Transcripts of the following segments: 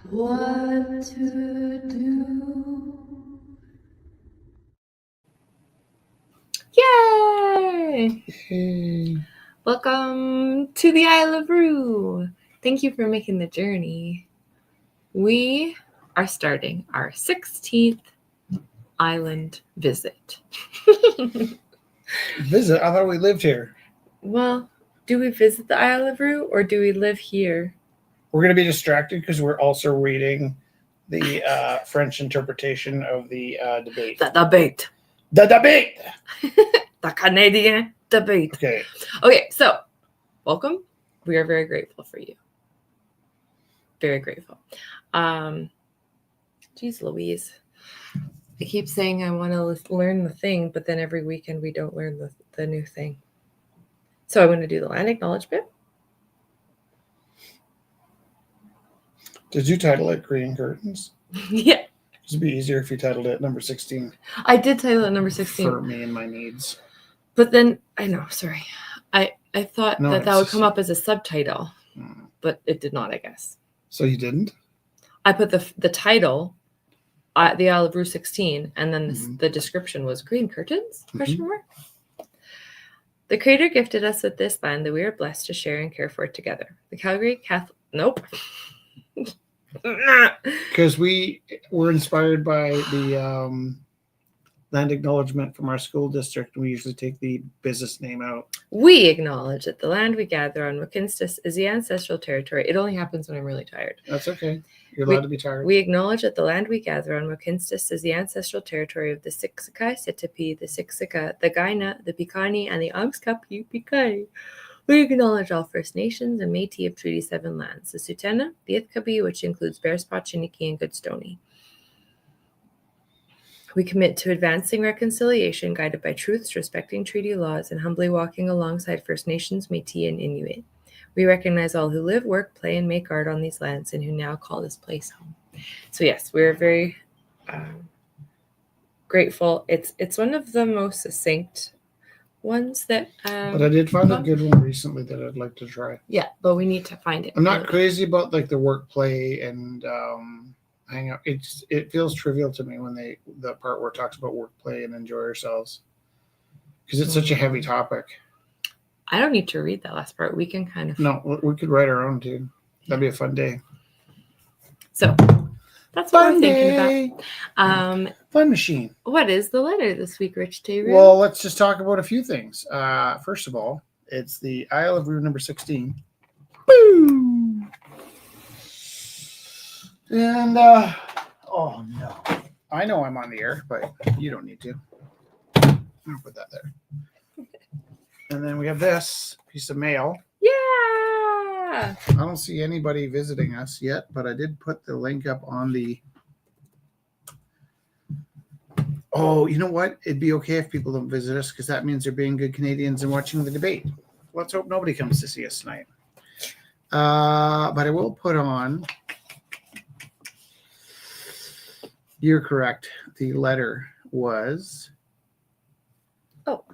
what to do. Yay! Hey. Welcome to the Isle of Roux. Thank you for making the journey. We are starting our 16th island visit. Visit? I thought we lived here. Well, do we visit the Isle of Roux or do we live here? We're going to be distracted because we're also reading the French interpretation of the debate. The debate. The debate! The Canadian debate. Okay, so welcome. We are very grateful for you. Very grateful. Geez Louise. I keep saying I want to learn the thing, but then every weekend we don't learn the new thing. So I'm going to do the land acknowledgement. Did you title it Green Curtains? Yeah. It'd be easier if you titled it number 16. I did title it number 16. For me and my needs. But then, I know, sorry. I thought that would come up as a subtitle, but it did not, I guess. So you didn't? I put the title, the Isle of Roux 16, and then the description was Green Curtains? Question mark. The Creator gifted us with this land that we are blessed to share and care for it together. The Calgary Catholic... Nope. Because we were inspired by the land acknowledgement from our school district. We usually take the business name out. We acknowledge that the land we gather on Wakinstas is the ancestral territory. It only happens when I'm really tired. That's okay. You're allowed to be tired. We acknowledge that the land we gather on Wakinstas is the ancestral territory of the Siksika, Sitapi, the Siksika, the Gaina, the Piikani, and the Angskapi Piikani. We acknowledge all First Nations and Métis of Treaty 7 lands, the Sutena, the Ithkabi, which includes Bearspaw, Chiniki, and Goodstoney. We commit to advancing reconciliation guided by truths, respecting treaty laws, and humbly walking alongside First Nations, Métis, and Inuit. We recognize all who live, work, play, and make art on these lands and who now call this place home. So yes, we're very grateful. It's one of the most succinct ones that... but I did find a good one recently that I'd like to try. Yeah, but we need to find it. I'm not crazy about like the work, play, and hang out. It feels trivial to me when the part where it talks about work, play, and enjoy ourselves, because it's such a heavy topic. I don't need to read that last part. We can kind of... No, we could write our own too. That'd be a fun day. So that's what we're thinking about. Fun machine. What is the letter this week, Rich Taylor? Well, let's just talk about a few things. First of all, it's the Isle of Roux number 16. Boom! And, oh no. I know I'm on the air, but you don't need to. I'll put that there. And then we have this piece of mail. Yeah! I don't see anybody visiting us yet, but I did put the link up on the... Oh, you know what? It'd be okay if people don't visit us because that means they're being good Canadians and watching the debate. Let's hope nobody comes to see us tonight. But I will put on... You're correct. The letter was... Oh.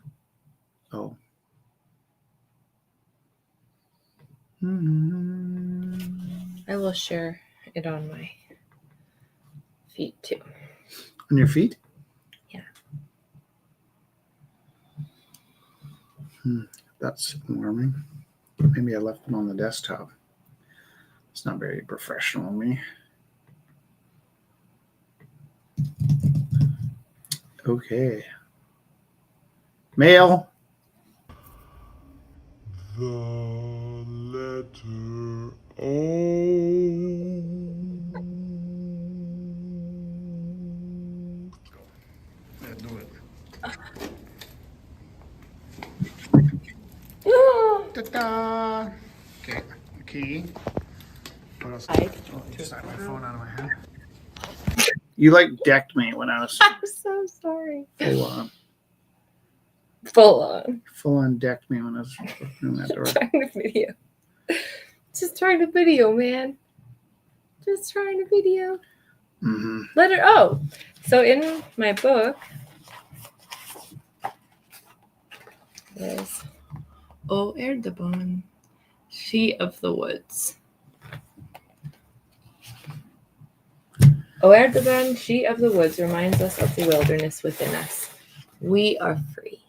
I will share it on my feet too. On your feet? Yeah. That's alarming. Maybe I left them on the desktop. It's not very professional of me. Okay. Mail. The letter O. Yeah, do it. Ta-da! Okay, the key. What else? Just knocked my phone out of my hand. You like decked me when I was... I'm so sorry. Full on decked me when I was opening that door. Trying to video. Just trying to video, man. Just trying to video. Letter O. So in my book, there's O Erdebon, She of the Woods. Oerdogan, she of the woods, reminds us of the wilderness within us. We are free.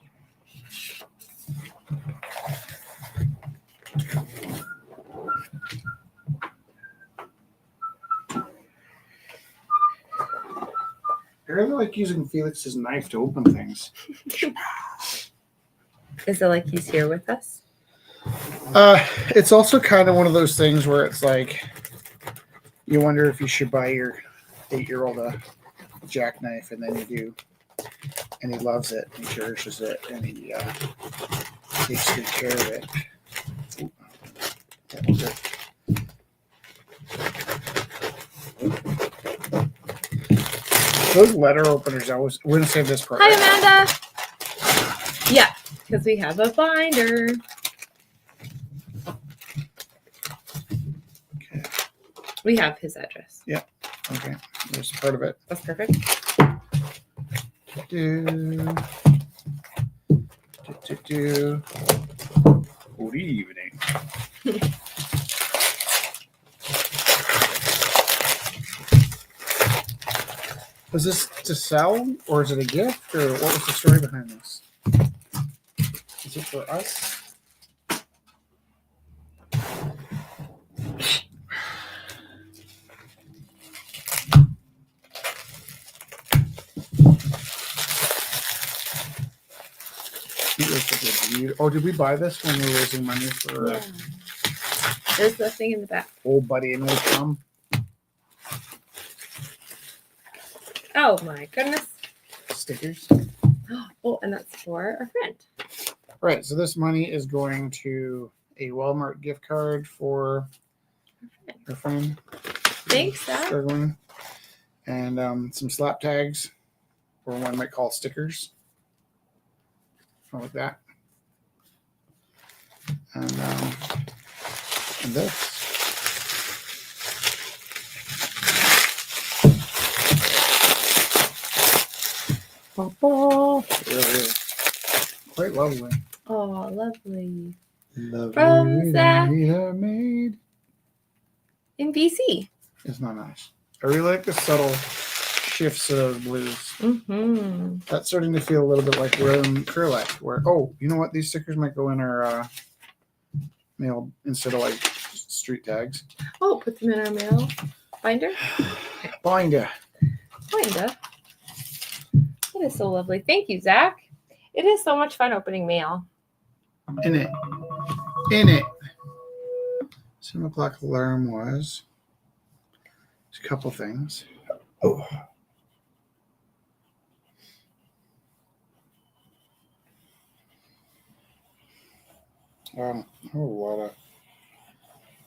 I really like using Felix's knife to open things. Is it like he's here with us? It's also kind of one of those things where it's like you wonder if you should buy your 8-year-old a jackknife, and then you do, and he loves it, and he cherishes it, and he takes good care of it. That was it. Those letter openers, we're gonna save this part. Hi, Amanda. Yeah, because we have a binder. Okay. We have his address. Yeah. Okay. There's part of it. That's perfect. Good evening. Was this to sell, or is it a gift, or what was the story behind this? Is it for us? Oh, did we buy this when we were raising money for? Yeah. There's the thing in the back. Old buddy and old chum. Oh my goodness. Stickers. Oh, and that's for our friend. Right. So this money is going to a Walmart gift card for our friend. Thanks, Dad. Struggling. And some slap tags, or one might call stickers. Something like that. And this. Really quite lovely. Oh, lovely. Lovely From Zach. made. In BC. It's not nice. I really like the subtle shifts of blues. Mm-hmm. That's starting to feel a little bit like we're in Curlet, where, oh, you know what? These stickers might go in our mail instead of like street tags. Oh, put them in our mail binder. Binder. Binder. That is so lovely. Thank you, Zach. It is so much fun opening mail. In it. In it. 7 o'clock alarm was. There's a couple things. Oh. A whole lot of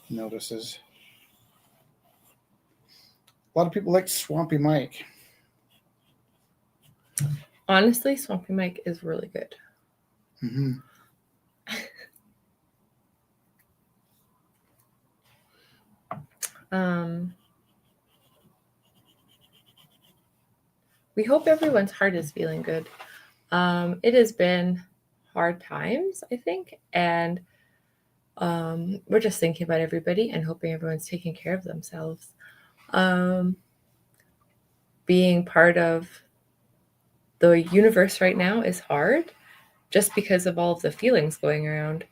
notices. A lot of people like Swampy Mike. Honestly, Swampy Mike is really good. Mm-hmm. We hope everyone's heart is feeling good. It has been hard times, I think, and we're just thinking about everybody and hoping everyone's taking care of themselves. Being part of the universe right now is hard just because of all of the feelings going around.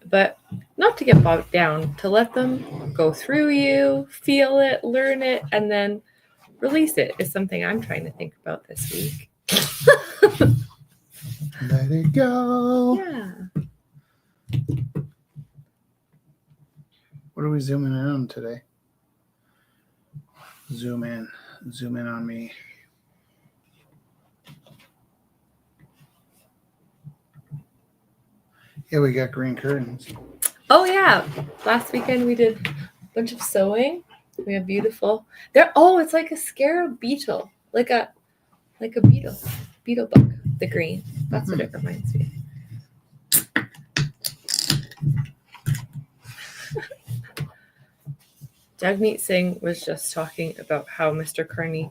But not to get bogged down, to let them go through you, feel it, learn it, and then release it is something I'm trying to think about this week. Let it go. Yeah. What are we zooming in on today? Zoom in on me. Yeah, we got green curtains. Oh yeah, last weekend we did a bunch of sewing. We have beautiful. It's like a scarab beetle, like a beetle bug. The green. That's what it reminds me. Jagmeet Singh was just talking about how Mr. Kearney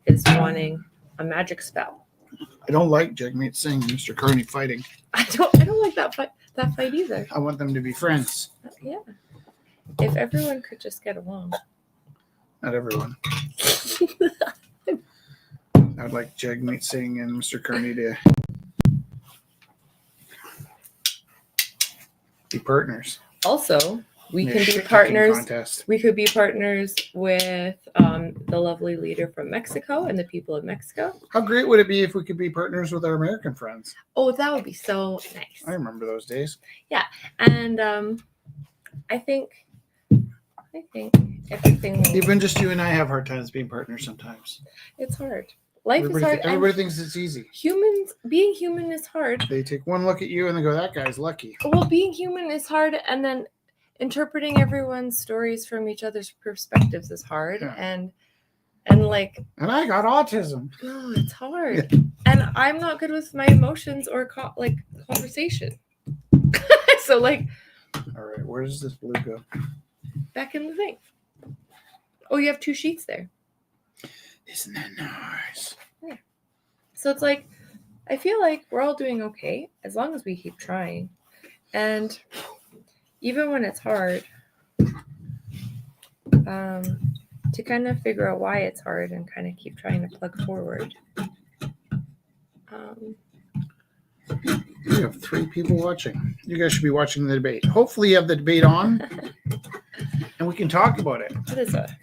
is wanting a magic spell. I don't like Jagmeet Singh and Mr. Kearney fighting. I don't like that fight either. I want them to be friends. Yeah. If everyone could just get along. Not everyone. I would like Jagmeet Singh and Mr. Kearney to be partners. Also, we in a can be shit-kicking partners. contest. We could be partners with the lovely leader from Mexico and the people of Mexico. How great would it be if we could be partners with our American friends? Oh, that would be so nice. I remember those days. And I think everything will, Even just you and I have hard times being partners sometimes. it's hard. Life is hard. Everybody thinks it's easy. Being human is hard. They take one look at you and they go, that guy's lucky. Well, being human is hard, and then interpreting everyone's stories from each other's perspectives is hard. Yeah. And I got autism. oh, it's hard. Yeah. And I'm not good with my emotions or conversation. So all right, where does this blue go? Back in the thing. Oh, you have 2 sheets there. Isn't that nice? Yeah. So it's like, I feel like we're all doing okay as long as we keep trying. And even when it's hard, to kind of figure out why it's hard and kind of keep trying to plug forward. We have 3 people watching. You guys should be watching the debate. Hopefully you have the debate on and we can talk about it. What is a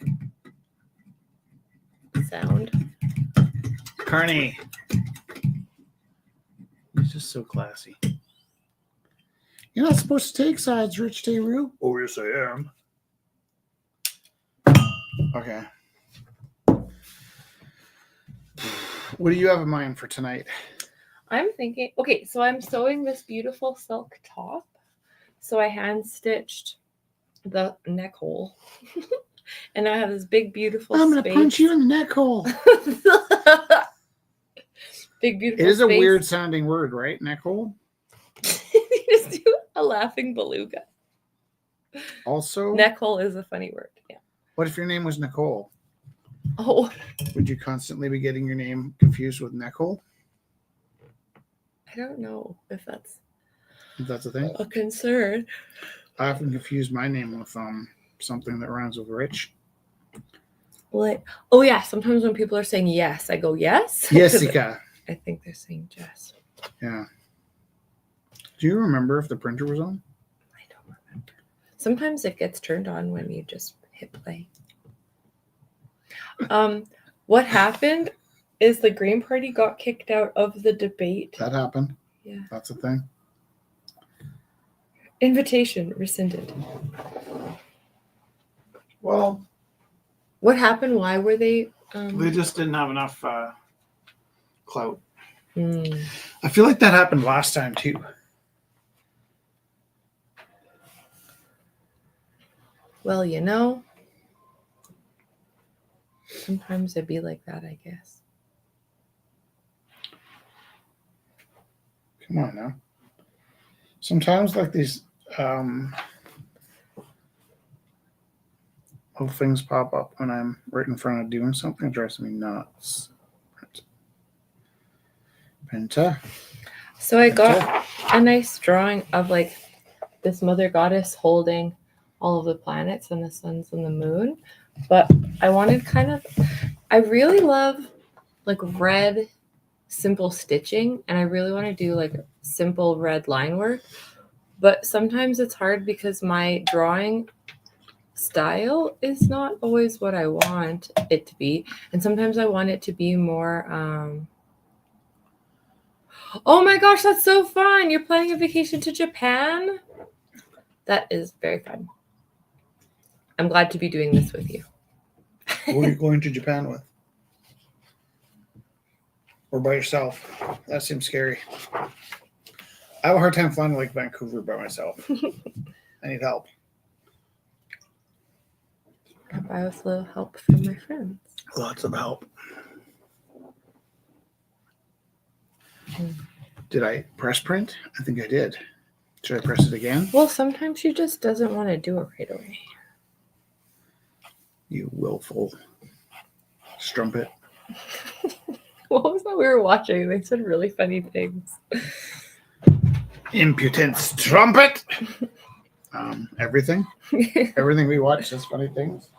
sound? Carney. He's just so classy. You're not supposed to take sides, Rich Day Roo. Oh, yes, I am. Okay. What do you have in mind for tonight? I'm thinking, okay, so I'm sewing this beautiful silk top. So I hand stitched the neck hole. And I have this big, beautiful I'm going to punch you in the neck hole. Big, beautiful It is space. a weird sounding word, right? Neck hole? You just do a laughing beluga. Also, Neck hole is a funny word. Yeah. What if your name was Nicole? Oh. Would you constantly be getting your name confused with neck hole? I don't know if that's a thing. A concern. I often confuse my name with something that rhymes with rich. Oh yeah, sometimes when people are saying yes, I go yes. Jessica. I think they're saying Jess. Yeah. Do you remember if the printer was on? I don't remember. Sometimes it gets turned on when you just hit play. What happened is the Green Party got kicked out of the debate. That happened. Yeah. That's a thing. Invitation rescinded. Well, what happened? Why were they? They just didn't have enough clout. Mm. I feel like that happened last time too. Well, you know, sometimes it'd be like that, I guess. Come on now. Sometimes like these little things pop up when I'm right in front of doing something. It drives me nuts. Penta. So I got a nice drawing of like this mother goddess holding all of the planets and the suns and the moon. But I wanted I really love like red simple stitching, and I really want to do like simple red line work. But sometimes it's hard because my drawing style is not always what I want it to be. And sometimes I want it to be more oh my gosh, that's so fun. You're planning a vacation to Japan? That is very fun. I'm glad to be doing this with you. Who are you going to Japan with? Or by yourself? That seems scary. I have a hard time flying to like Vancouver by myself. I need help. I was a little help from my friends. Lots of help. Did I press print? I think I did. Should I press it again? Well, sometimes she just doesn't want to do it right away. You willful strumpet. What was that we were watching? They said really funny things. Impudent strumpet! Everything. Everything we watch says funny things.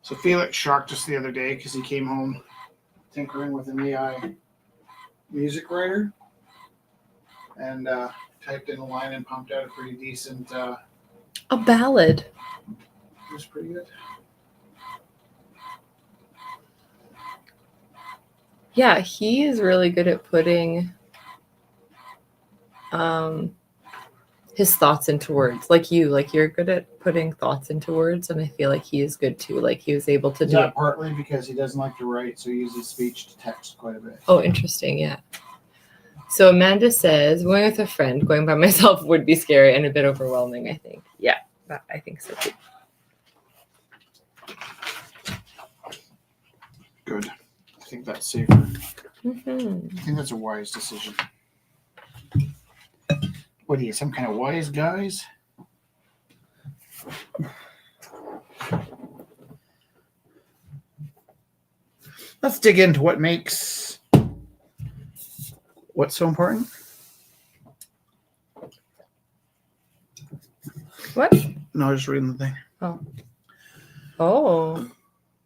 So Felix shocked us the other day because he came home tinkering with an AI music writer and typed in a line and pumped out a pretty decent. A ballad. It was pretty good. Yeah, he is really good at putting his thoughts into words. Like you're good at putting thoughts into words, and I feel like he is good too. Like he was able to do it. Partly because he doesn't like to write, so he uses speech to text quite a bit. Oh, interesting. Yeah. So Amanda says, going with a friend, going by myself would be scary and a bit overwhelming, I think. Yeah, I think so too. Good. I think that's safer. Mm-hmm. I think that's a wise decision. What are you, some kind of wise guys? Let's dig into what makes what's so important. What? No, I was just reading the thing. Oh,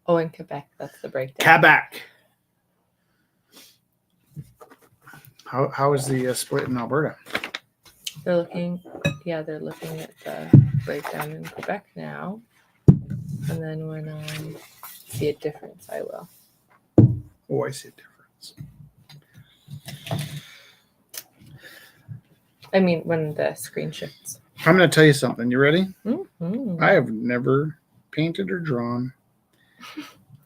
in Quebec, that's the breakdown. Quebec. How is the split in Alberta? They're looking at the breakdown in Quebec now, and then when I see a difference, I will. Oh, I see a difference. I mean, when the screen shifts. I'm going to tell you something. You ready? Mm-hmm. I have never painted or drawn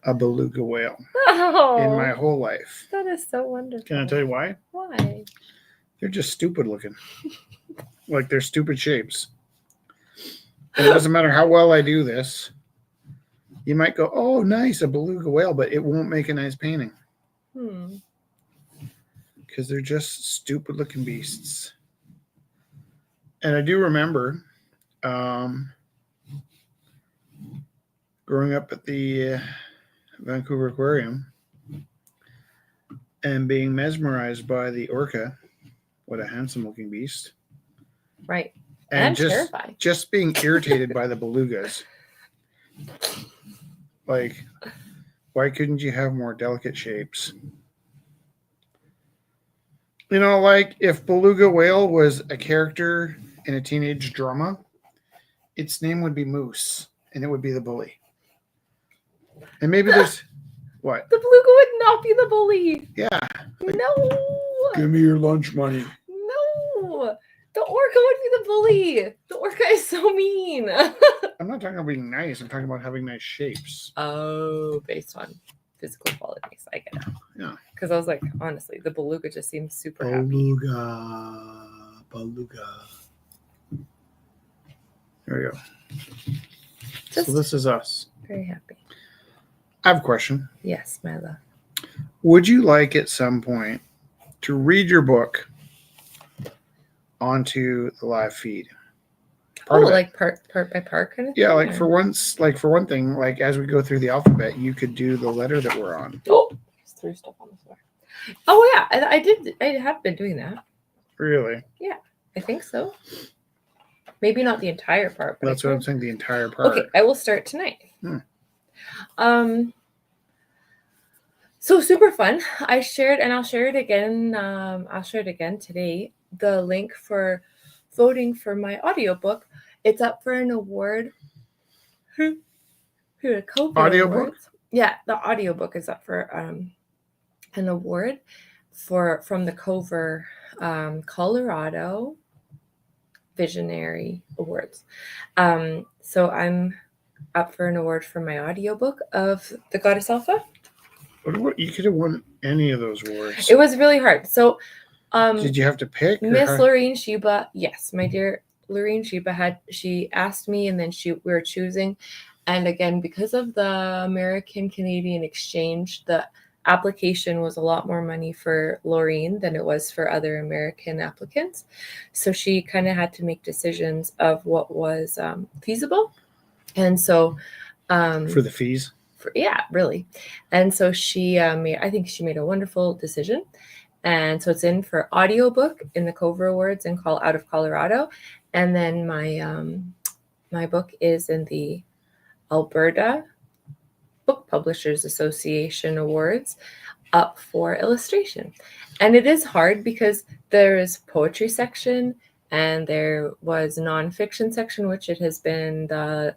a beluga whale in my whole life. That is so wonderful. Can I tell you why? Why? They're just stupid looking. Like they're stupid shapes. And it doesn't matter how well I do this. You might go, oh, nice, a beluga whale, but it won't make a nice painting. Because they're just stupid looking beasts. And I do remember growing up at the Vancouver Aquarium and being mesmerized by the orca. What a handsome looking beast. Right. And terrified. Just being irritated by the belugas. Like, why couldn't you have more delicate shapes? You know, like if Beluga Whale was a character in a teenage drama, its name would be Moose, and it would be the bully. And maybe there's what? The beluga would not be the bully. Yeah. Like, no. Give me your lunch money. No. The orca would be the bully. The orca is so mean. I'm not talking about being nice. I'm talking about having nice shapes. Oh, based on physical qualities. I get it. Yeah. Because I was like, honestly, the beluga just seems super happy. Beluga. There we go. Just so this is us. Very happy. I have a question. Yes, my love. Would you like at some point to read your book onto the live feed? Like part by part kind of thing? Yeah, like for one thing, like as we go through the alphabet, you could do the letter that we're on. Oh, just threw stuff on the floor. Oh yeah, I did. I have been doing that. Really? Yeah, I think so. Maybe not the entire part. But That's what I'm saying. The entire part. Okay, I will start tonight. So super fun. I shared, and I'll share it again. I'll share it again today. The link for voting for my audiobook. It's up for an award. Audiobook? Yeah, the audiobook is up for an award from the Cover Colorado Visionary Awards. So I'm up for an award for my audiobook of The Goddess Alpha. What you could have won any of those awards. It was really hard. So did you have to pick? Miss Lorraine Sheba, yes, my dear Lorraine Sheba she asked me, and then we were choosing. And again, because of the American-Canadian exchange, the application was a lot more money for Lorraine than it was for other American applicants. So she kind of had to make decisions of what was feasible. And so for the fees? Yeah, really. And so I think she made a wonderful decision. And so it's in for audiobook in the Cover Awards and out of Colorado. And then my book is in the Alberta Book Publishers Association Awards up for illustration. And it is hard because there is poetry section and there was nonfiction section, which it has been a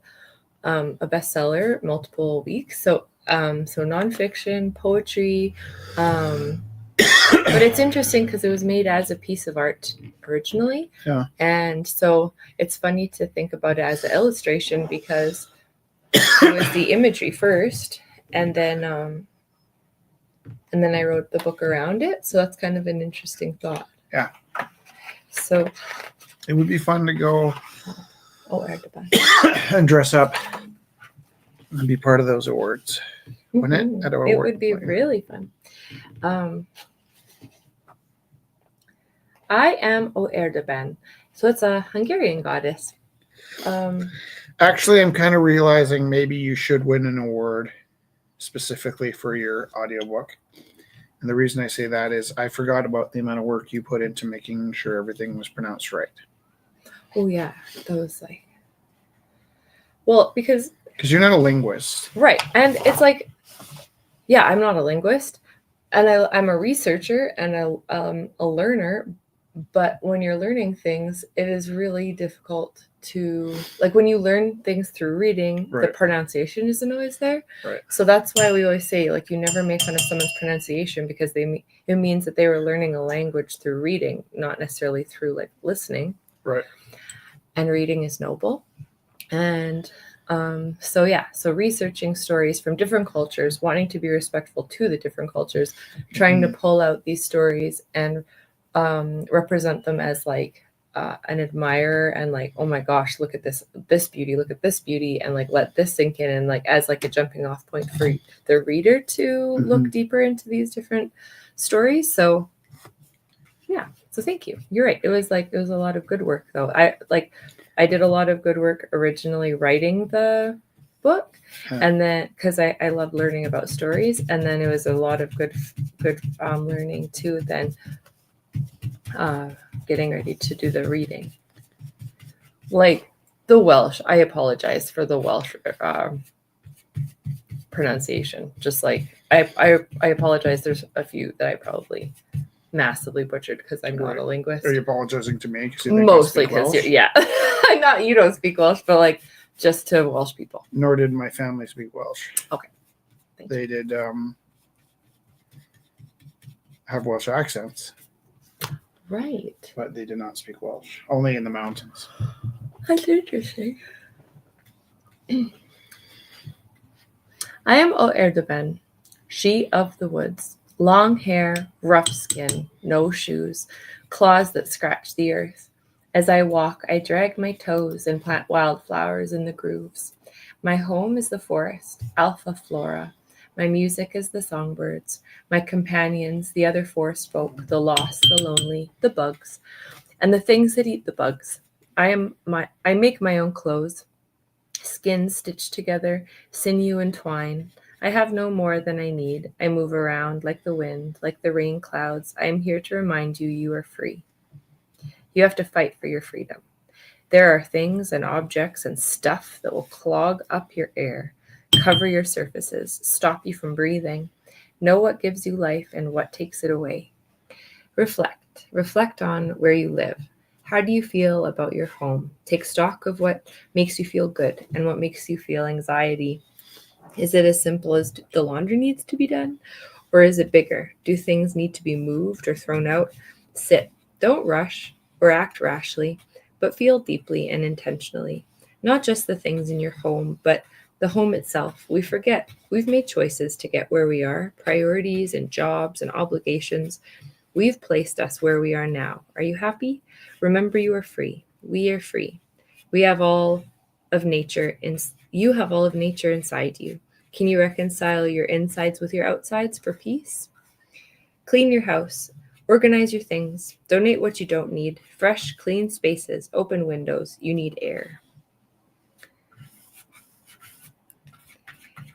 bestseller multiple weeks. So nonfiction, poetry, but it's interesting because it was made as a piece of art originally. Yeah. And so it's funny to think about it as an illustration because it was the imagery first, and then I wrote the book around it. So that's kind of an interesting thought. Yeah. So it would be fun to go and dress up and be part of those awards. Wouldn't it? It would be really fun. I am Oerdaben. So it's a Hungarian goddess. Actually, I'm kind of realizing maybe you should win an award specifically for your audiobook. And the reason I say that is I forgot about the amount of work you put into making sure everything was pronounced right. Oh, yeah. That was like... Well, because you're not a linguist. Right. And it's like, yeah, I'm not a linguist. And I'm a researcher and a learner. But when you're learning things, it is really difficult to, like, when you learn things through reading, right. The pronunciation isn't always there. Right. So that's why we always say, like, you never make fun of someone's pronunciation because it means that they were learning a language through reading, not necessarily through, like, listening. Right. And reading is noble. And so researching stories from different cultures, wanting to be respectful to the different cultures, trying to pull out these stories and represent them as like an admirer and like, oh my gosh, look at this beauty, look at this beauty, and like let this sink in, and like as like a jumping off point for the reader to look deeper into these different stories. So yeah, so thank you. You're right. It was a lot of good work though. I did a lot of good work originally writing the book, and then because I love learning about stories, and then it was a lot of good learning too. Then getting ready to do the reading, like the Welsh. I apologize for the Welsh pronunciation. Just like I apologize. There's a few that I probably massively butchered because I'm not a linguist. Are you apologizing to me? Mostly because yeah, not you don't speak Welsh, but like just to Welsh people. Nor did my family speak Welsh. Okay. They did have Welsh accents. Right. But they did not speak Welsh. Only in the mountains. That's interesting. I am Oerdaben, she of the woods. Long hair, rough skin, no shoes, claws that scratch the earth. As I walk, I drag my toes and plant wildflowers in the grooves. My home is the forest, alpha flora. My music is the songbirds. My companions, the other forest folk, the lost, the lonely, the bugs, and the things that eat the bugs. I make my own clothes, skin stitched together, sinew and twine. I have no more than I need. I move around like the wind, like the rain clouds. I am here to remind you you are free. You have to fight for your freedom. There are things and objects and stuff that will clog up your air, cover your surfaces, stop you from breathing. Know what gives you life and what takes it away. Reflect on where you live. How do you feel about your home? Take stock of what makes you feel good and what makes you feel anxiety. Is it as simple as the laundry needs to be done? Or is it bigger? Do things need to be moved or thrown out? Sit. Don't rush or act rashly, but feel deeply and intentionally. Not just the things in your home, but the home itself. We forget. We've made choices to get where we are, priorities and jobs and obligations. We've placed us where we are now. Are you happy? Remember, you are free. We are free. We have all of nature you have all of nature inside you. Can you reconcile your insides with your outsides for peace? Clean your house. Organize your things. Donate what you don't need. Fresh, clean spaces. Open windows. You need air.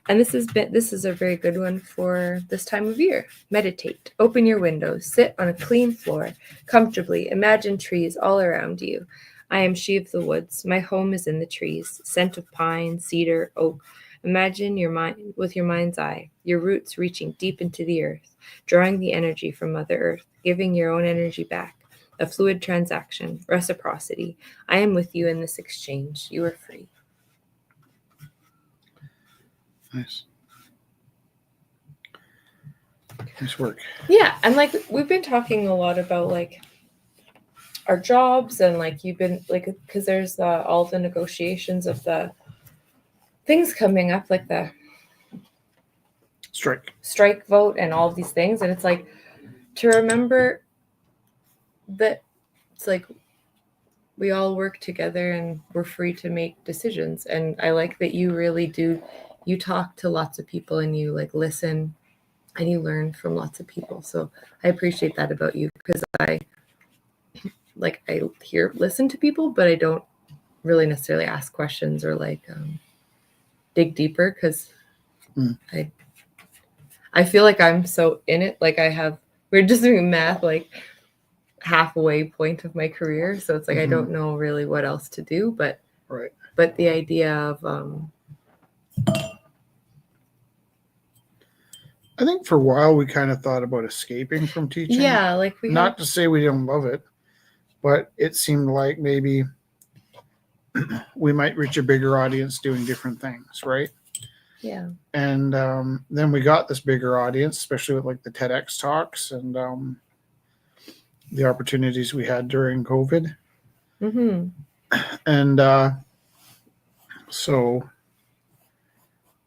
And this is a very good one for this time of year. Meditate. Open your windows. Sit on a clean floor comfortably. Imagine trees all around you. I am she of the woods. My home is in the trees. Scent of pine, cedar, oak, Imagine your mind with your mind's eye, your roots reaching deep into the earth, drawing the energy from Mother Earth, giving your own energy back. A fluid transaction, reciprocity. I am with you in this exchange. You are free. Nice. Nice work. Yeah, and like we've been talking a lot about like our jobs, and like you've been like, because there's all the negotiations of the things coming up, like the strike vote and all of these things, and it's like to remember that it's like we all work together and we're free to make decisions. And I like that you really do, you talk to lots of people and you like listen and you learn from lots of people. So I appreciate that about you, because I listen to people, but I don't really necessarily ask questions or like dig deeper, because I feel like I'm so in it. Like we're just doing math like halfway point of my career, so it's like I don't know really what else to do, but the idea of I think for a while we kind of thought about escaping from teaching. Yeah, like not to say we don't love it, but it seemed like maybe we might reach a bigger audience doing different things, right? Yeah. And then we got this bigger audience, especially with like the TEDx talks and the opportunities we had during COVID. And so,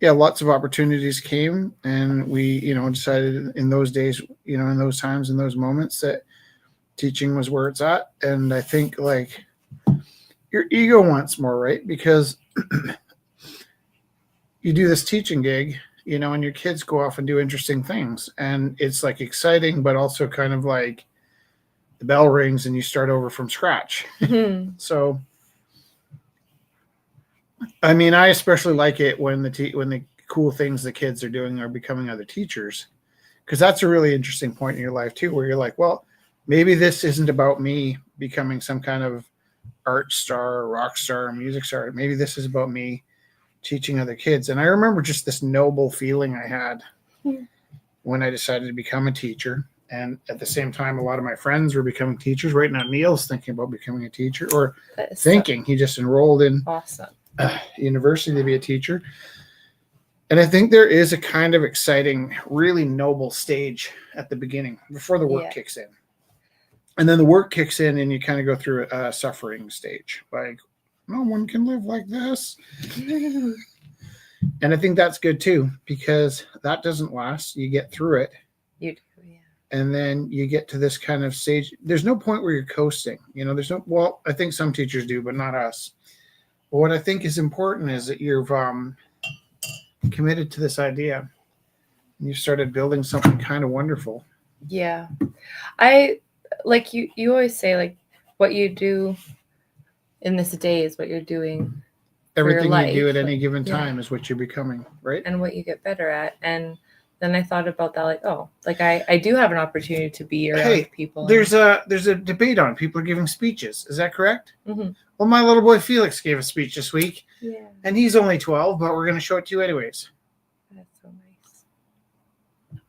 yeah, lots of opportunities came, and we, decided in those days, in those times, in those moments, that teaching was where it's at. And I think like your ego wants more, right? Because you do this teaching gig, and your kids go off and do interesting things, and it's like exciting, but also kind of like the bell rings and you start over from scratch. So, I mean, I especially like it when the cool things the kids are doing are becoming other teachers, because that's a really interesting point in your life too, where you're like, well, maybe this isn't about me becoming some kind of art star, rock star, music star. Maybe this is about me teaching other kids. And I remember just this noble feeling I had when I decided to become a teacher. And at the same time, a lot of my friends were becoming teachers. Right now, Neil's thinking about becoming a teacher, or he just enrolled in university to be a teacher. And I think there is a kind of exciting, really noble stage at the beginning before the work kicks in. And then the work kicks in and you kind of go through a suffering stage. Like, no one can live like this. And I think that's good too, because that doesn't last. You get through it. You do, yeah. And then you get to this kind of stage. There's no point where you're coasting. Well, I think some teachers do, but not us. But what I think is important is that you've committed to this idea. And you started building something kind of wonderful. Yeah. I like you always say like what you do in this day is what you're doing. Everything you do at any given time is what you're becoming, right? And what you get better at. And then I thought about that, like, oh, like I do have an opportunity to be around people. There's a debate on people are giving speeches. Is that correct? Well, my little boy Felix gave a speech this week. Yeah. And he's only 12, but we're going to show it to you anyways. That's so nice.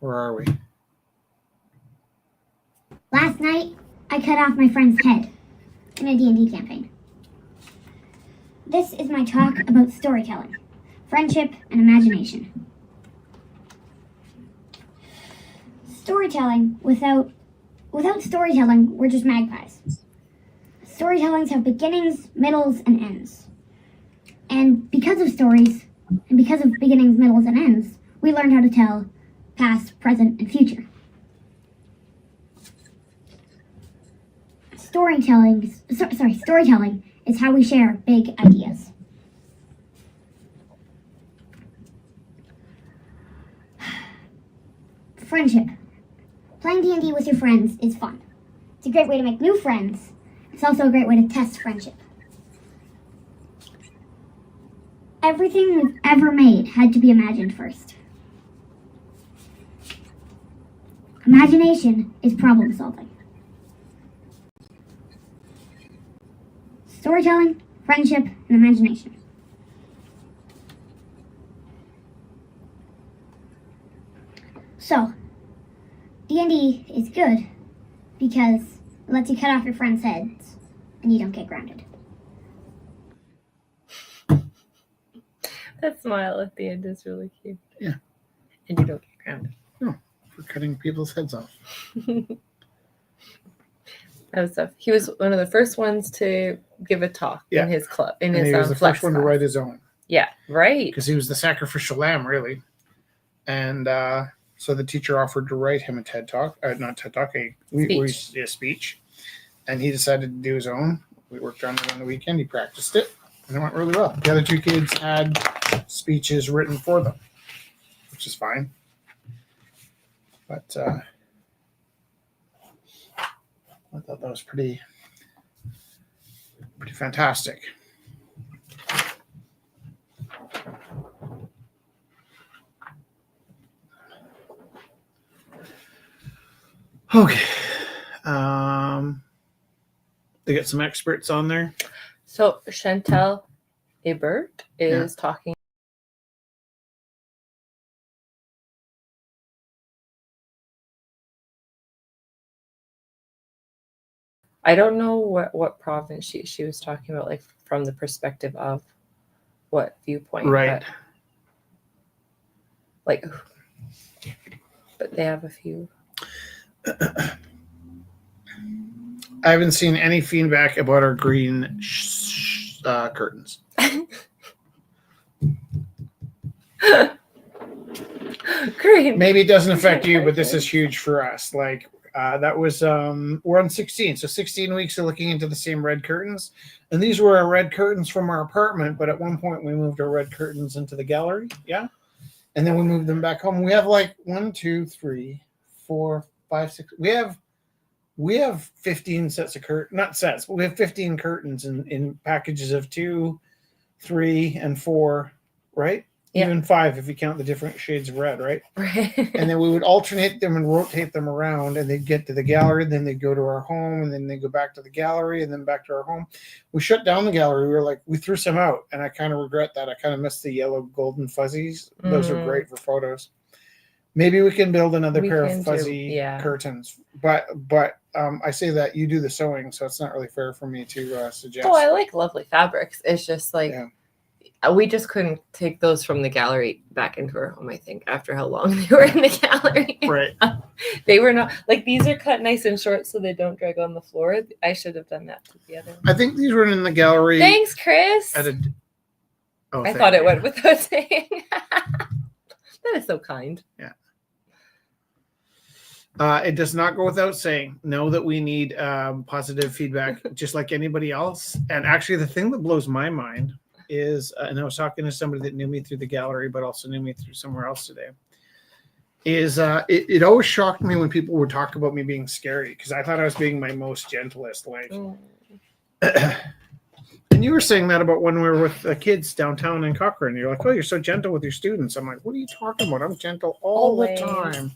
Where are we? Last night, I cut off my friend's head in a D&D campaign. This is my talk about storytelling, friendship, and imagination. Storytelling, without storytelling, we're just magpies. Storytellings have beginnings, middles, and ends. And because of stories, and because of beginnings, middles, and ends, we learned how to tell past, present, and future. Storytelling is how we share big ideas. Friendship. Playing D&D with your friends is fun. It's a great way to make new friends. It's also a great way to test friendship. Everything we've ever made had to be imagined first. Imagination is problem solving. Storytelling, friendship, and imagination. So, D&D is good because it lets you cut off your friends' heads and you don't get grounded. That smile at the end is really cute. Yeah. And you don't get grounded. No, for cutting people's heads off. That was stuff. He was one of the first ones to give a talk in his club. And he was the first one to write his own. Yeah, right. Because he was the sacrificial lamb, really. And so the teacher offered to write him a TED Talk. Not TED Talk, a speech. And he decided to do his own. We worked on it on the weekend. He practiced it. And it went really well. The other two kids had speeches written for them, which is fine. But I thought that was pretty fantastic. Okay. They got some experts on there. So Chantal Ebert is talking. I don't know what province she was talking about, like from the perspective of what viewpoint, right? But they have a few. I haven't seen any feedback about our green curtains. Green. Maybe it doesn't affect you, but this is huge for us. Like that was we're on 16, so 16 weeks of looking into the same red curtains, and these were our red curtains from our apartment. But at one point, we moved our red curtains into the gallery, and then we moved them back home. We have like 1, 2, 3, 4, 5, 6. We have 15 sets of curtains, not sets, but we have 15 curtains in packages of 2, 3, and 4, right? Yeah. Even 5 if you count the different shades of red, right? Right. And then we would alternate them and rotate them around, and they'd get to the gallery, then they'd go to our home, and then they go back to the gallery, and then back to our home. We shut down the gallery. We threw some out, and I kind of regret that. I kind of miss the yellow golden fuzzies. Those are great for photos. Maybe we can build another pair of fuzzy curtains. But I say that you do the sewing, so it's not really fair for me to suggest. Oh, I like lovely fabrics. It's just like we just couldn't take those from the gallery back into our home, I think, after how long they were in the gallery. Right. They were not like these are cut nice and short so they don't drag on the floor. I should have done that to the other one. I think these were in the gallery. Thanks, Chris. I thought it went without saying. That is so kind. Yeah. It does not go without saying, know that we need positive feedback, just like anybody else. And actually, the thing that blows my mind is, and I was talking to somebody that knew me through the gallery, but also knew me through somewhere else today, is it always shocked me when people would talk about me being scary, because I thought I was being my most gentlest. And you were saying that about when we were with the kids downtown in Cochrane. You're like, oh, you're so gentle with your students. I'm like, what are you talking about? I'm gentle all the time.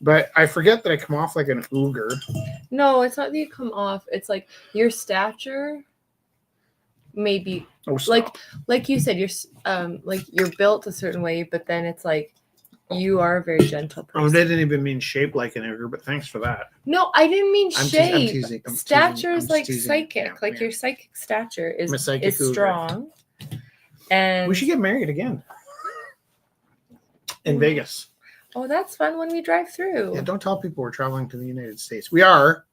But I forget that I come off like an ogre. No, it's not that you come off. It's like your stature, maybe like you said, you're built a certain way, but then it's like you are a very gentle person. Oh, they didn't even mean shape like an ogre, but thanks for that. No, I didn't mean shape. I'm teasing. Stature is like psychic. Yeah, your psychic stature is strong. And we should get married again in Vegas. Oh, that's fun when we drive through. Yeah, don't tell people we're traveling to the United States. We are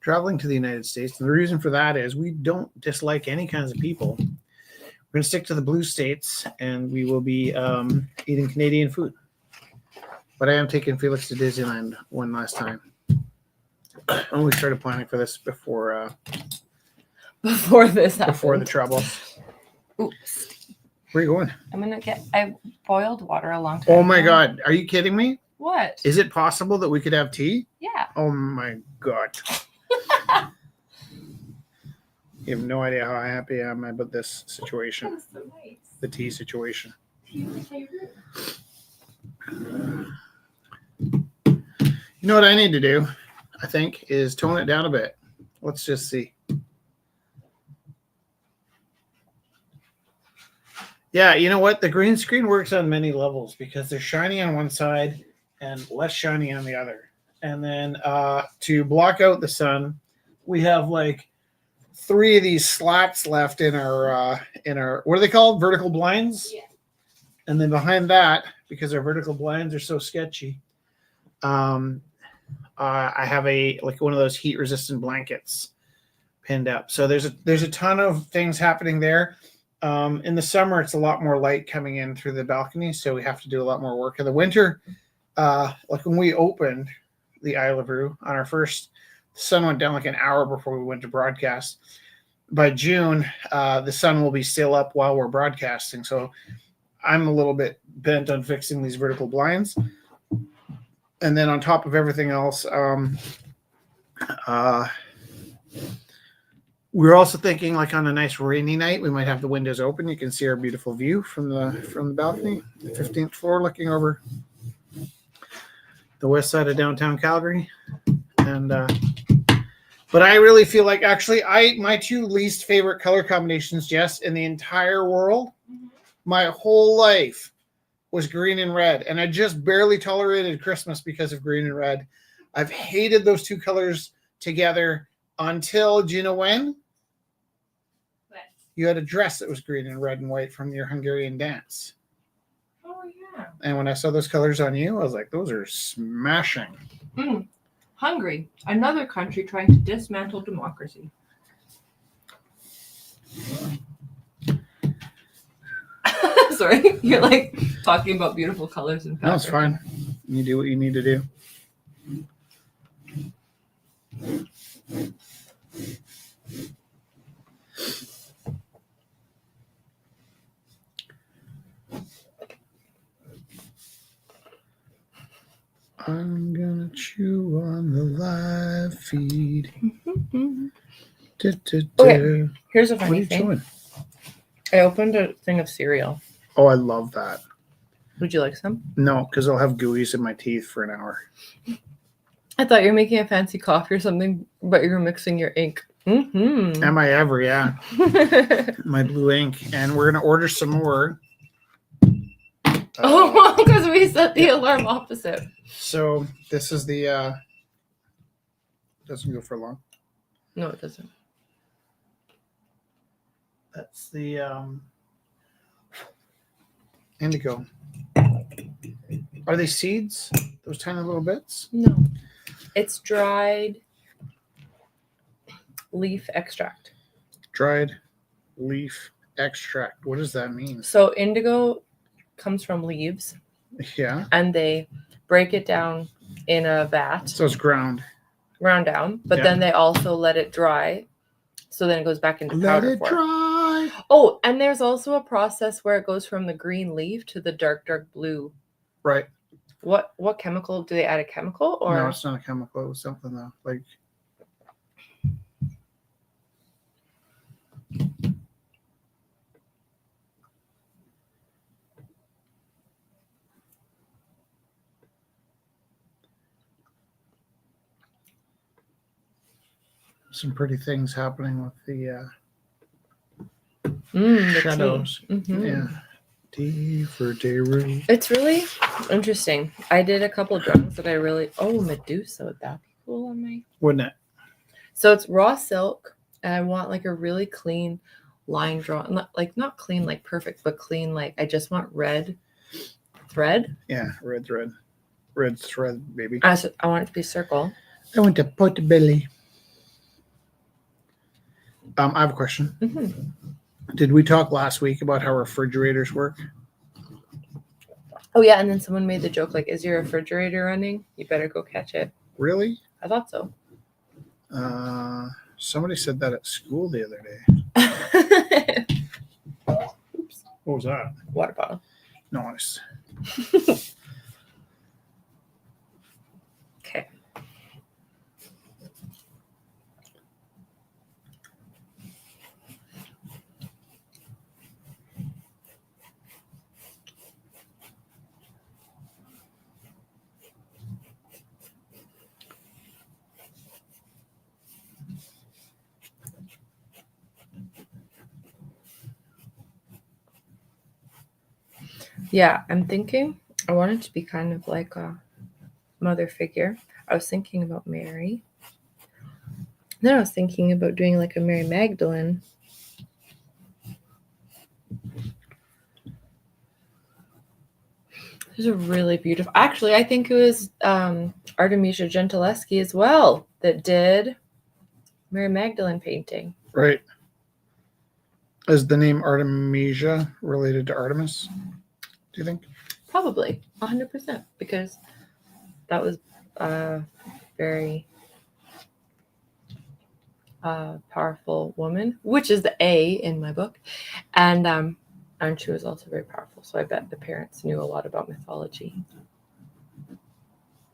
traveling to the United States. And the reason for that is we don't dislike any kinds of people. We're going to stick to the blue states, and we will be eating Canadian food. But I am taking Felix to Disneyland one last time. I only started planning for this before this happened. Before the trouble. Oops. Where are you going? I boiled water a long time ago. Oh my God. Are you kidding me? What? Is it possible that we could have tea? Yeah. Oh my God. You have no idea how happy I am about this situation. That's so nice. The tea situation. Your favorite? You know what I need to do, I think, is tone it down a bit. Let's just see. Yeah, you know what? The green screen works on many levels because they're shiny on one side and less shiny on the other. And then to block out the sun, we have like 3 of these slats left in our what are they called? Vertical blinds. Yeah. And then behind that, because our vertical blinds are so sketchy, I have a like one of those heat resistant blankets pinned up. So there's a ton of things happening there. In the summer, it's a lot more light coming in through the balcony, so we have to do a lot more work. In the winter, like when we opened the Isle of Roux on our first, the sun went down like an hour before we went to broadcast. By June, the sun will be still up while we're broadcasting. So I'm a little bit bent on fixing these vertical blinds. And then on top of everything else, we're also thinking like on a nice rainy night, we might have the windows open. You can see our beautiful view from the balcony, the 15th floor, looking over the west side of downtown Calgary. And but I really feel like actually my 2 least favorite color combinations, Jess, in the entire world, my whole life was green and red. And I just barely tolerated Christmas because of green and red. I've hated those 2 colors together until, do you know when? What? You had a dress that was green and red and white from your Hungarian dance. Oh, yeah. And when I saw those colors on you, I was like, those are smashing. Hungary, another country trying to dismantle democracy. Sorry, you're like talking about beautiful colors and No, it's fine. You do what you need to do. I'm gonna chew on the live feed. Okay, here's a What are funny you thing. chewing? I opened a thing of cereal. Oh, I love that. Would you like some? No, because I'll have gooey's in my teeth for an hour. I thought you were making a fancy coffee or something, but you're mixing your ink. Am I ever? Yeah. My blue ink. And we're going to order some more. Oh, because we set the alarm opposite. So this is the, doesn't go for long. No, it doesn't. That's the indigo. Are they seeds? Those tiny little bits? No. It's dried leaf extract. Dried leaf extract. What does that mean? So indigo comes from leaves, Yeah. and they break it down in a vat, So it's ground. down, but Yeah. then they also let it dry, so then it goes back into Let powder it form. dry. Oh, and there's also a process where it goes from the green leaf to the dark blue. Right. What chemical? Do they add a chemical or? No, it's not a chemical. It was something though. Like some pretty things happening with the the shadows. tea. Mhm. Yeah. Tea for Daru. It's really interesting. I did a couple of drawings that I really. Oh, Medusa, would that be cool on my? Wouldn't it? So it's raw silk, and I want like a really clean line draw, not clean like perfect, but clean like I just want red thread. Yeah, red thread. Red thread, baby. I want it to be circle. I want to put belly. I have a question. Mm-hmm. Did we talk last week about how refrigerators work? Oh yeah, and then someone made the joke like, "Is your refrigerator running? You better go catch it." Really? I thought so. Somebody said that at school the other day. Oops. What was that? Water bottle. Nice. Okay. Yeah, I'm thinking I want it to be kind of like a mother figure. I was thinking about Mary. Then I was thinking about doing like a Mary Magdalene. There's a really beautiful. Actually, I think it was Artemisia Gentileschi as well that did Mary Magdalene painting. Right. Is the name Artemisia related to Artemis? Do you think? Probably 100% because that was very powerful woman, which is the A in my book, and she was also very powerful. So I bet the parents knew a lot about mythology.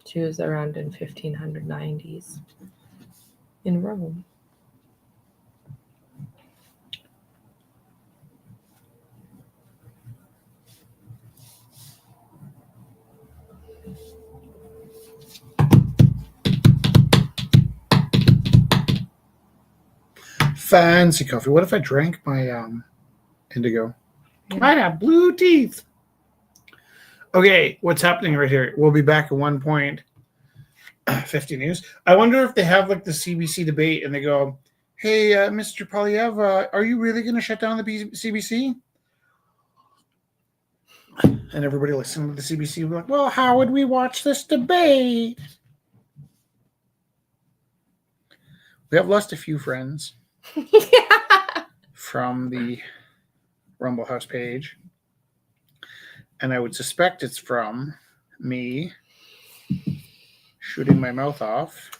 She was around in 1590s in Rome. Fancy coffee. What if I drank my indigo? Yeah. I have blue teeth. Okay, what's happening right here? We'll be back at 1:50 news. I wonder if they have like the CBC debate and they go, "Hey, Mr. Polyev, are you really going to shut down the CBC?" And everybody listening to the CBC will be like, "Well, how would we watch this debate?" We have lost a few friends from the Rumble House page. And I would suspect it's from me shooting my mouth off.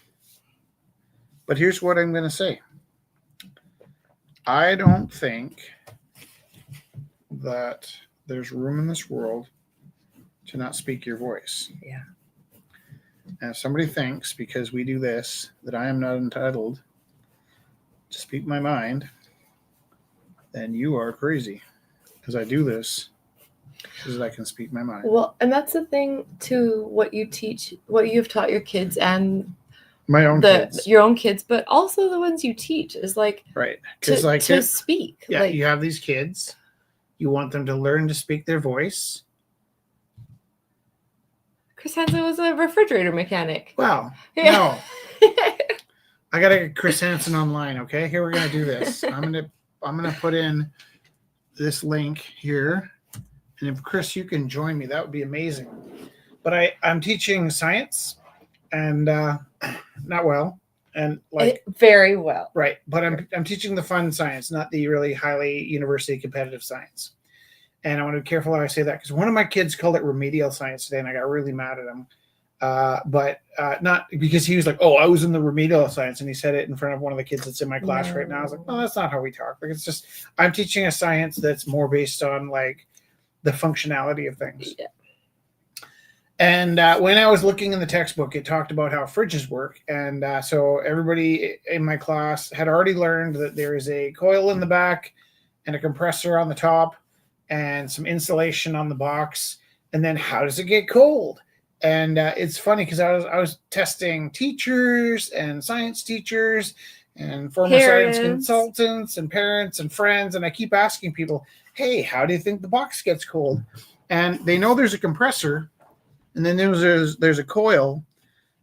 But here's what I'm going to say. I don't think that there's room in this world to not speak your voice. Yeah. And if somebody thinks because we do this that I am not entitled to speak my mind, then you are crazy. Because I do this because I can speak my mind. Well, and that's the thing too. What you teach, what you've taught your kids, and my own kids, your own kids, but also the ones you teach is like right to speak. Yeah, like, you have these kids. You want them to learn to speak their voice. Chris Hansen was a refrigerator mechanic. Wow. Yeah. No. I gotta get Chris Hansen online. Okay, here we're gonna do this. I'm gonna put in this link here, and if Chris, you can join me, that would be amazing. But I'm teaching science, and not well, and like very well, right. But I'm teaching the fun science, not the really highly university competitive science. And I want to be careful how I say that because one of my kids called it remedial science today, and I got really mad at him. But not because he was like, "Oh, I was in the remedial science," and he said it in front of one of the kids that's in my class right now. I was like, "Oh, that's not how we talk. Like, it's just I'm teaching a science that's more based on like the functionality of things." Yeah. And when I was looking in the textbook, it talked about how fridges work, and so everybody in my class had already learned that there is a coil in the back and a compressor on the top and some insulation on the box, and then how does it get cold? And it's funny because I was testing teachers and science teachers and former science consultants and parents and friends, and I keep asking people, "Hey, how do you think the box gets cold?" And they know there's a compressor, and then there's a coil,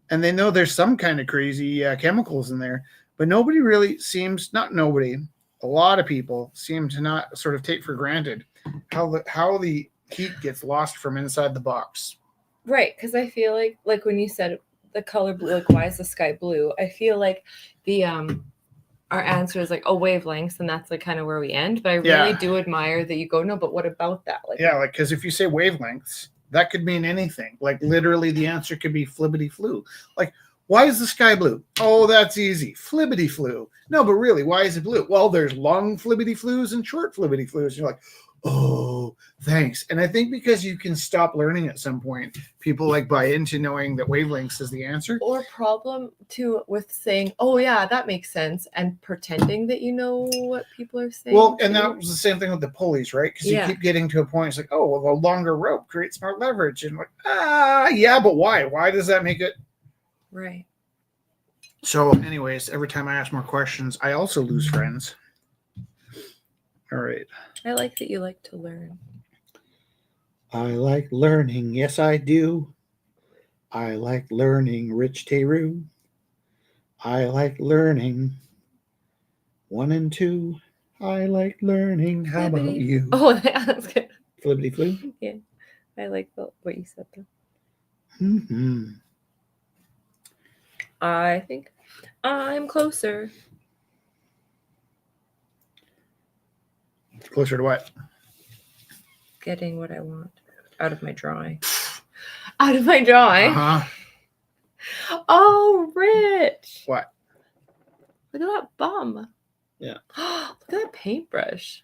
and they know there's some kind of crazy chemicals in there, but nobody really seems, not nobody, a lot of people seem to not sort of take for granted how the heat gets lost from inside the box. Right, because I feel like when you said the color blue, like why is the sky blue? I feel like the our answer is like, oh, wavelengths, and that's like kind of where we end. But I really do admire that you go, no, but what about that? Like, yeah, like because if you say wavelengths, that could mean anything. Like literally, the answer could be flibbity flu. Like, why is the sky blue? Oh, that's easy, flibbity flu. No, but really, why is it blue? Well, there's long flibbity flus and short flibbity flus. You're like, oh, thanks. And I think because you can stop learning at some point, people like buy into knowing that wavelengths is the answer. Or problem too with saying, oh yeah, that makes sense, and pretending that you know what people are saying. Well, and that was the same thing with the pulleys, right? Because you keep getting to a point, it's like, oh, well, the longer rope creates more leverage. And like, yeah, but why? Why does that make it? Right. So anyways, every time I ask more questions, I also lose friends. All right. I like that you like to learn. I like learning. Yes, I do. I like learning, Rich Teru. I like learning. 1 and 2. I like learning. How about Flippity. you? Oh, that's good. Flippity flu. Yeah, I like what you said though. Mm-hmm. I think I'm closer. Closer to what? Getting what I want out of my drawing. Out of my drawing. Uh-huh. Oh, Rich. What? Look at that bum. Yeah. Look at that paintbrush.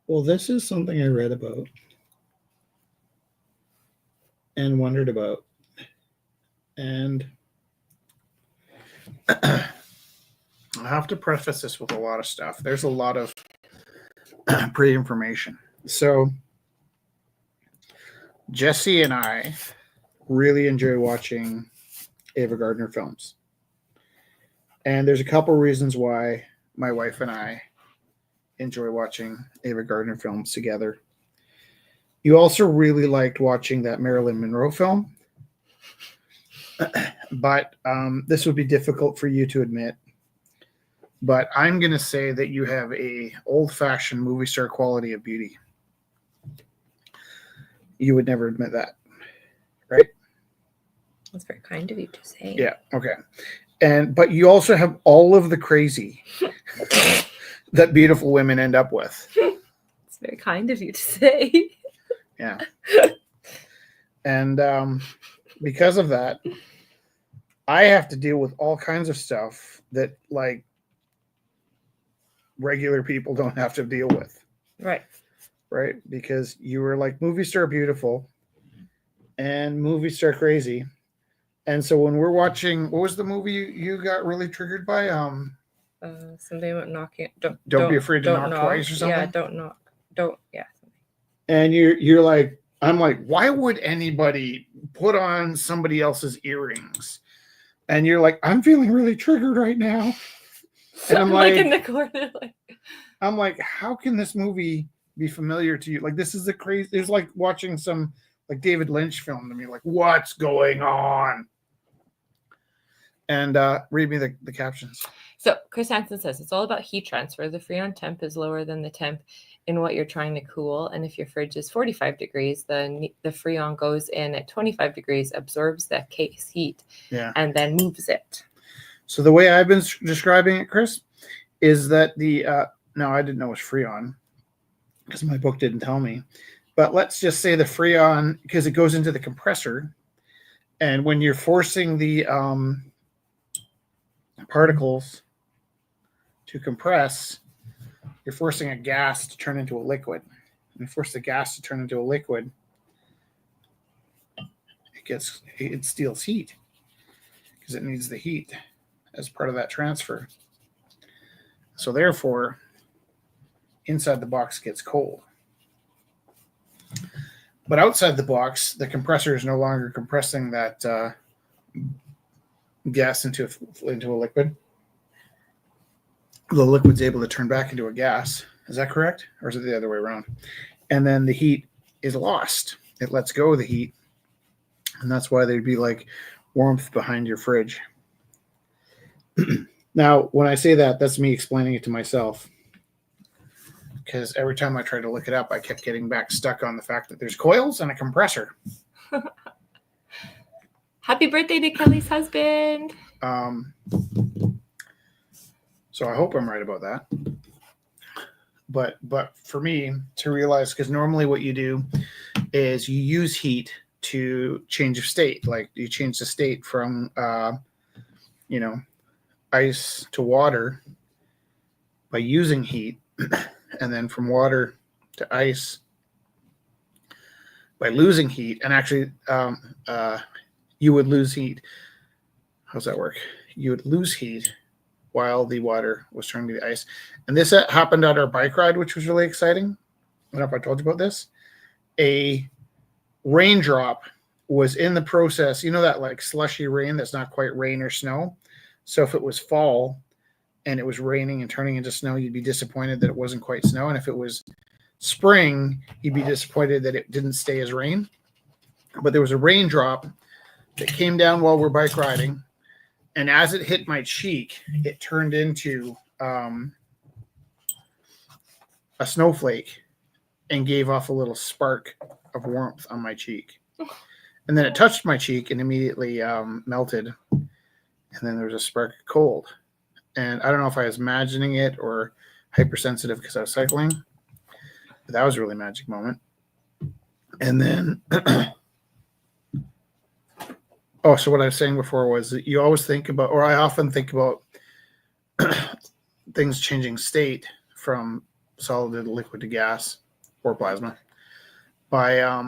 Well, this is something I read about and wondered about. And I have to preface this with a lot of stuff. There's a lot of pre-information. So Jesse and I really enjoy watching Ava Gardner films. And there's a couple reasons why my wife and I enjoy watching Ava Gardner films together. You also really liked watching that Marilyn Monroe film. But this would be difficult for you to admit. But I'm going to say that you have a old-fashioned movie star quality of beauty. You would never admit that, right? That's very kind of you to say. Yeah, okay. But you also have all of the crazy that beautiful women end up with. It's very kind of you to say. Yeah. And because of that, I have to deal with all kinds of stuff that like regular people don't have to deal with. Right. Right? Because you were like movie star beautiful and movie star crazy. And so when we're watching, what was the movie you got really triggered by? Something about knocking. Don't be afraid to knock twice or something. Yeah, don't knock. Don't. Yeah. And you're like, I'm like, why would anybody put on somebody else's earrings? And you're like, I'm feeling really triggered right now. And I'm like in the corner, like. I'm like, how can this movie be familiar to you? Like, this is the crazy. It's like watching some like David Lynch film to me. Like, what's going on? And read me the captions. So Chris Hansen says it's all about heat transfer. The Freon temp is lower than the temp in what you're trying to cool. And if your fridge is 45 degrees, then the Freon goes in at 25 degrees, absorbs that case heat, and then moves it. So the way I've been describing it, Chris, is that the no, I didn't know it was Freon because my book didn't tell me. But let's just say the Freon, because it goes into the compressor, and when you're forcing the particles to compress, you're forcing a gas to turn into a liquid. And you force the gas to turn into a liquid, it steals heat because it needs the heat as part of that transfer. So therefore, inside the box gets cold. But outside the box, the compressor is no longer compressing that gas into a liquid. The liquid's able to turn back into a gas. Is that correct? Or is it the other way around? And then the heat is lost. It lets go of the heat. And that's why there'd be like warmth behind your fridge. Now, when I say that, that's me explaining it to myself. Because every time I tried to look it up, I kept getting back stuck on the fact that there's coils and a compressor. Happy birthday to Kelly's husband. So I hope I'm right about that. But for me to realize, because normally what you do is you use heat to change of state. Like you change the state from, ice to water by using heat, and then from water to ice by losing heat. And actually, you would lose heat. How's that work? You would lose heat while the water was turning to the ice. And this happened at our bike ride, which was really exciting. I don't know if I told you about this. A raindrop was in the process. You know that like slushy rain that's not quite rain or snow? So if it was fall and it was raining and turning into snow, you'd be disappointed that it wasn't quite snow. And if it was spring, you'd be disappointed that it didn't stay as rain. but there was a raindrop that came down while we're bike riding, and as it hit my cheek, it turned into a snowflake and gave off a little spark of warmth on my cheek. And then it touched my cheek and immediately melted. And then there was a spark of cold. And I don't know if I was imagining it or hypersensitive because I was cycling. But that was a really magic moment. And then, so what I was saying before was that you always think about, or I often think about things changing state from solid to liquid to gas or plasma by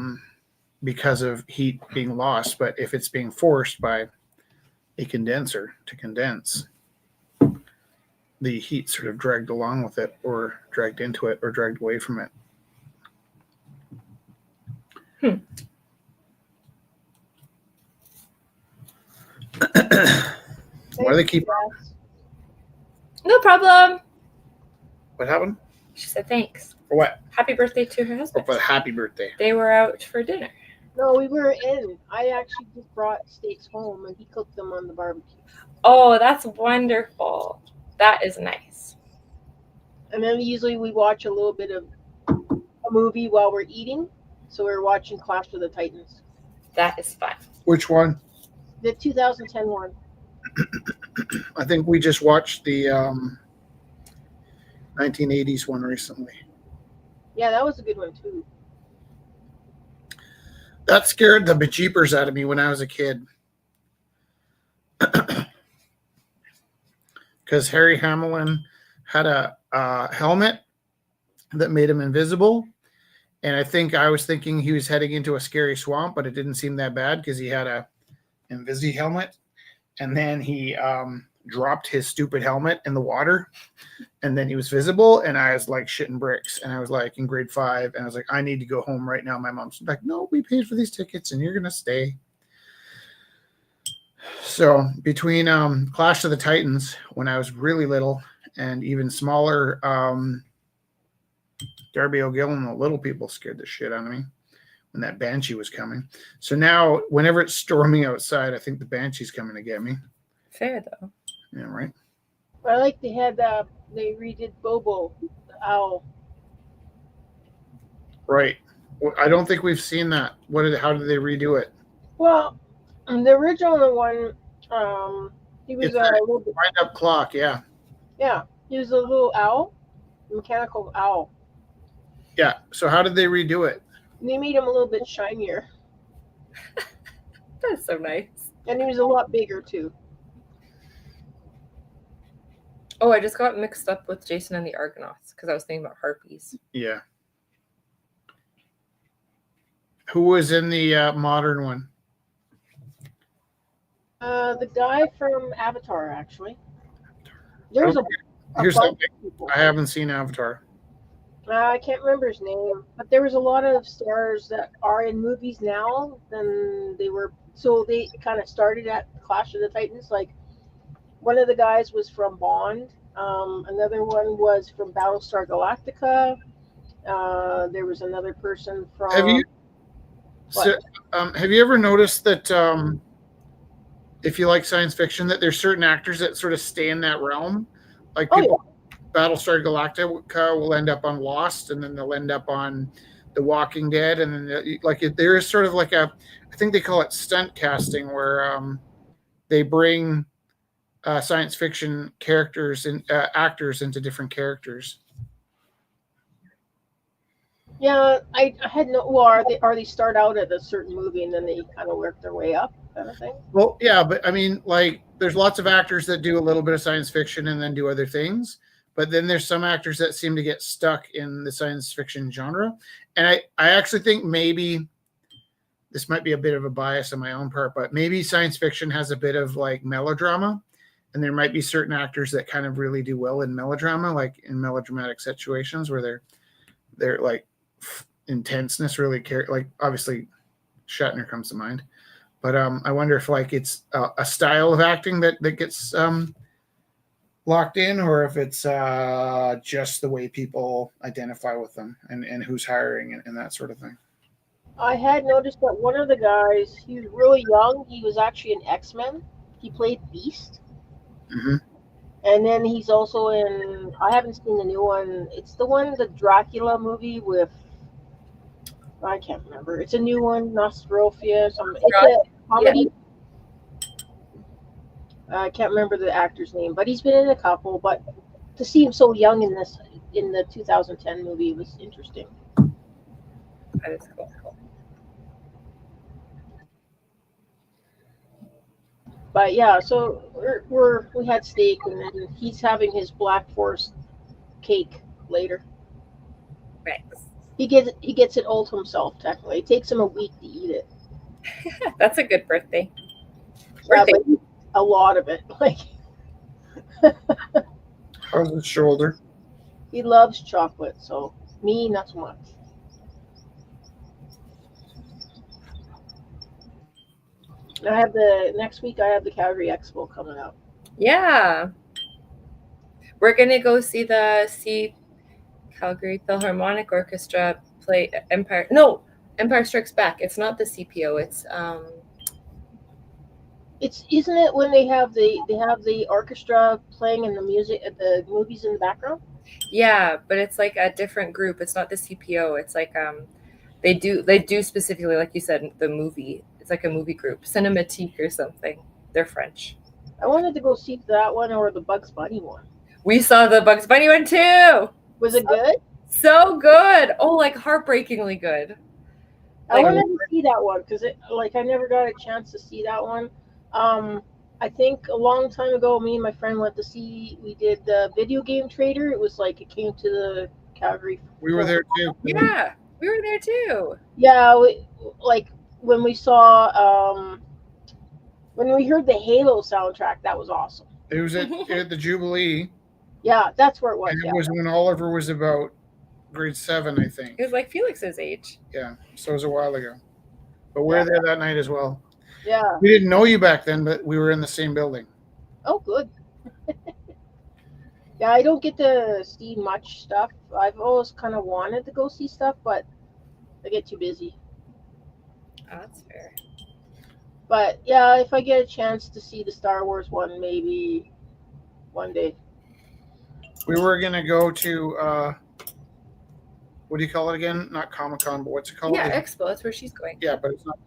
because of heat being lost. But if it's being forced by a condenser to condense, the heat sort of dragged along with it, or dragged into it, or dragged away from it. Why do they keep? No problem. What happened? She said thanks. For what? Happy birthday to her Oh, husband. for the happy birthday. They were out for dinner. No, we were in. I actually just brought steaks home and he cooked them on the barbecue. Oh, that's wonderful. That is nice. And then usually we watch a little bit of a movie while we're eating. So we're watching Clash of the Titans. That is fun. Which one? The 2010 one. I think we just watched the 1980s one recently. Yeah, that was a good one too. That scared the bejeepers out of me when I was a kid. Because Harry Hamlin had a helmet that made him invisible. And I think I was thinking he was heading into a scary swamp, but it didn't seem that bad because he had a Invisi helmet. And then he dropped his stupid helmet in the water. And then he was visible. And I was like shitting bricks. And I was like in grade 5. And I was like, I need to go home right now. My mom's like, no, we paid for these tickets and you're going to stay. So between Clash of the Titans, when I was really little, and even smaller, Darby O'Gill and the Little People scared the shit out of me when that Banshee was coming. So now, whenever it's storming outside, I think the Banshee's coming to get me. Fair, though. Yeah, right? But I like they redid Bobo, the owl. Right. Well, I don't think we've seen that. How did they redo it? Well, the original one, he was It's a that little bit, wind-up clock, yeah. yeah, he was a little owl, mechanical owl. Yeah, so how did they redo it? And they made him a little bit shinier. That's so nice. And he was a lot bigger too. Oh, I just got mixed up with Jason and the Argonauts because I was thinking about harpies. Yeah. Who was in the modern one? The guy from Avatar, actually. There's a Here's bunch something. of people. I haven't seen Avatar. I can't remember his name, but there was a lot of stars that are in movies now than they were. So they kind of started at Clash of the Titans. Like one of the guys was from Bond. Another one was from Battlestar Galactica. There was another person from. Have you ever noticed that if you like science fiction, that there's certain actors that sort of stay in that realm? Like people, Battlestar Galactica will end up on Lost, and then they'll end up on The Walking Dead, and then there is sort of like I think they call it stunt casting, where they bring science fiction characters and actors into different characters. Yeah, I had no. Well, are they start out at a certain movie and then they kind of work their way up, kind of thing? Well, yeah, but I mean, like, there's lots of actors that do a little bit of science fiction and then do other things. But then there's some actors that seem to get stuck in the science fiction genre. And I actually think maybe this might be a bit of a bias on my own part, but maybe science fiction has a bit of like melodrama. And there might be certain actors that kind of really do well in melodrama, like in melodramatic situations where they're like intenseness really like obviously Shatner comes to mind. But I wonder if like it's a style of acting that gets locked in, or if it's just the way people identify with them and who's hiring and that sort of thing. I had noticed that one of the guys, he was really young. He was actually an X-Men. He played Beast. Hmm. And then he's also in. I haven't seen the new one. It's the one, the Dracula movie with. I can't remember. It's a new one, Nostrovia. It's a Yeah. comedy. I can't remember the actor's name, but he's been in a couple. But to see him so young in this, in the 2010 movie, was interesting. That is cool. But yeah, so we had steak, and then he's having his Black Forest cake later. Thanks. He gets it all to himself. Technically, it takes him a week to eat it. That's a good birthday. Yeah, Birthday. but a lot of it. Like How's his shoulder? he loves chocolate, so me not so much. I have the next week. I have the Calgary Expo coming up. Yeah. We're gonna go see Calgary Philharmonic Orchestra play Empire. No, Empire Strikes Back. It's not the CPO. It's It's isn't it when they have the orchestra playing and the music, the movies in the background? yeah, but it's like a different group. It's not the CPO. It's like they do specifically, like you said, the movie. It's like a movie group, Cinematique or something. They're French. I wanted to go see that one or the Bugs Bunny one. We saw the Bugs Bunny one too. Was it good? So good. Oh, like heartbreakingly good. I Like, wanted to see that one because I never got a chance to see that one. I think a long time ago, me and my friend went to see. We did the video game trader. It was like it came to the Calgary. We were there too. yeah, we were there too. Yeah, like when we saw when we heard the Halo soundtrack, that was awesome. It was at the Jubilee, Yeah, that's where it was. and Yeah, it was when Oliver was about grade 7, I think. It was like Felix's age. Yeah, so it was a while ago. But we were there that night as well. yeah. We didn't know you back then, but we were in the same building. Oh, good. Yeah, I don't get to see much stuff. I've always kind of wanted to go see stuff, but I get too busy. Oh, that's fair. But yeah, if I get a chance to see the Star Wars one, maybe one day. We were gonna go to what do you call it again? Not Comic-Con, but what's it called? Yeah, Expo. That's where she's going. Yeah, but it's not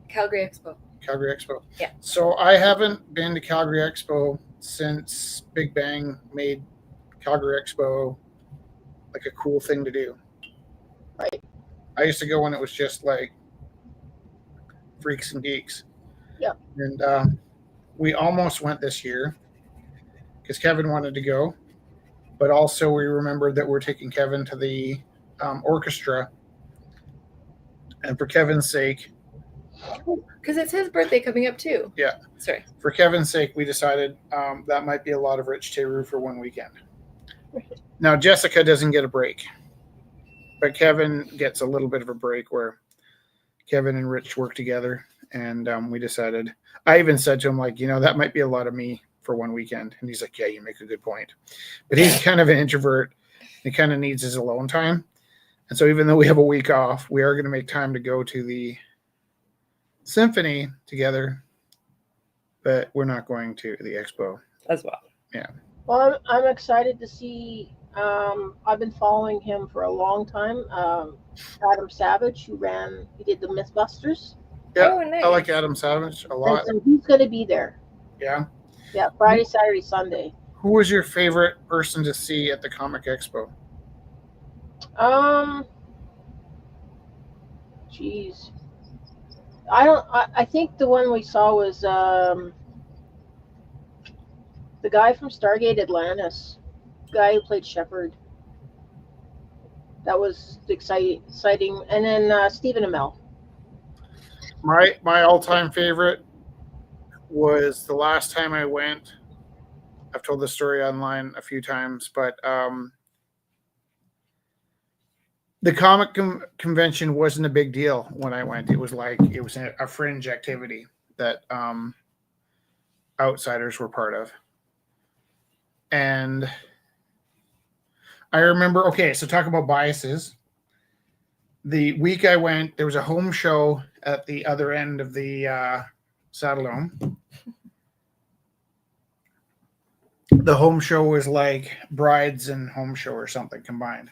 Calgary Expo. Calgary Expo. Yeah. So I haven't been to Calgary Expo since Big Bang made Calgary Expo like a cool thing to do. Right. I used to go when it was just like freaks and geeks. Yeah. And we almost went this year because Kevin wanted to go, but also we remembered that we're taking Kevin to the orchestra, and for Kevin's sake, Because it's his birthday coming up too. Yeah. Sorry. for Kevin's sake, we decided that might be a lot of Rich Teru for one weekend. Now Jessica doesn't get a break, but Kevin gets a little bit of a break where Kevin and Rich work together, and we decided. I even said to him, like, that might be a lot of me for one weekend, and he's like, "Yeah, you make a good point." But he's kind of an introvert. He kind of needs his alone time, and so even though we have a week off, we are going to make time to go to the symphony together, but we're not going to the expo As well. Well, I'm excited to see. I've been following him for a long time. Adam Savage, he did the Mythbusters. Yeah, Oh, nice. I like Adam Savage a lot. And so he's going to be there. Yeah. Yeah, Friday, Saturday, Sunday. Who was your favorite person to see at the Comic Expo? Jeez. I think the one we saw was the guy from Stargate Atlantis, the guy who played Shepard. That was exciting. And then Stephen Amell. My all-time favorite was the last time I went. I've told the story online a few times, but the comic convention wasn't a big deal when I went. It was a fringe activity that outsiders were part of. And I remember, okay, so talk about biases. the week I went, there was a home show at the other end of the Saddle Dome. The home show was like brides and home show or something combined.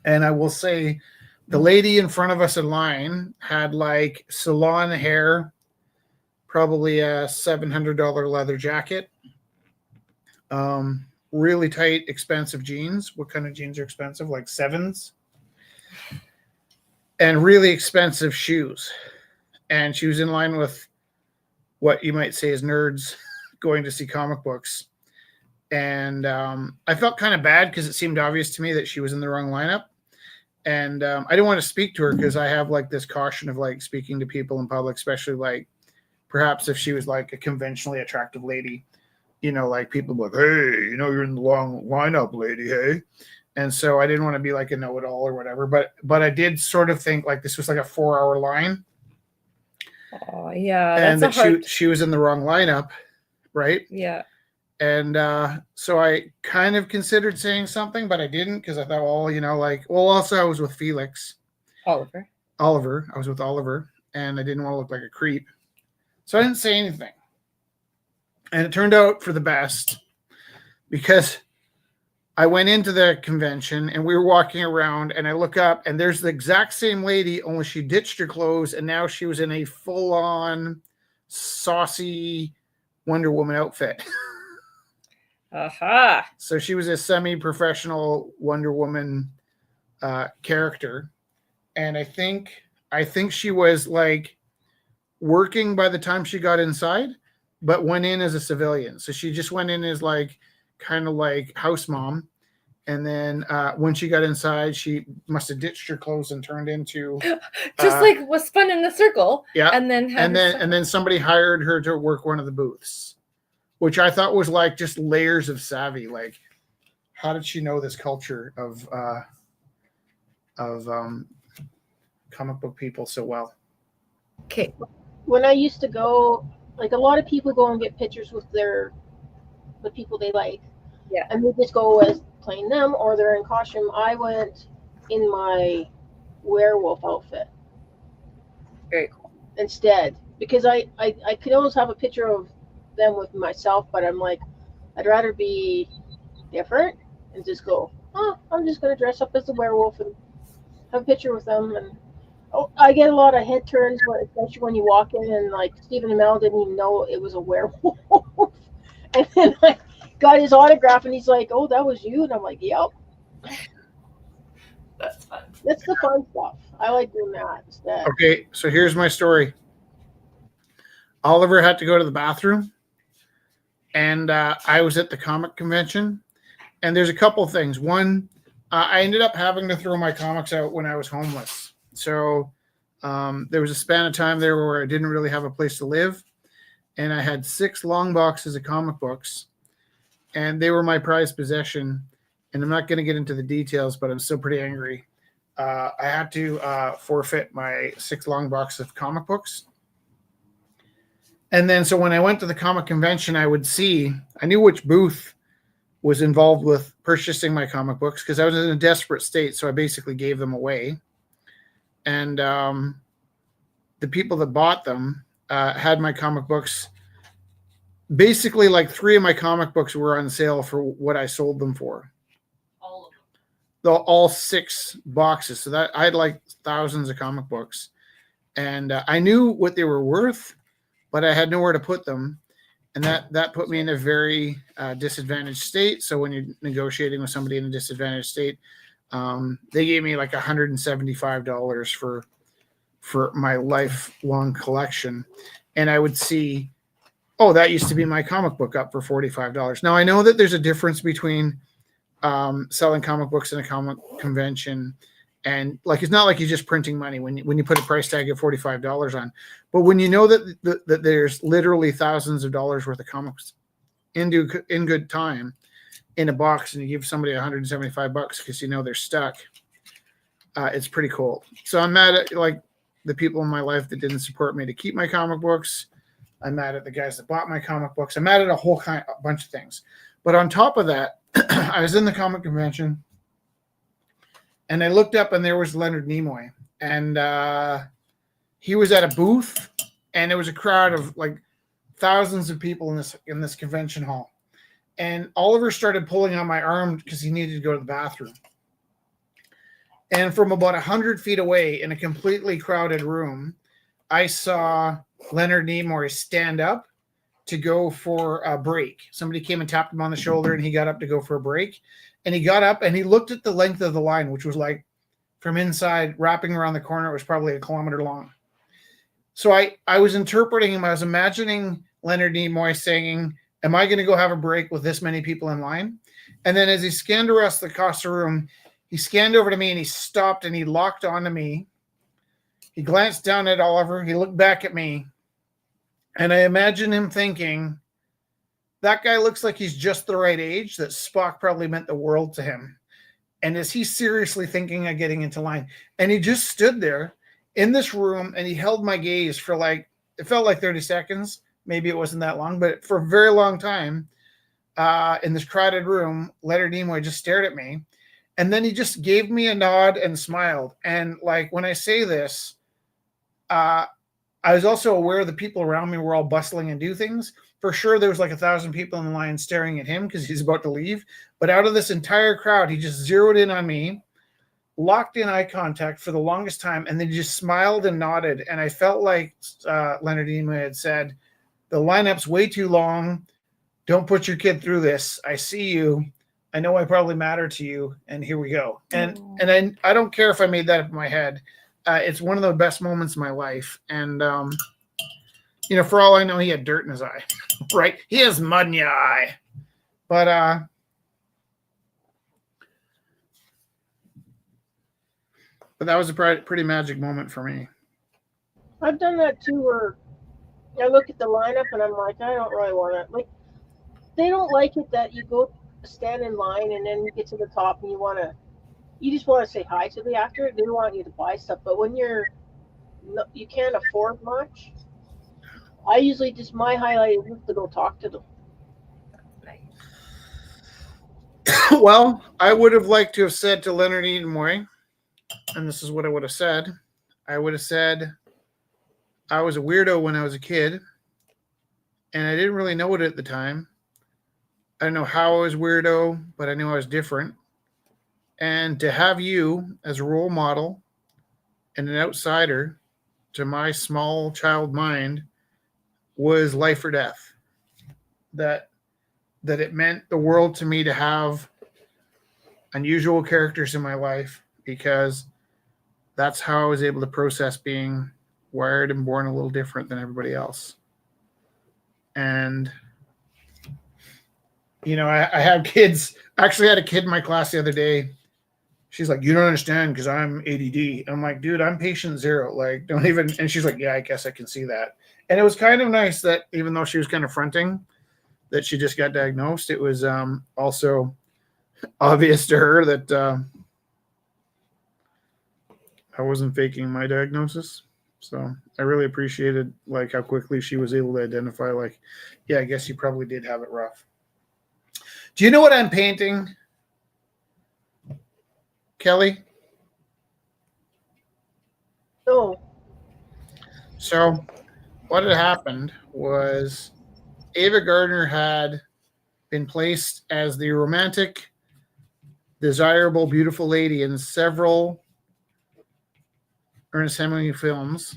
And I will say, the lady in front of us in line had like salon hair, probably a $700 leather jacket, really tight, expensive jeans. What kind of jeans are expensive? Like sevens. And really expensive shoes. And she was in line with what you might say is nerds going to see comic books. And I felt kind of bad because it seemed obvious to me that she was in the wrong lineup. And I didn't want to speak to her because I have like this caution of like speaking to people in public, especially like perhaps if she was like a conventionally attractive lady, you know, like people like, hey, you know, you're in the wrong lineup, lady, hey. And so I didn't want to be like a know-it-all or whatever, but I did sort of think like this was like a 4-hour line. Oh yeah, and that's that she was in the wrong lineup, right? Yeah. And so I kind of considered saying something, but I didn't because I thought, well, you know, like, well, also I was with Felix. Oliver. I was with Oliver, and I didn't want to look like a creep. So I didn't say anything. And it turned out for the best because I went into the convention and we were walking around and I look up and there's the exact same lady, only she ditched her clothes and now she was in a full-on saucy Wonder Woman outfit. Aha. So she was a semi-professional Wonder Woman character. And I think she was like working by the time she got inside, but went in as a civilian. So she just went in as like kind of like house mom. And then when she got inside, she must have ditched her clothes and turned into just like was spun in the circle. Yeah. And then somebody hired her to work one of the booths, which I thought was like just layers of savvy. Like, how did she know this culture of comic book people so well? Okay. When I used to go, like a lot of people go and get pictures with the people they like. Yeah. And they just go as playing them or they're in costume. I went in my werewolf outfit. Very cool. Instead. Because I could always have a picture of them with myself, but I'm like, I'd rather be different and just go, I'm just going to dress up as a werewolf and have a picture with them. And I get a lot of head turns, especially when you walk in and like Stephen Amell didn't even know it was a werewolf. And then I got his autograph and he's like, oh, that was you? And I'm like, yep. That's fun. That's the fun stuff. I like doing that instead. Okay, so here's my story. Oliver had to go to the bathroom, and I was at the comic convention, and there's a couple of things. One, I ended up having to throw my comics out when I was homeless. So there was a span of time there where I didn't really have a place to live, and I had 6 long boxes of comic books, and they were my prized possession. And I'm not going to get into the details, but I'm still pretty angry. I had to forfeit my 6 long boxes of comic books. And then so when I went to the comic convention, I knew which booth was involved with purchasing my comic books because I was in a desperate state. So I basically gave them away. And the people that bought them had my comic books. Basically, like 3 of my comic books were on sale for what I sold them for. All of them. All 6 boxes. So that I had like thousands of comic books. And I knew what they were worth, but I had nowhere to put them. And that put me in a very disadvantaged state. So when you're negotiating with somebody in a disadvantaged state, they gave me like $175 for my lifelong collection. And I would see, oh, that used to be my comic book up for $45. Now I know that there's a difference between selling comic books in a comic convention, and like it's not like you're just printing money when you put a price tag of $45 on. But when you know that there's literally thousands of dollars worth of comics in good time in a box, and you give somebody $175 because you know they're stuck, it's pretty cool. So I'm mad at like the people in my life that didn't support me to keep my comic books. I'm mad at the guys that bought my comic books. I'm mad at a bunch of things. But on top of that, I was in the comic convention, and I looked up, and there was Leonard Nimoy, and he was at a booth, and there was a crowd of like thousands of people in this convention hall. And Oliver started pulling on my arm because he needed to go to the bathroom. And from about 100 feet away in a completely crowded room, I saw Leonard Nimoy stand up to go for a break. Somebody came and tapped him on the shoulder, and he got up to go for a break. And he got up and he looked at the length of the line, which was like from inside, wrapping around the corner. It was probably a kilometer long. So I was interpreting him. I was imagining Leonard Nimoy saying, am I going to go have a break with this many people in line? And then as he scanned across the room, he scanned over to me, and he stopped, and he locked onto me. He glanced down at Oliver. He looked back at me. And I imagine him thinking, that guy looks like he's just the right age, that Spock probably meant the world to him. And is he seriously thinking of getting into line? And he just stood there in this room, and he held my gaze for like, it felt like 30 seconds. Maybe it wasn't that long, but for a very long time in this crowded room, Leonard Nimoy just stared at me. And then he just gave me a nod and smiled. And like, when I say this, I was also aware the people around me were all bustling and do things. For sure, there was like 1,000 people in the line staring at him because he's about to leave. But out of this entire crowd, he just zeroed in on me, locked in eye contact for the longest time, and then just smiled and nodded. And I felt like Leonard Nimoy had said, the lineup's way too long. Don't put your kid through this. I see you. I know I probably matter to you, and here we go. And I don't care if I made that up in my head. It's one of the best moments of my life. And, for all I know, he had dirt in his eye, right? He has mud in your eye. But that was a pretty magic moment for me. I've done that too, where I look at the lineup and I'm like, I don't really want to. Like, they don't like it that you go stand in line and then you get to the top and you just want to say hi to the actor. They don't want you to buy stuff. But when you can't afford much, I usually just, my highlight is to go talk to them. Well, I would have liked to have said to Leonard Nimoy, and this is what I would have said. I would have said, I was a weirdo when I was a kid, and I didn't really know it at the time. I don't know how I was weirdo, but I knew I was different. And to have you as a role model and an outsider to my small child mind was life or death. That it meant the world to me to have unusual characters in my life, because that's how I was able to process being wired and born a little different than everybody else. And I have kids. I actually had a kid in my class the other day. She's like, you don't understand because I'm ADD. I'm like, dude, I'm patient zero. Like, don't even. And she's like, yeah, I guess I can see that. And it was kind of nice that even though she was kind of fronting that she just got diagnosed, it was also obvious to her that I wasn't faking my diagnosis. So I really appreciated like how quickly she was able to identify, like, yeah, I guess you probably did have it rough. Do you know what I'm painting, Kelly? No. So what had happened was Ava Gardner had been placed as the romantic, desirable, beautiful lady in several Ernest Hemingway films.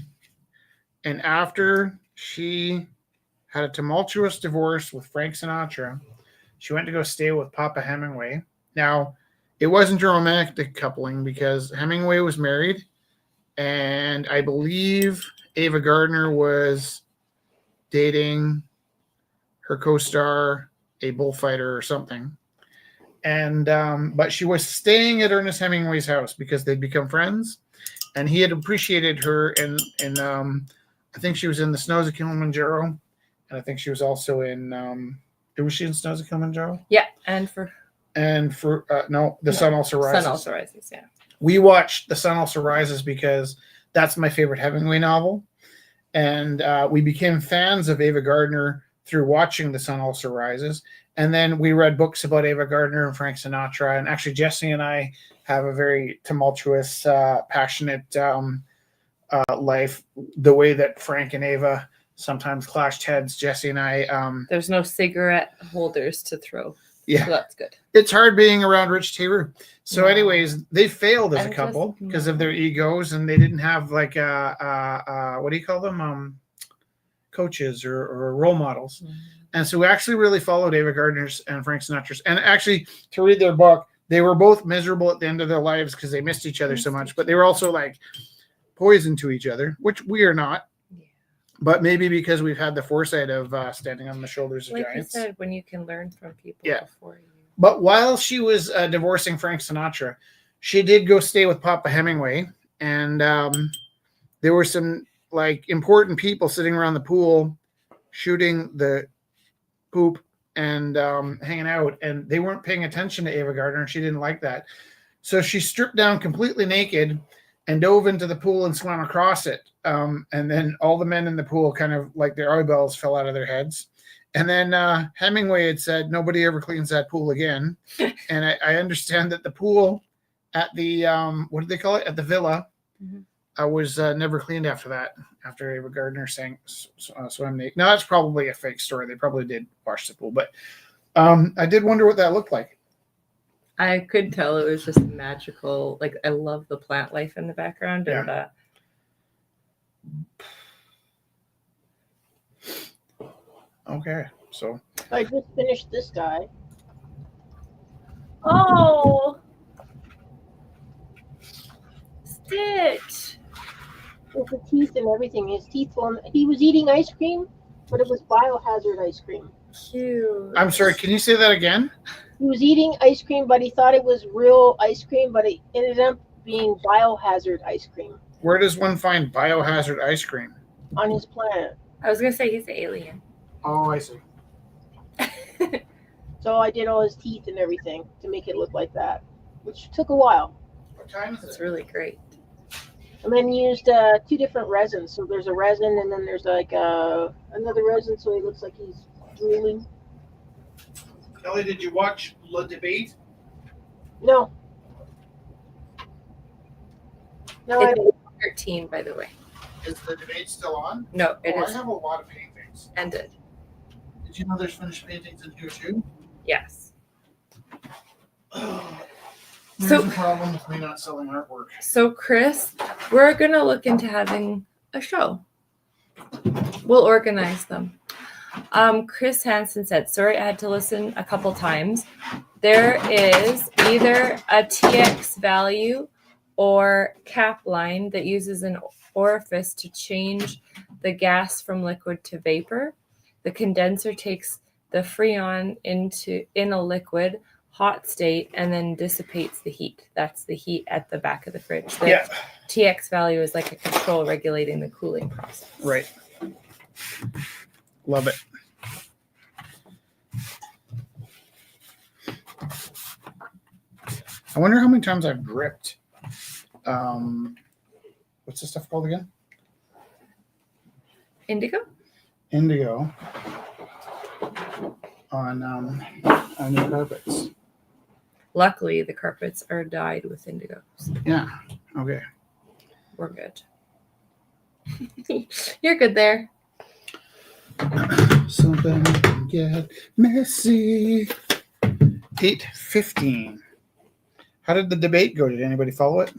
And after she had a tumultuous divorce with Frank Sinatra, she went to go stay with Papa Hemingway. Now, it wasn't a romantic coupling because Hemingway was married, and I believe Ava Gardner was dating her co-star, a bullfighter or something. And but she was staying at Ernest Hemingway's house because they'd become friends, and he had appreciated her in I think she was in The Snows of Kilimanjaro, and I think she was also in was she in Snows of Kilimanjaro? Yeah, and for The Sun Also Rises. Sun Also Rises, yeah. We watched The Sun Also Rises because that's my favorite Hemingway novel, and we became fans of Ava Gardner through watching The Sun Also Rises. And then we read books about Ava Gardner and Frank Sinatra. And actually, Jesse and I have a very tumultuous, passionate life. The way that Frank and Ava sometimes clashed heads, Jesse and I. There's no cigarette holders to throw. Yeah. So that's good. It's hard being around Rich Theroux. So, No. anyways, they failed as a And couple just- because no. of their egos, and they didn't have like what do you call them? Coaches or role models. Mm. And so we actually really followed Ava Gardner's and Frank Sinatra's. And actually, to read their book, they were both miserable at the end of their lives because they missed each other so much. But they were also like poison to each other, which we are not. Yeah. But maybe because we've had the foresight of standing on the shoulders of Like giants. you said, when you can learn from people Yeah. before you. But while she was divorcing Frank Sinatra, she did go stay with Papa Hemingway. And there were some like important people sitting around the pool shooting the poop and hanging out, and they weren't paying attention to Ava Gardner, and she didn't like that. So she stripped down completely naked and dove into the pool and swam across it. And then all the men in the pool kind of like their eyeballs fell out of their heads. And then Hemingway had said, nobody ever cleans that pool again. And I understand that the pool at the, what did they call it? At the villa, was never cleaned after that, after Ava Gardner sang Swim Naked. Now, that's probably a fake story. They probably did wash the pool. But I did wonder what that looked like. I could tell it was just magical. Like, I love the plant life in the background. And Okay, so I just finished this guy. oh, Stitch. With the teeth and everything. His teeth he was eating ice cream, but it was biohazard ice cream. Cute. I'm sorry, can you say that again? He was eating ice cream, but he thought it was real ice cream, but it ended up being biohazard ice cream Where does one find biohazard ice cream? on his planet. I was gonna say he's an alien. Oh, I see. So I did all his teeth and everything to make it look like that, which took a while. What time is It's it? really great. And then used 2 different resins. So there's a resin, and then there's like another resin, so he looks like he's drooling. Kelly, did you watch Le Debate? No. No, I It's 13, by the way. Is the debate still on? No, it I is have a lot of paintings. ended. Did you know there's finished paintings in here too? Yes. There's So- a problem with me not selling artwork. So, Chris, we're gonna look into having a show. We'll organize them. Chris Hansen said, sorry, I had to listen a couple times. There is either a TX value or cap line that uses an orifice to change the gas from liquid to vapor. The condenser takes the freon in a liquid hot state and then dissipates the heat. That's the heat at the back of the fridge. The Yeah, TX value is like a control regulating the cooling process. right. Love it. I wonder how many times I've dripped. What's this stuff called again? Indigo? Indigo on new carpets. Luckily, the carpets are dyed with indigos. Yeah. Okay. We're good. You're good there. Something can get messy. 8:15. How did the debate go? Did anybody follow it?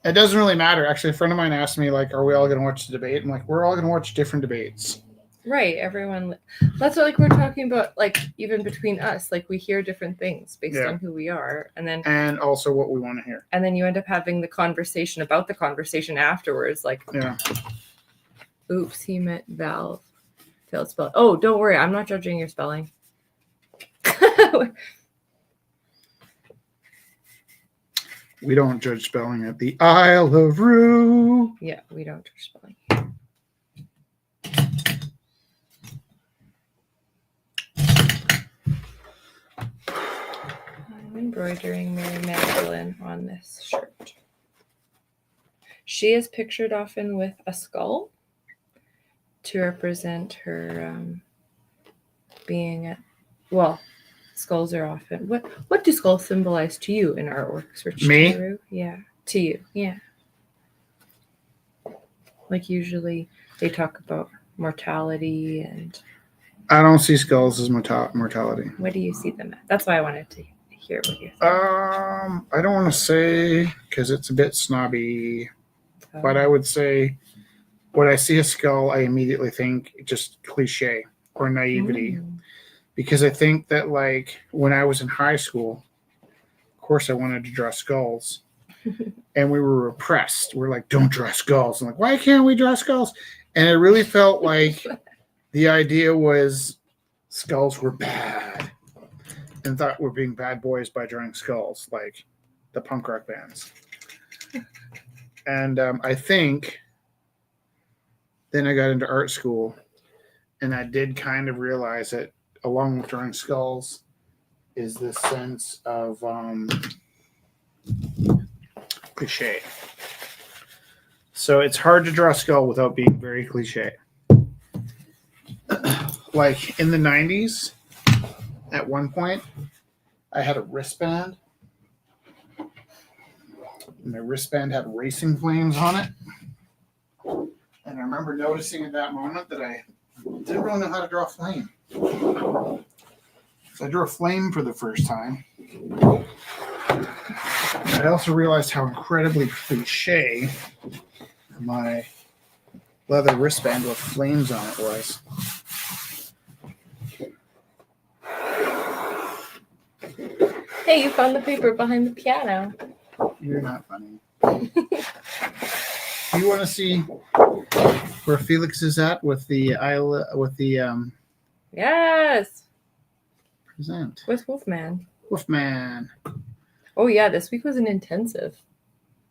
It doesn't really matter. Actually, a friend of mine asked me, like, are we all going to watch the debate? I'm like, we're all going to watch different debates. Right. Everyone. That's what, like, we're talking about, like, even between us, like, we hear different things based Yeah. on who we are. And also what we want to hear. And then you end up having the conversation about the conversation afterwards. Like, Yeah. oops, he meant valve. Failed spell. Oh, don't worry. I'm not judging your spelling. We don't judge spelling at the Isle of Roux. Yeah, we don't judge spelling. I'm embroidering Mary Magdalene on this shirt. She is pictured often with a skull, to represent her being well, skulls are often what do skulls symbolize to you in artworks, Rich Me? Taru? Yeah, to you. Yeah. Like usually they talk about mortality and I don't see skulls as mortality. what do you see them at? That's why I wanted to hear what you think. I don't want to say because it's a bit snobby, but I would say when I see a skull, I immediately think just cliche or naivety. Because I think that, like, when I was in high school, of course I wanted to draw skulls. And we were repressed. We're like, don't draw skulls. I'm like, why can't we draw skulls? And it really felt like the idea was skulls were bad. And thought we're being bad boys by drawing skulls, like the punk rock bands. And I think then I got into art school, and I did kind of realize that along with drawing skulls is this sense of cliche. So it's hard to draw a skull without being very cliche. Like in the 90s, at one point, I had a wristband. And my wristband had racing flames on it. And I remember noticing at that moment that I didn't really know how to draw a flame. So I drew a flame for the first time. I also realized how incredibly cliche my leather wristband with flames on it was. Hey, you found the paper behind the piano. You're not funny. You want to see where Felix is at with the Yes. present? With Wolfman. Wolfman. Oh yeah, this week was an intensive,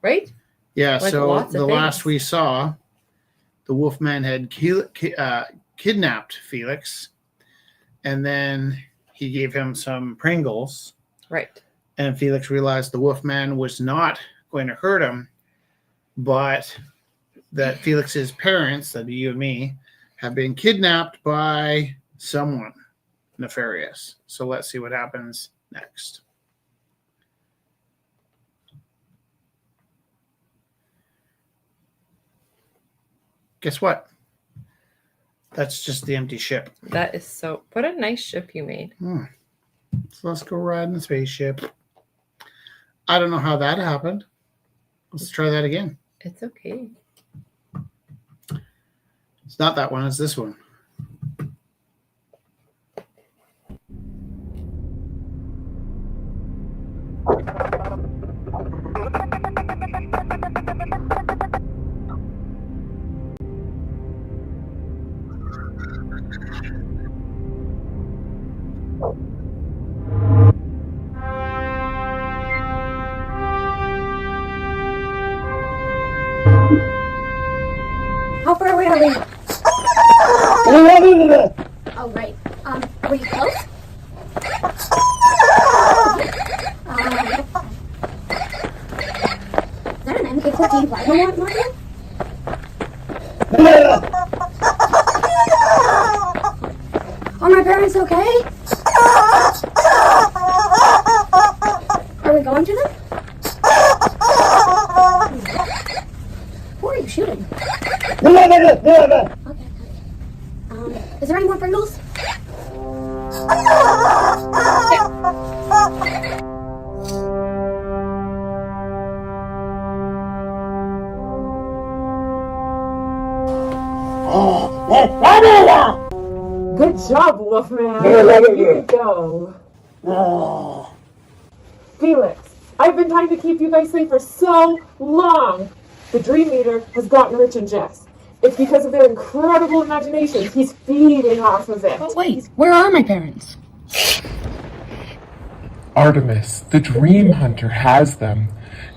right? Yeah, Like so lots of the last things. we saw, the Wolfman had kidnapped Felix, and then he gave him some Pringles. Right. And Felix realized the Wolfman was not going to hurt him, but that Felix's parents, that'd be you and me, have been kidnapped by someone nefarious. So let's see what happens next. Guess what? That's just the empty ship. That is so. What a nice ship you made. So let's go ride in the spaceship. I don't know how that happened. Let's try that again. It's okay. It's not that one, it's this one. How far away are we? Oh, right. Are we close? Is that an MK-14 flight module? Are my parents okay? Are we going to them? Who are you shooting? Okay. Is there any more Pringles? Good job, Wolfman. Here you go. Felix, I've been trying to keep you guys safe for so long. The Dream Eater has gotten Rich and Jess. It's because of their incredible imaginations. He's feeding off of it. But wait, where are my parents? Artemis, the Dream Hunter, has them.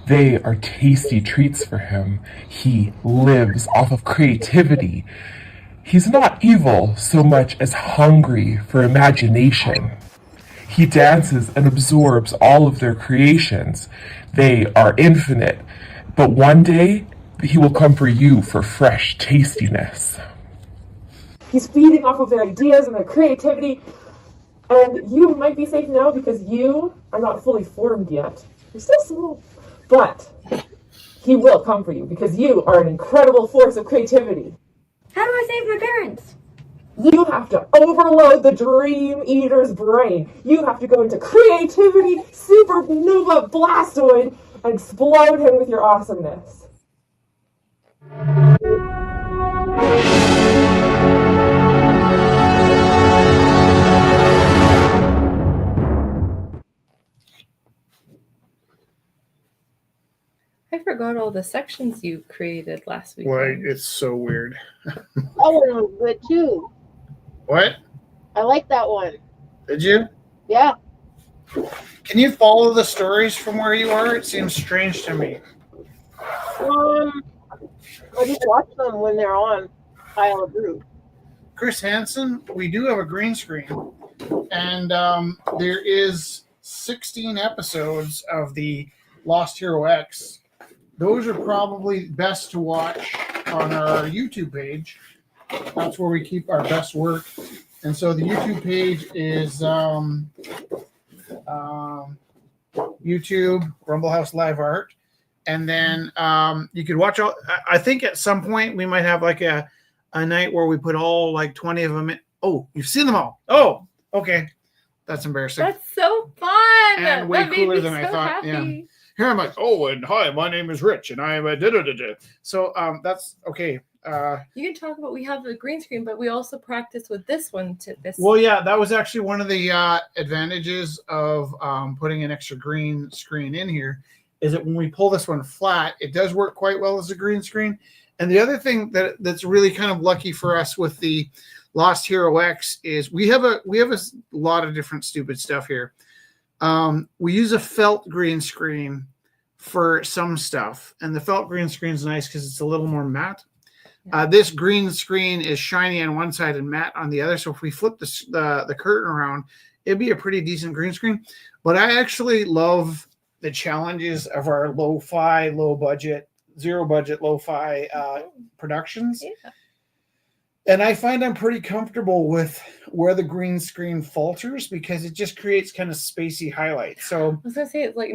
They are tasty treats for him. He lives off of creativity. He's not evil so much as hungry for imagination. He dances and absorbs all of their creations. They are infinite, but one day he will come for you for fresh tastiness. He's feeding off of their ideas and their creativity. And you might be safe now because you are not fully formed yet. You're still small. But he will come for you because you are an incredible force of creativity. How do I save my parents? You have to overload the Dream Eater's brain. You have to go into creativity, supernova blastoid, and explode him with your awesomeness. I forgot all the sections you created last week. Like, it's so weird. That one was good too. What? I like that one. Did you? Yeah. Can you follow the stories from where you are? It seems strange to me. I just watch them when they're on Isle of Roux. Chris Hansen, we do have a green screen, and there is 16 episodes of the Lost Hero X. Those are probably best to watch on our YouTube page. That's where we keep our best work. And so the YouTube page is YouTube, Rumble House Live Art. And then you could watch all. I think at some point we might have like a night where we put all like 20 of them in. Oh, you've seen them all. Oh, okay. That's embarrassing. That's so fun. And way that made cooler me than so I thought. happy. Yeah. Here I'm like, oh, and hi, my name is Rich, and I am a da-da-da-da. So that's okay. You can talk about, we have the green screen, but we also practice with this one to this. Well, yeah, that was actually one of the advantages of putting an extra green screen in here, is that when we pull this one flat, it does work quite well as a green screen. And the other thing that's really kind of lucky for us with the Lost Hero X is we have a lot of different stupid stuff here. We use a felt green screen for some stuff, and the felt green screen is nice because it's a little more matte. This green screen is shiny on one side and matte on the other. So if we flip the curtain around, it'd be a pretty decent green screen. But I actually love the challenges of our lo-fi, low budget, zero budget lo-fi productions. Yeah. And I find I'm pretty comfortable with where the green screen falters because it just creates kind of spacey highlights. So I was gonna say it's like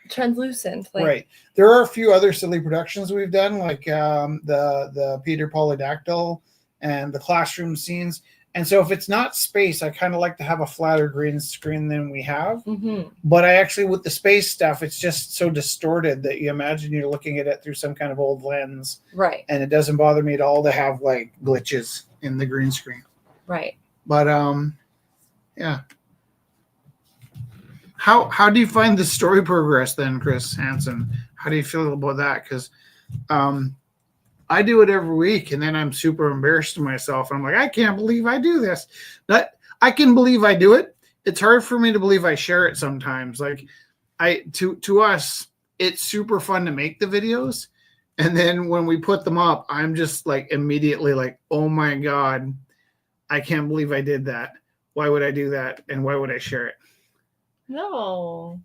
translucent. Like, right. There are a few other silly productions we've done, like the Peter Polydactyl and the classroom scenes. And so if it's not space, I kind of like to have a flatter green screen than we have. Mm-hmm. But I actually, with the space stuff, it's just so distorted that you imagine you're looking at it through some kind of old lens. Right. And it doesn't bother me at all to have like glitches in the green screen. Right. But yeah. How do you find the story progress then, Chris Hansen? How do you feel about that? Because I do it every week, and then I'm super embarrassed of myself. And I'm like, I can't believe I do this. But I can believe I do it. It's hard for me to believe I share it sometimes. Like to us, it's super fun to make the videos. And then when we put them up, I'm just like immediately like, oh my God, I can't believe I did that. Why would I do that? And why would I share it? No.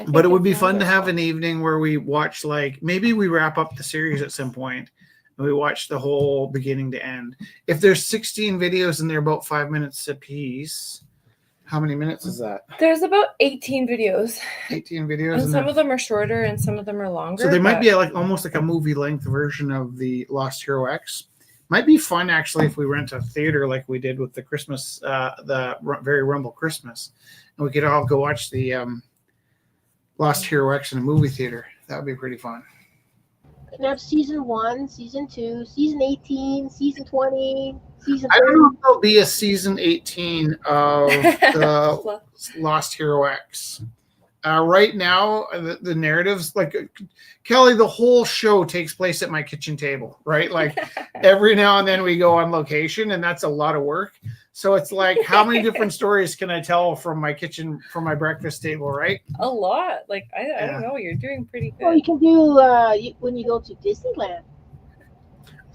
But it would be fun to have an evening where we watch, like, maybe we wrap up the series at some point and we watch the whole beginning to end. If there's 16 videos and they're about 5 minutes a piece, how many minutes is that? There's about 18 videos. 18 videos. And some of them are shorter and some of them are longer. So they might be like almost like a movie length version of the Lost Hero X. Might be fun actually if we rent a theater like we did with the Christmas, the Very Rumble Christmas, and we could all go watch the Lost Hero X in a movie theater. That would be pretty fun. Can have season 1, season 2, season 18, season 20, season 30. I don't know if there'll be a season 18 of the Lost Hero X. Right now, the narratives, like Kelly, the whole show takes place at my kitchen table, right? Like every now and then we go on location, and that's a lot of work. So it's like, how many different stories can I tell from my kitchen, from my breakfast table, right? A lot. Like, I don't know. You're doing pretty good. Well, you can do when you go to Disneyland.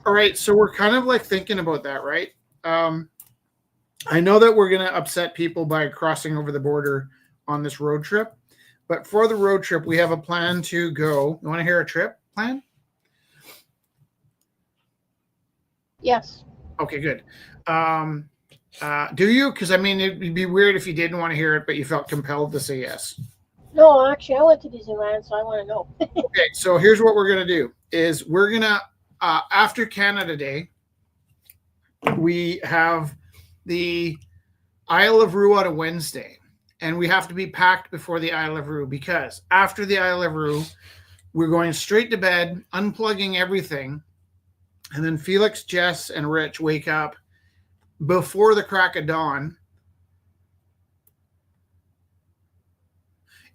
All right. So we're kind of like thinking about that, right? I know that we're going to upset people by crossing over the border on this road trip. But for the road trip, we have a plan to go. You want to hear a trip plan? Yes. Okay, good. Do you? Because I mean, it'd be weird if you didn't want to hear it, but you felt compelled to say yes. No, actually, I went to Disneyland, so I want to know. Okay, so here's what we're gonna do: is we're gonna after Canada Day, we have the Isle of Roux on a Wednesday, and we have to be packed before the Isle of Roux because after the Isle of Roux, we're going straight to bed, unplugging everything, and then Felix, Jess, and Rich wake up before the crack of dawn.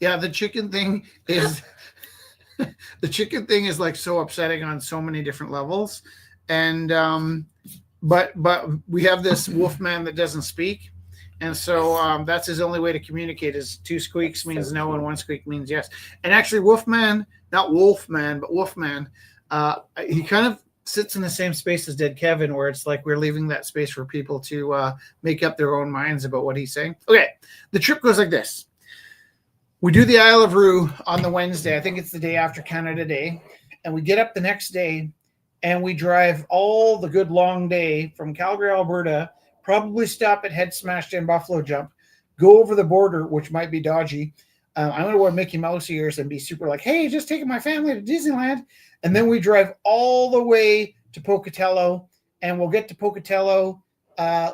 Yeah, the chicken thing is the chicken thing is like so upsetting on so many different levels, and but we have this wolfman that doesn't speak, and so that's his only way to communicate is two squeaks means no and one squeak means yes. And actually, Wolfman, not Wolfman, but Wolfman, he kind of sits in the same space as Dead Kevin, where it's like we're leaving that space for people to make up their own minds about what he's saying. Okay, the trip goes like this. We do the Isle of Roux on the Wednesday. I think it's the day after Canada Day. And we get up the next day and we drive all the good long day from Calgary, Alberta, probably stop at Head Smashed in Buffalo Jump, go over the border, which might be dodgy. I'm going to wear Mickey Mouse ears and be super like, hey, just taking my family to Disneyland. And then we drive all the way to Pocatello, and we'll get to Pocatello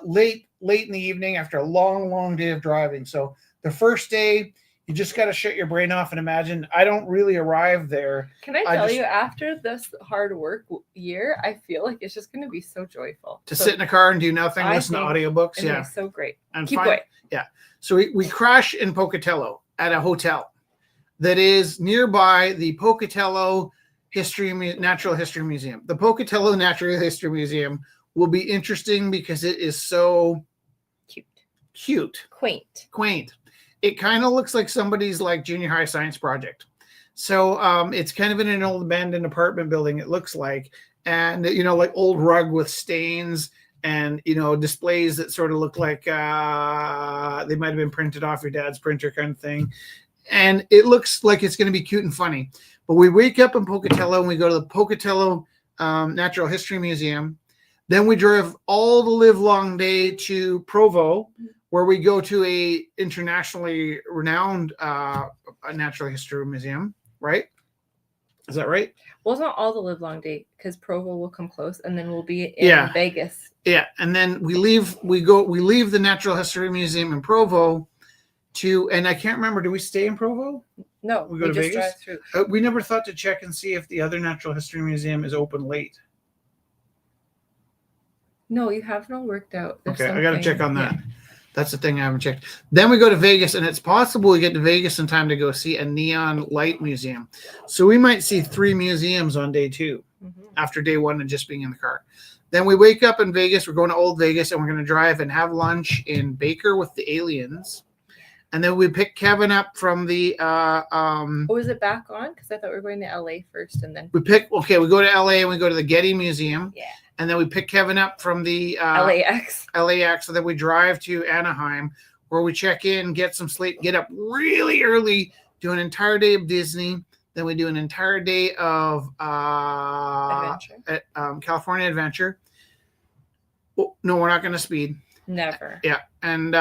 late in the evening after a long day of driving. So the first day, you just got to shut your brain off and imagine. I don't really arrive there. Can I tell you, after this hard work year, I feel like it's just going to be so joyful. To sit in a car and do nothing, listen to audiobooks. Yeah. So great. And keep going. Yeah. So we crash in Pocatello at a hotel that is nearby the Pocatello Natural History Museum. The Pocatello Natural History Museum will be interesting because it is so cute. Quaint. It kind of looks like somebody's like junior high science project. So it's kind of in an old abandoned apartment building, it looks like. And, like old rug with stains and, displays that sort of look like they might have been printed off your dad's printer kind of thing. And it looks like it's going to be cute and funny. But we wake up in Pocatello and we go to the Pocatello Natural History Museum. Then we drive all the live long day to Provo, where we go to a internationally renowned natural history museum, right? Is that right? Well, it's not all the live long day because Provo will come close, and then we'll be in Vegas. Yeah, and then we leave the Natural History Museum in Provo and I can't remember. Do we stay in Provo? No, we go to just Vegas. Drive through. We never thought to check and see if the other Natural History Museum is open late. No, you have not worked out. There's I got to check on that. Yeah. That's the thing I haven't checked. Then we go to Vegas, and it's possible we get to Vegas in time to go see a neon light museum. So we might see 3 museums on day 2 after day 1 and just being in the car. Then we wake up in Vegas. We're going to Old Vegas, and we're going to drive and have lunch in Baker with the aliens. And then we pick Kevin up from the is it back on? Because I thought we were going to LA first, and then we go to LA and we go to the Getty Museum. Yeah. And then we pick Kevin up from the LAX. And then we drive to Anaheim, where we check in, get some sleep, get up really early, do an entire day of Disney. Then we do an entire day of California Adventure. Oh, no, we're not going to speed. Never. Yeah. And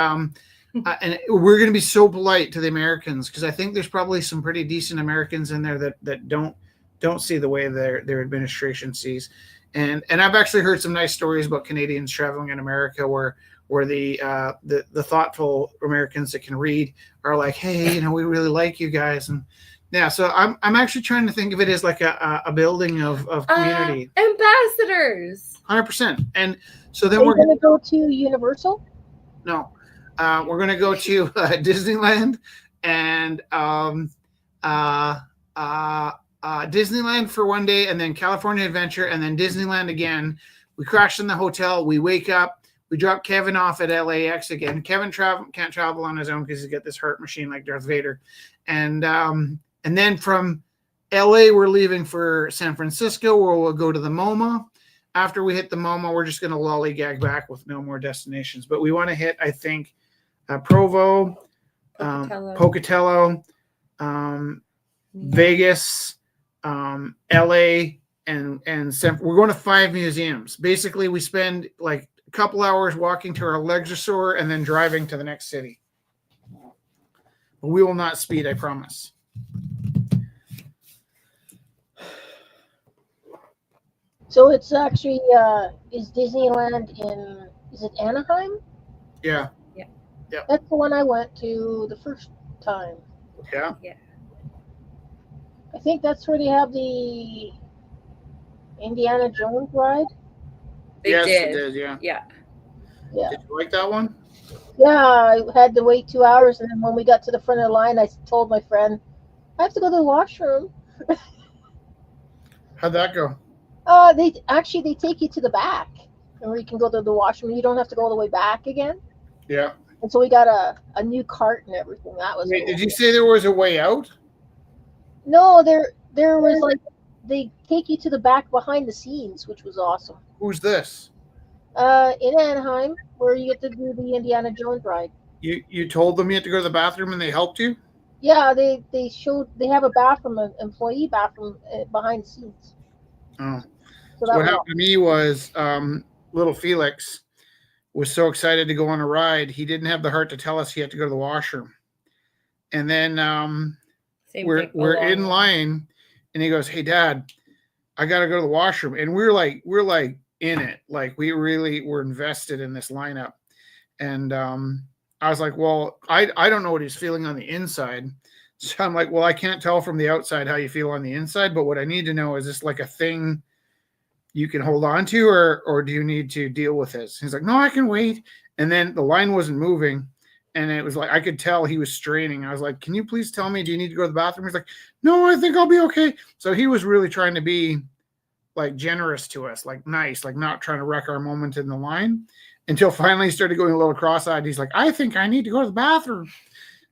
we're going to be so polite to the Americans because I think there's probably some pretty decent Americans in there that don't see the way their administration sees. And I've actually heard some nice stories about Canadians traveling in America where the thoughtful Americans that can read are like, hey, we really like you guys. And yeah, so I'm actually trying to think of it as like a building of community. Ambassadors. 100%. And so then we're going to go to Universal? No. We're going to go to Disneyland and Disneyland for one day, and then California Adventure, and then Disneyland again. We crash in the hotel. We wake up. We drop Kevin off at LAX again. Kevin can't travel on his own because he's got this heart machine like Darth Vader. And then from LA, we're leaving for San Francisco, where we'll go to the MoMA. After we hit the MoMA, we're just going to lollygag back with no more destinations. But we want to hit, I think, Provo, Pocatello, Vegas, LA, and we're going to 5 museums. Basically, we spend like a couple hours walking till our legs are sore and then driving to the next city. But we will not speed, I promise. So it's actually is Disneyland is it Anaheim? Yeah. That's the one I went to the first time. Yeah. I think that's where they have the Indiana Jones ride. Yes, it did. Yeah. Yeah. Yeah. Did you like that one? Yeah, I had to wait 2 hours, and then when we got to the front of the line, I told my friend, I have to go to the washroom. How'd that go? They take you to the back, and where you can go to the washroom. You don't have to go all the way back again. Yeah. And so we got a new cart and everything. That was Wait, cool. did you say there was a way out? No, there was like they take you to the back behind the scenes, which was awesome. Who's this? In Anaheim, where you get to do the Indiana Jones ride. You told them you had to go to the bathroom and they helped you? Yeah, they have a bathroom, an employee bathroom behind the scenes. Oh. So What happened to me was little Felix was so excited to go on a ride, he didn't have the heart to tell us he had to go to the washroom. And then we're in line, and he goes, "Hey, Dad, I got to go to the washroom." And we're like in it, like we really were invested in this lineup. And I was like, "Well, I don't know what he's feeling on the inside." So I'm like, "Well, I can't tell from the outside how you feel on the inside, but what I need to know is this like a thing you can hold on to, or do you need to deal with this?" He's like, "No, I can wait." And then the line wasn't moving, and it was like I could tell he was straining. I was like, "Can you please tell me, do you need to go to the bathroom?" He's like, "No, I think I'll be okay." So he was really trying to be like generous to us, like nice, like not trying to wreck our moment in the line, until finally he started going a little cross-eyed. He's like, "I think I need to go to the bathroom."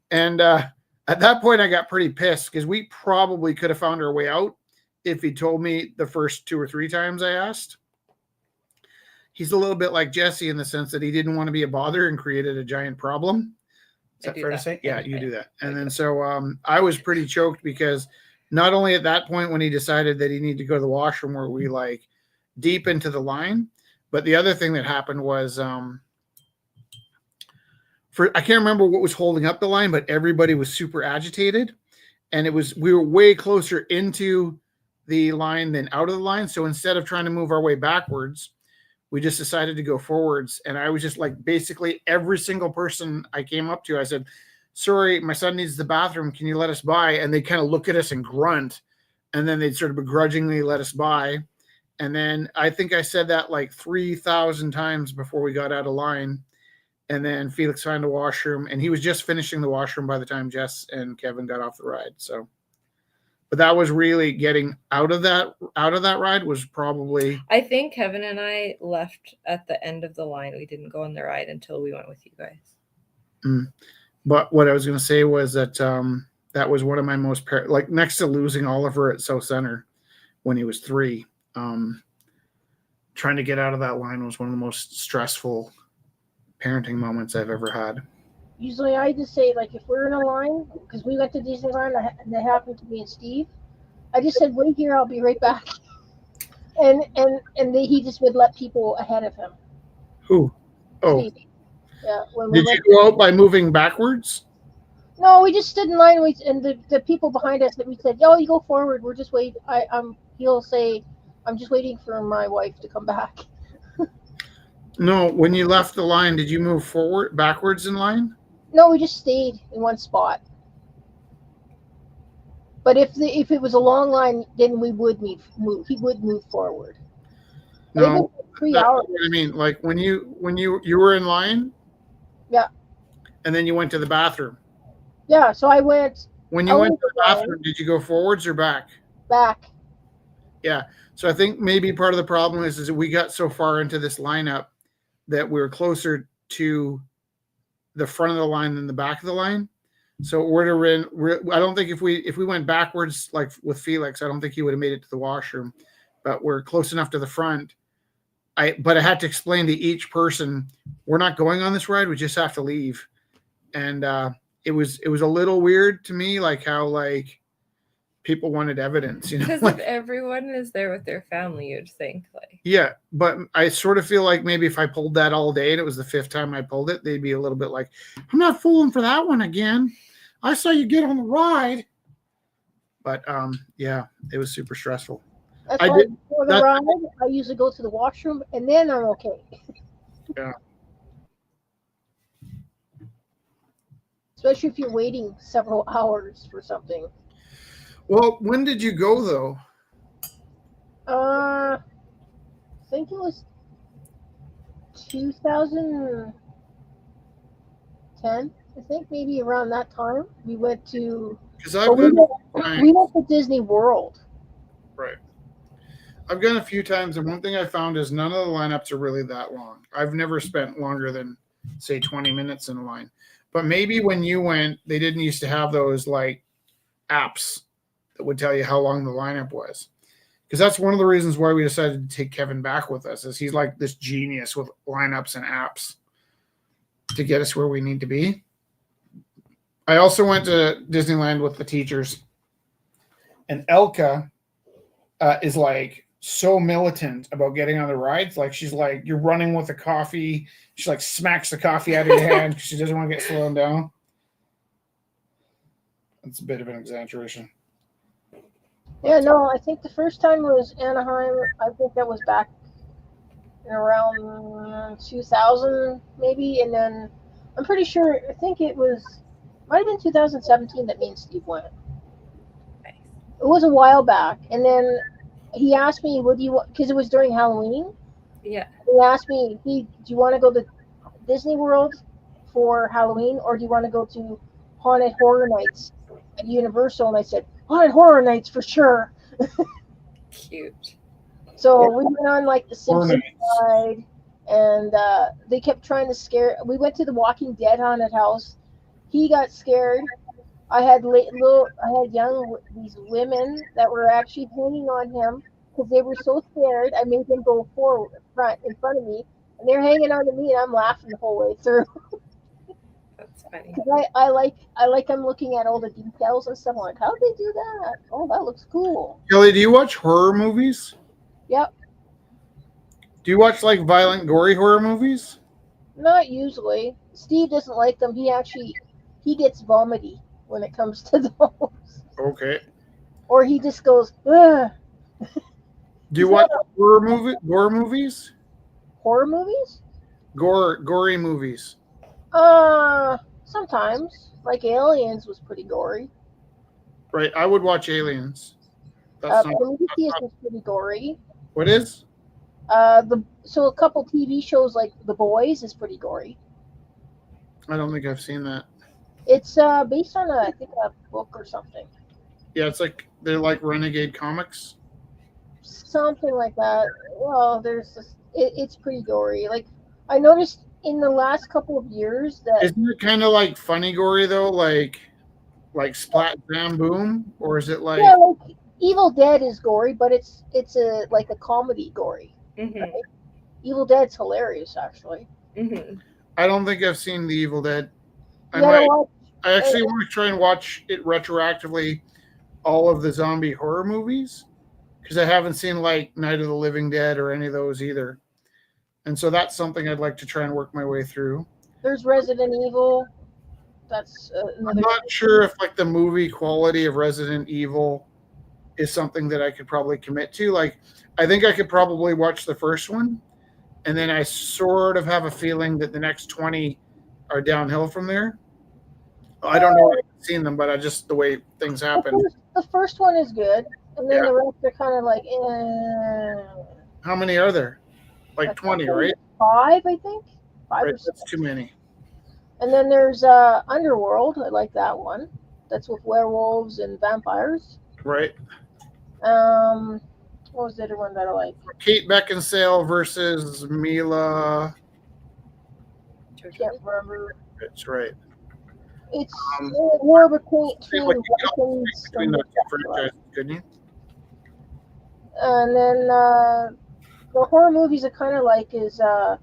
And at that point I got pretty pissed, because we probably could have found our way out if he told me the first 2 or 3 times I asked. He's a little bit like Jesse in the sense that he didn't want to be a bother and created a giant problem. Is that fair to say? Yeah, you do that. And then so I was pretty choked, because not only at that point when he decided that he needed to go to the washroom were we like deep into the line, but the other thing that happened was I can't remember what was holding up the line, but everybody was super agitated, and we were way closer into the line than out of the line. So instead of trying to move our way backwards, we just decided to go forwards. And I was just like, basically every single person I came up to, I said, "Sorry, my son needs the bathroom. Can you let us by?" And they kind of look at us and grunt, and then they'd sort of begrudgingly let us by. And then I think I said that like 3,000 times before we got out of line. And then Felix found a washroom, and he was just finishing the washroom by the time Jess and Kevin got off the ride. So, but that was really getting out of that ride was probably. I think Kevin and I left at the end of the line. We didn't go on the ride until we went with you guys. But what I was going to say was that that was one of my most like next to losing Oliver at South Center when he was 3. Trying to get out of that line was one of the most stressful parenting moments I've ever had. Usually I just say, like, if we're in a line, because we went to Disneyland and they happened to be in Steve, I just said, "Wait here, I'll be right back." And he just would let people ahead of him. Who? Oh. Steve. Yeah. Did you go out by moving backwards? No, we just stood in line, and the people behind us that we said, "Oh, you go forward. We're just waiting." He'll say, "I'm just waiting for my wife to come back." No, when you left the line, did you move backwards in line? No, we just stayed in one spot. But if it was a long line, then we would move. He would move forward. No, 3 hours. What I mean, like when you were in line. Yeah. And then you went to the bathroom. Yeah, so I went. When you went to the bathroom, did you go forwards or back? Back. Yeah. So I think maybe part of the problem is that we got so far into this lineup that we were closer to the front of the line than the back of the line. So I don't think if we went backwards, like with Felix, I don't think he would have made it to the washroom, but we're close enough to the front. But I had to explain to each person, we're not going on this ride. We just have to leave. And it was a little weird to me, like how like people wanted evidence, you know. Because if everyone is there with their family, you'd think like. Yeah, but I sort of feel like maybe if I pulled that all day and it was the 5th time I pulled it, they'd be a little bit like, I'm not fooling for that one again. I saw you get on the ride. But yeah, it was super stressful. That's I why did- before the that- ride, I usually go to the washroom and then I'm okay. Yeah. Especially if you're waiting several hours for something. Well, when did you go though? I think it was 2010. I think maybe around that time we went to. Because I've been We went to Disney World. right. I've gone a few times, and one thing I found is none of the lineups are really that long. I've never spent longer than say 20 minutes in a line. But maybe when you went, they didn't used to have those like apps that would tell you how long the lineup was. Because that's one of the reasons why we decided to take Kevin back with us, is he's like this genius with lineups and apps to get us where we need to be. I also went to Disneyland with the teachers, and Elka is like so militant about getting on the rides. Like she's like, you're running with the coffee. She like smacks the coffee out of your hand because she doesn't want to get slowed down. That's a bit of an exaggeration. Yeah, no, I think the first time was Anaheim. I think that was back in around 2000 maybe, and then I'm pretty sure. I think it might have been 2017 that me and Steve went. Nice. It was a while back, and then he asked me, "Would you?" Because it was during Halloween. Yeah. He asked me, "Do you want to go to Disney World for Halloween, or do you want to go to Haunted Horror Nights at Universal?" And I said, "Haunted Horror Nights for sure." Cute. So we went on like the Horror Simpsons Nights. ride, and they kept trying to scare. We went to the Walking Dead haunted house. He got scared. I had these women that were actually hanging on him because they were so scared. I made them go in front of me, and they're hanging on to me, and I'm laughing the whole way through. That's funny. 'Cause I like I'm looking at all the details and stuff. I'm like, how'd they do that? Oh, that looks cool. Kelly, do you watch horror movies? Yep. Do you watch like violent, gory horror movies? Not usually. Steve doesn't like them. He gets vomity when it comes to those. Okay. Or he just goes, ugh. Do you watch gore movies? Horror movies? Gory movies. Sometimes. Like Aliens was pretty gory. Right. I would watch Aliens. That's not, Prometheus was pretty gory. what is? So a couple TV shows like The Boys is pretty gory. I don't think I've seen that. It's based on I think a book or something. Yeah, it's like they're like renegade comics. Something like that. Well, it's pretty gory. Like I noticed in the last couple of years that Isn't it kind of like funny gory though, like Splat Bam Boom, or is it like? yeah, like Evil Dead is gory, but it's a like a comedy gory. Mm-hmm. Evil Dead's hilarious, actually. Mm-hmm. I don't think I've seen The Evil Dead. You gotta watch. I actually want to try and watch it retroactively, all of the zombie horror movies, because I haven't seen like Night of the Living Dead or any of those either. And so that's something I'd like to try and work my way through. There's Resident Evil. That's I'm another. not sure if like the movie quality of Resident Evil is something that I could probably commit to. Like, I think I could probably watch the first one, and then I sort of have a feeling that the next 20 are downhill from there. I don't know if I've seen them, but I just the way things happen. The first one is good, and then Yeah. the rest are kind of like, eh. How many are there? Like 20, right? 5, I think. 5 Right, or 6. that's too many. And then there's Underworld. I like that one. That's with werewolves and vampires. Right. What was the other one that I like? Kate Beckinsale versus Mila. Can't remember. That's right. It's war between Like, you can Vikings between and those two Dracula. franchises, couldn't you? And then the horror movies I kind of like is well,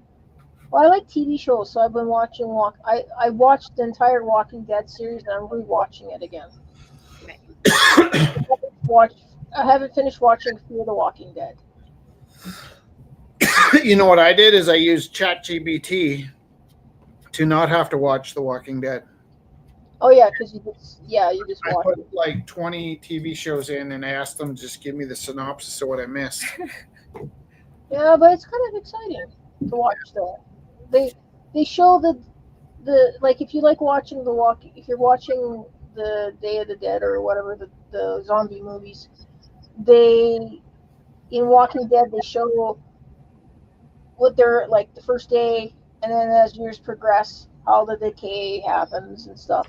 I like TV shows, so I've been watching I watched the entire Walking Dead series, and I'm rewatching it again. I haven't finished watching Fear the Walking Dead. You know what I did is I used ChatGPT to not have to watch The Walking Dead. Oh yeah, because you just I watch put it. like 20 TV shows in, and I asked them to just give me the synopsis of what I missed. Yeah, but it's kind of exciting to watch that. They show the like if you like watching if you're watching the Day of the Dead or whatever the zombie movies, they in Walking Dead they show what they're like the first day, and then as years progress, how the decay happens and stuff.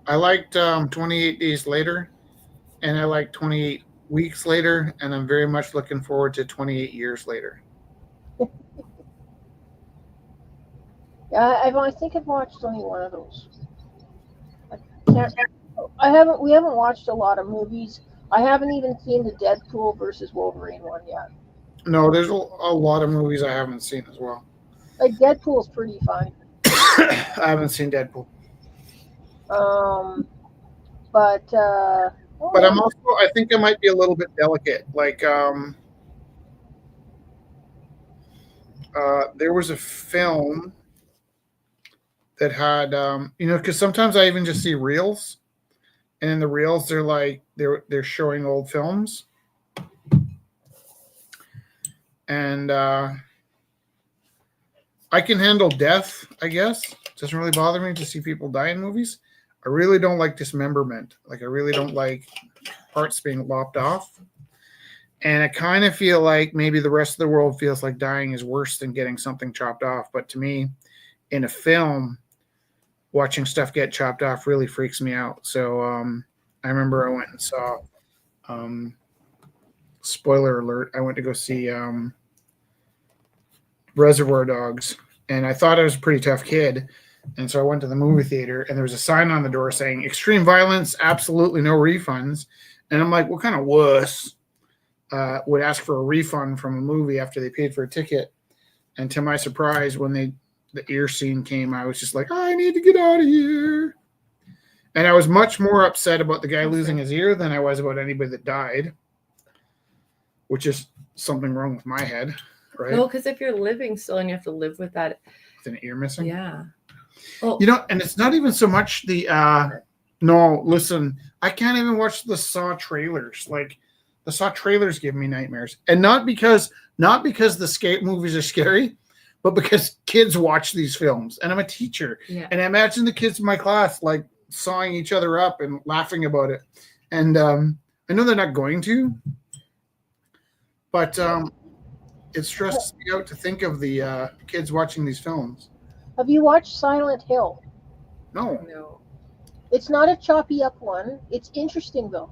I liked 28 Days Later, and I liked 28 Weeks Later, and I'm very much looking forward to 28 Years Later. Yeah, I think I've watched only one of those. I can't. I haven't. We haven't watched a lot of movies. I haven't even seen the Deadpool versus Wolverine one yet. No, there's a lot of movies I haven't seen as well. Like Deadpool's pretty fun. I haven't seen Deadpool. Um, but But I'm also, I think I might be a little bit delicate. Like, there was a film that had, because sometimes I even just see reels, and in the reels they're like they're showing old films, and I can handle death. I guess it doesn't really bother me to see people die in movies. I really don't like dismemberment. Like, I really don't like parts being lopped off. And I kind of feel like maybe the rest of the world feels like dying is worse than getting something chopped off. But to me, in a film, watching stuff get chopped off really freaks me out. So I remember I went and saw, spoiler alert, I went to go see Reservoir Dogs. And I thought I was a pretty tough kid. And so I went to the movie theater, and there was a sign on the door saying, extreme violence, absolutely no refunds. And I'm like, what kind of wuss would ask for a refund from a movie after they paid for a ticket? And to my surprise, when the ear scene came, I was just like, I need to get out of here. And I was much more upset about the guy losing his ear than I was about anybody that died, which is something wrong with my head, right? No, because if you're living still and you have to live with that, With an ear missing. yeah. Oh, And it's not even so much the no, listen, I can't even watch the Saw trailers. Like, the Saw trailers give me nightmares. And not because the skate movies are scary, but because kids watch these films. And I'm a teacher. yeah. And I imagine the kids in my class like sawing each other up and laughing about it. And I know they're not going to, but it stresses me out to think of the kids watching these films. have you watched Silent Hill? No. No. It's not a choppy up one. It's interesting though.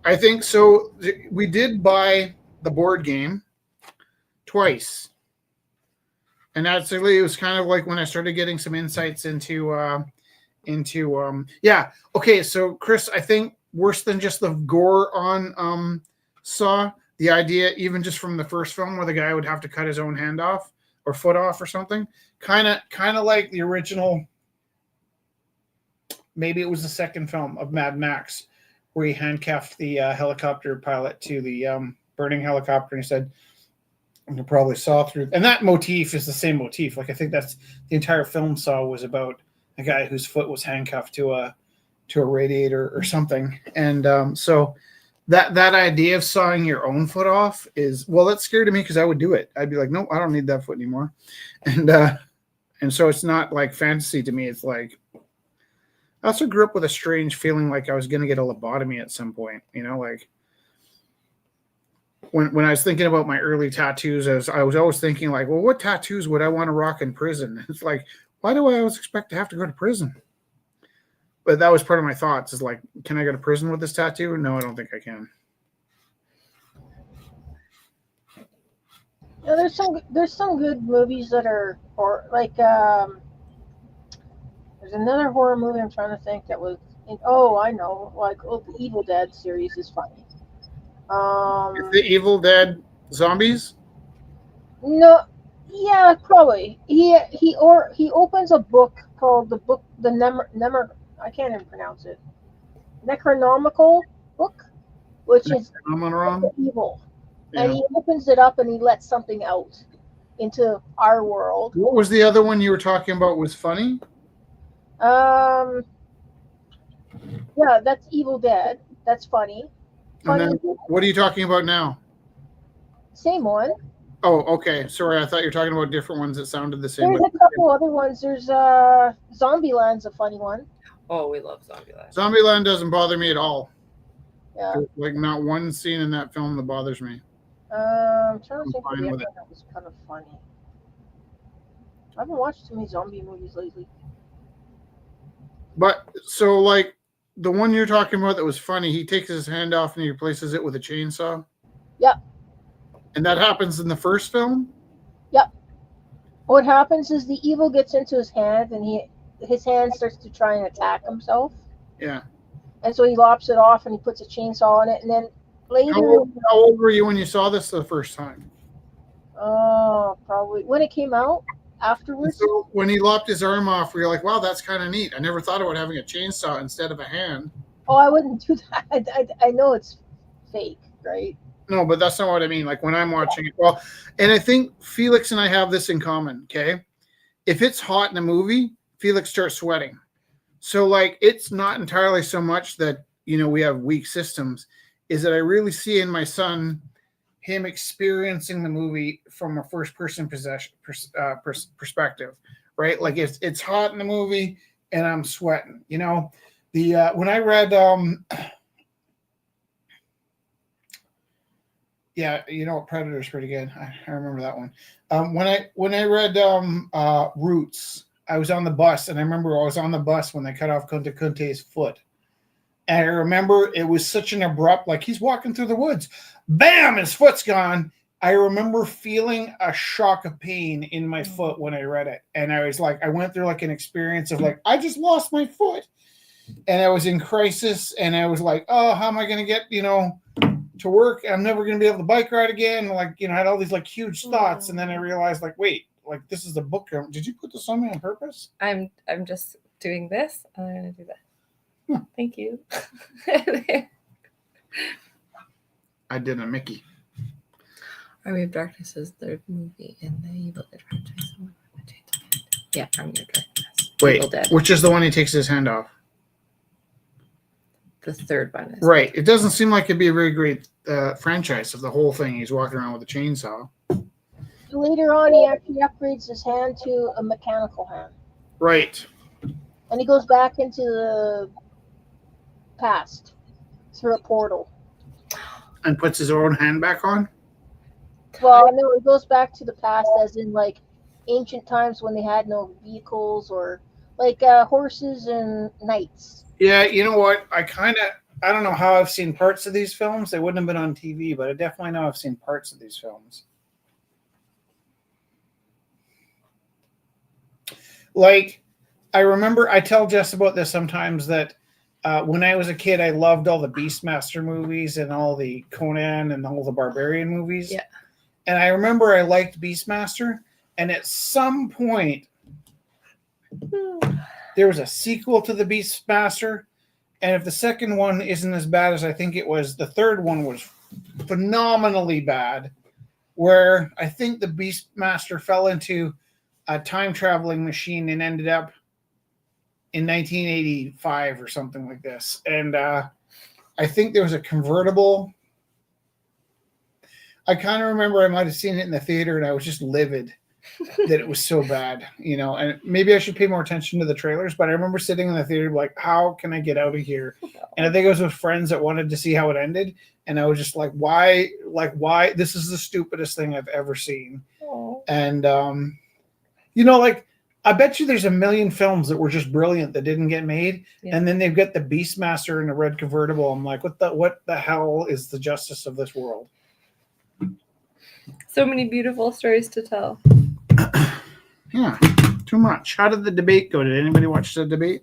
I think so. We did buy the board game twice. And actually, it was kind of like when I started getting some insights into yeah. Okay, so Chris, I think worse than just the gore on Saw, the idea even just from the first film where the guy would have to cut his own hand off or foot off or something, kind of like the original. Maybe it was the second film of Mad Max, where he handcuffed the helicopter pilot to the burning helicopter, and he said, "You probably saw through." And that motif is the same motif. Like, I think that's the entire film. Saw was about a guy whose foot was handcuffed to a radiator or something, and so that idea of sawing your own foot off is, well, that's scary to me because I would do it. I'd be like, no, I don't need that foot anymore, and so it's not like fantasy to me. It's like, I also grew up with a strange feeling like I was going to get a lobotomy at some point. Like when I was thinking about my early tattoos, I was always thinking like, well, what tattoos would I want to rock in prison? It's like, why do I always expect to have to go to prison? But that was part of my thoughts, is like, can I go to prison with this tattoo? No, I don't think I can. Yeah, there's some good movies that are, or like there's another horror movie I'm trying to think that was I know, like the Evil Dead series is funny. Is the Evil Dead zombies? No, yeah, probably. He opens a book called the Nemer I can't even pronounce it. Necronomical, book, which Am is I wrong? evil. Yeah. And he opens it up and he lets something out into our world. What was the other one you were talking about? Was funny? Yeah, that's Evil Dead. That's funny. And Funny. then what are you talking about now? Same one. Oh, okay. Sorry, I thought you were talking about different ones that sounded the same. There's a couple other ones. There's Zombieland's a funny one. Oh, we love Zombieland. Zombieland doesn't bother me at all. Yeah. There's like not one scene in that film that bothers me. I'm trying to I'm think of fine the with other one that was kind of funny. I haven't watched too many zombie movies lately. But so like the one you're talking about that was funny, he takes his hand off and he replaces it with a chainsaw. Yep. And that happens in the first film? Yep. What happens is the evil gets into his hand and his hand starts to try and attack himself. Yeah. And so he lops it off and he puts a chainsaw on it. And then later. How old were you when you saw this the first time? Probably when it came out afterwards. So when he lopped his arm off, we were like, wow, that's kind of neat. I never thought about having a chainsaw instead of a hand. Oh, I wouldn't do that. I know it's fake, right? No, but that's not what I mean. Like when I'm watching it. Well, and I think Felix and I have this in common, okay? If it's hot in a movie, Felix starts sweating. So like it's not entirely so much that, you know, we have weak systems, is that I really see in my son him experiencing the movie from a first-person perspective, right? Like it's hot in the movie and I'm sweating. You know, the when I read, yeah, you know, Predator's pretty good. I remember that one. When I read Roots, I was on the bus, and I remember I was on the bus when they cut off Kunta Kunte's foot. And I remember it was such an abrupt, like he's walking through the woods, bam, his foot's gone. I remember feeling a shock of pain in my foot when I read it. And I was like, I went through like an experience of like, I just lost my foot. And I was in crisis, and I was like, oh, how am I going to get, you know, to work? I'm never going to be able to bike ride again. Like, you know, I had all these like huge thoughts. And then I realized like, wait, like this is the book. Did you put this on me on purpose? I'm just doing this. I'm going to do that. Thank you. I did a Mickey. Army of Darkness is the third movie in the Evil Dead franchise. Yeah, Army of Darkness. Wait, Evil Dead. which is the one he takes his hand off? The third one is. Right. It doesn't seem like it'd be a very great franchise of the whole thing. He's walking around with a chainsaw. Later on, he actually upgrades his hand to a mechanical hand. Right. And he goes back into the past through a portal. And puts his own hand back on? Well, no, he goes back to the past as in like ancient times when they had no vehicles or like horses and knights. Yeah, you know what? I don't know how I've seen parts of these films. They wouldn't have been on TV, but I definitely know I've seen parts of these films. Like, I remember, I tell Jess about this sometimes that when I was a kid, I loved all the Beastmaster movies and all the Conan and all the Barbarian movies. Yeah. And I remember I liked Beastmaster, and at some point, there was a sequel to the Beastmaster, and if the second one isn't as bad as I think it was, the third one was phenomenally bad, where I think the Beastmaster fell into a time-traveling machine and ended up in 1985 or something like this. And I think there was a convertible. I kind of remember I might have seen it in the theater, and I was just livid that it was so bad, you know, and maybe I should pay more attention to the trailers, but I remember sitting in the theater like, how can I get out of here? And I think I was with friends that wanted to see how it ended, and I was just like, why, this is the stupidest thing I've ever seen. Aww. And you know, like, I bet you there's a million films that were just brilliant that didn't get made, and then they've got the Beastmaster in a red convertible. I'm like, what the hell is the justice of this world? So many beautiful stories to tell. Yeah, too much. How did the debate go? Did anybody watch the debate?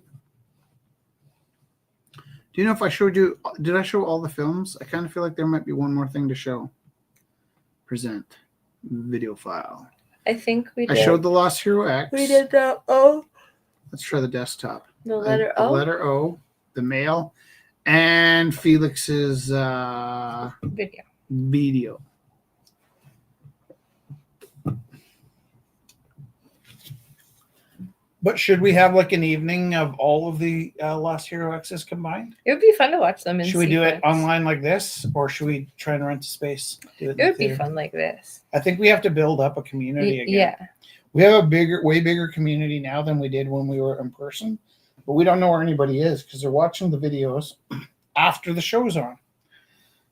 Do you know if I showed you? Did I show all the films? I kind of feel like there might be one more thing to show. Present video file. I think we did. I showed the Lost Hero X. We did the O. Let's try the desktop. The letter O. The letter O. The male. and Felix's Video. video. But should we have like an evening of all of the Lost Hero X's combined? It would be fun to watch them in Should we do it sequence. online like this, or should we try and rent a space? It would be fun like this. I think we have to build up a community again. Yeah. We have a way bigger community now than we did when we were in person, but we don't know where anybody is because they're watching the videos after the show's on.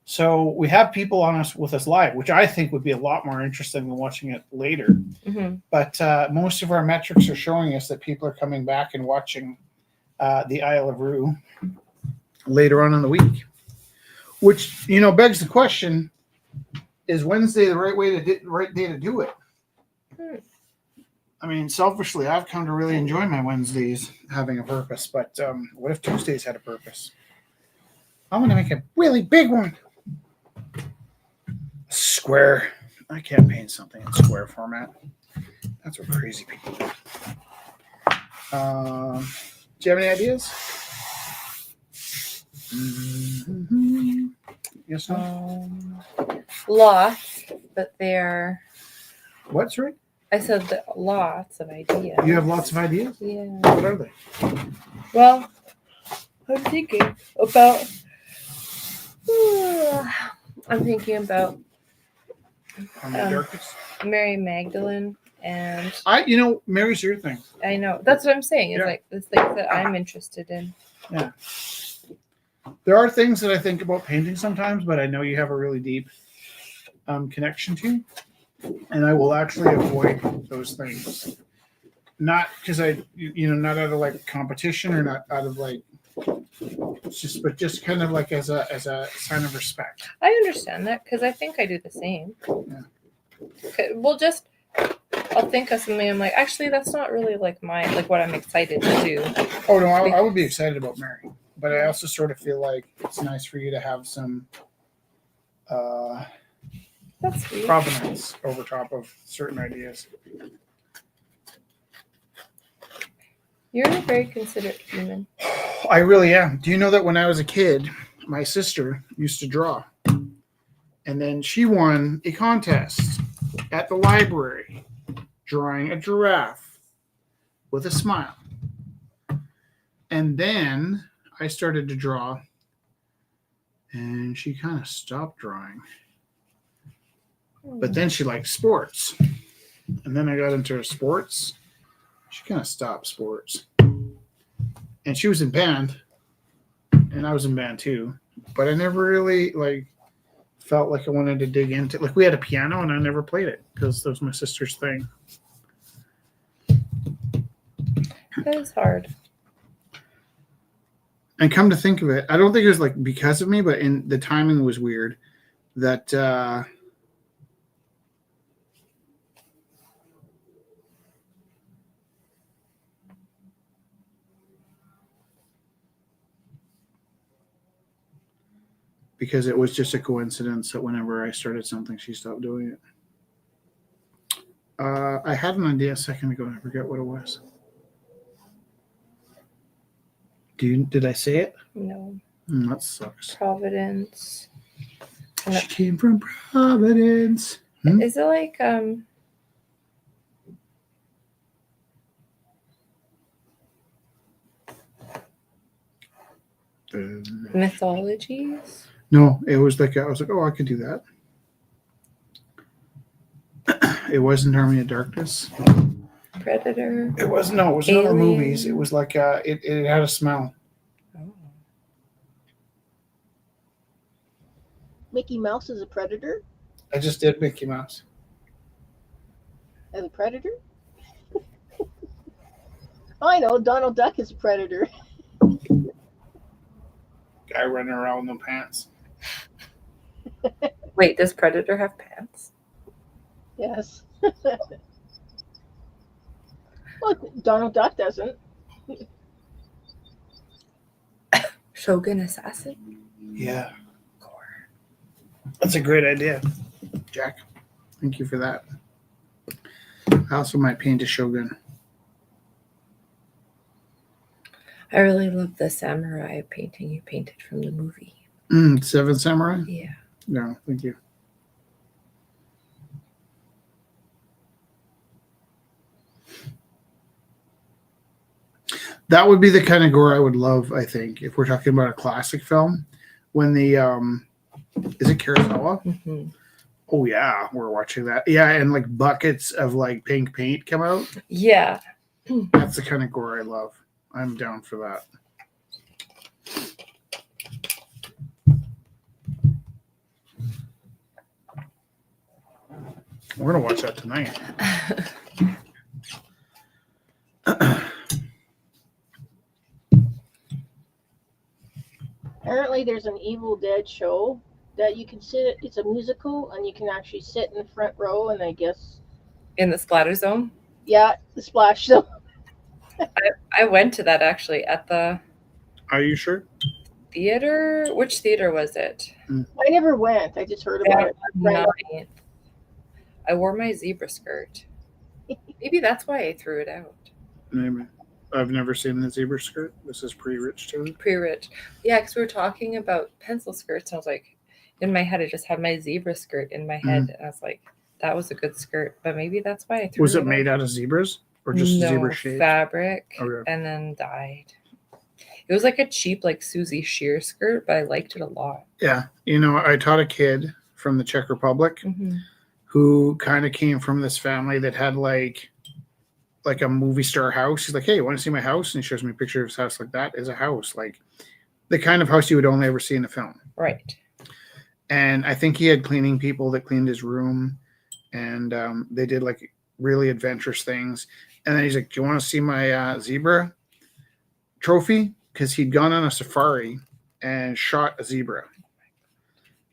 So we have people with us live, which I think would be a lot more interesting than watching it later. Mm-hmm. But most of our metrics are showing us that people are coming back and watching the Isle of Roux later on in the week, which begs the question: is Wednesday the right day to do it? I mean, selfishly, I've come to really enjoy my Wednesdays having a purpose. But what if Tuesdays had a purpose? I'm going to make a really big one. Square. I can't paint something in square format. That's what crazy people do. Do you have any ideas? Mm-hmm. Yes, no? Lots, but they're... What's right? I said that lots of ideas. You have lots of ideas? Yeah. What are they? Well, I'm thinking about... I'm thinking about Darkest? Mary Magdalene and... Mary's your thing. I know. That's what I'm saying. It's Yeah. like the things that I'm interested in. Yeah. There are things that I think about painting sometimes, but I know you have a really deep connection to, and I will actually avoid those things. Not because not out of like competition or not out of like, but just kind of like as a sign of respect. I understand that because I think I do the same. Yeah. I'll think of something. I'm like, actually, that's not really like what I'm excited to do. Oh no, I would be excited about Mary, but I also sort of feel like it's nice for you to have some That's sweet. provenance over top of certain ideas. You're a very considerate human. I really am. Do you know that when I was a kid, my sister used to draw, and then she won a contest at the library drawing a giraffe with a smile. And then I started to draw, and she kind of stopped drawing. But then she liked sports. And then I got into sports. She kind of stopped sports. And she was in band. And I was in band too. But I never really felt like I wanted to dig into it. Like we had a piano and I never played it because that was my sister's thing. That is hard. And come to think of it, I don't think it was like because of me, but the timing was weird. That because it was just a coincidence that whenever I started something, she stopped doing it. I had an idea a second ago and I forget what it was. Did I say it? No. That sucks. Providence. She came from Providence. Is it like mythologies? No, it was like I was like, oh, I could do that. It wasn't Army of Darkness. Predator. It was no. It was not the movies. It was like it had a smell. Oh. Mickey Mouse is a predator? I just did Mickey Mouse. As a predator? I know, Donald Duck is a predator. Guy running around with no pants. Wait, does Predator have pants? Yes. Well, Donald Duck doesn't. Shogun Assassin? Yeah. That's a great idea, Jack. Thank you for that. I also might paint a Shogun. I really love the samurai painting you painted from the movie. Seven Samurai? Yeah. No, thank you. That would be the kind of gore I would love, I think, if we're talking about a classic film. When the is it Kurosawa? Mm-hmm. Oh yeah, we're watching that. Yeah, and like buckets of like pink paint come out. Yeah. That's the kind of gore I love. I'm down for that. We're gonna watch that tonight. Apparently, there's an Evil Dead show that you can sit. It's a musical, and you can actually sit in the front row. And I guess, In the splatter zone. yeah, the splash zone. I went to that actually at the Are you sure? theater. Which theater was it? I never went. I just heard about it. Ninth. I wore my zebra skirt. Maybe that's why I threw it out. Maybe. I've never seen the zebra skirt. This is pre-rich too. Pre-rich. Yeah, because we were talking about pencil skirts. And I was like, in my head, I just had my zebra skirt in my head. And I was like, that was a good skirt. But maybe that's why I threw it Was it out. made out of zebras or just no, zebra shaped? fabric Okay. and then dyed. It was like a cheap, like Susie Shear skirt, but I liked it a lot. Yeah. You know, I taught a kid from the Czech Republic Mm-hmm. who kind of came from this family that had like a movie star house. He's like, hey, you want to see my house? And he shows me a picture of his house. Like, that is a house. Like the kind of house you would only ever see in a film. Right. And I think he had cleaning people that cleaned his room. And they did like really adventurous things. And then he's like, do you want to see my zebra trophy? Because he'd gone on a safari and shot a zebra.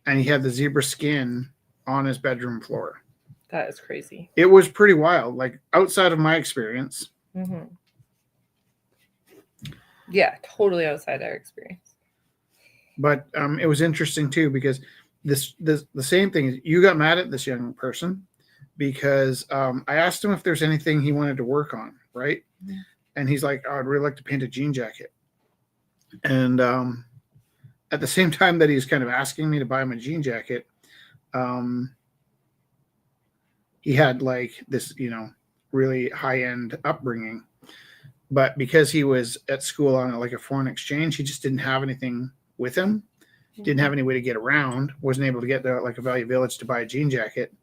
And he had the zebra skin on his bedroom floor. That is crazy. It was pretty wild, like outside of my experience. Mm-hmm. Yeah, totally outside our experience. But it was interesting too, because the same thing is you got mad at this young person because I asked him if there's anything he wanted to work on, right? Mm-hmm. And he's like, oh, I'd really like to paint a jean jacket. And at the same time that he's kind of asking me to buy him a jean jacket, he had like this, you know, really high-end upbringing. But because he was at school on like a foreign exchange, he just didn't have anything with him. Didn't have any way to get around. Wasn't able to get to like a Value Village to buy a jean jacket.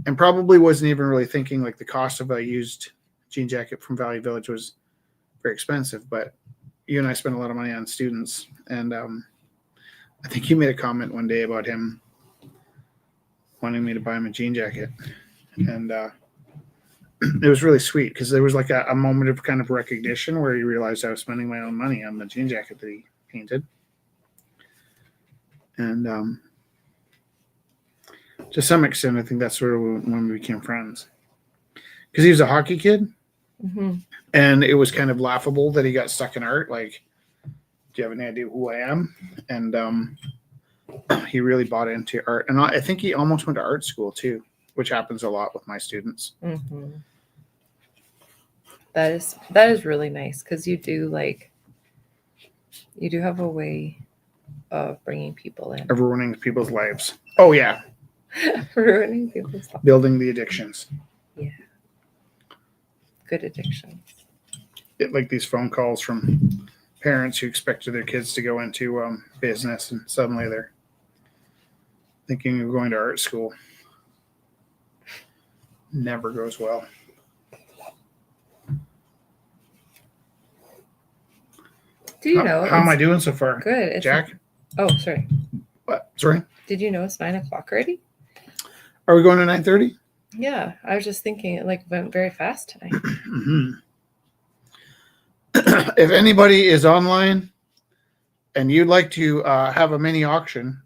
And probably wasn't even really thinking like the cost of a used jean jacket from Value Village was very expensive. But you and I spent a lot of money on students. And I think you made a comment one day about him wanting me to buy him a jean jacket. And it was really sweet because there was like a moment of kind of recognition where he realized I was spending my own money on the jean jacket that he painted. And to some extent, I think that's sort of when we became friends. Because he was a hockey kid. Mm-hmm. And it was kind of laughable that he got stuck in art. Like, do you have any idea who I am? And he really bought into art. And I think he almost went to art school too, which happens a lot with my students. Mm-hmm. That is really nice because you do have a way of bringing people in. Of ruining people's lives. Oh, yeah. Ruining people's lives. Building the addictions. Yeah. Good addictions. Like these phone calls from parents who expected their kids to go into business and suddenly they're thinking of going to art school. Never goes well. Do you know? How am I doing so far? Good. It's Jack? Oh, sorry. What? Sorry? Did you know it's 9:00 already? Are we going to 9:30? Yeah, I was just thinking it went very fast tonight. Mm-hmm. If anybody is online and you'd like to have a mini auction,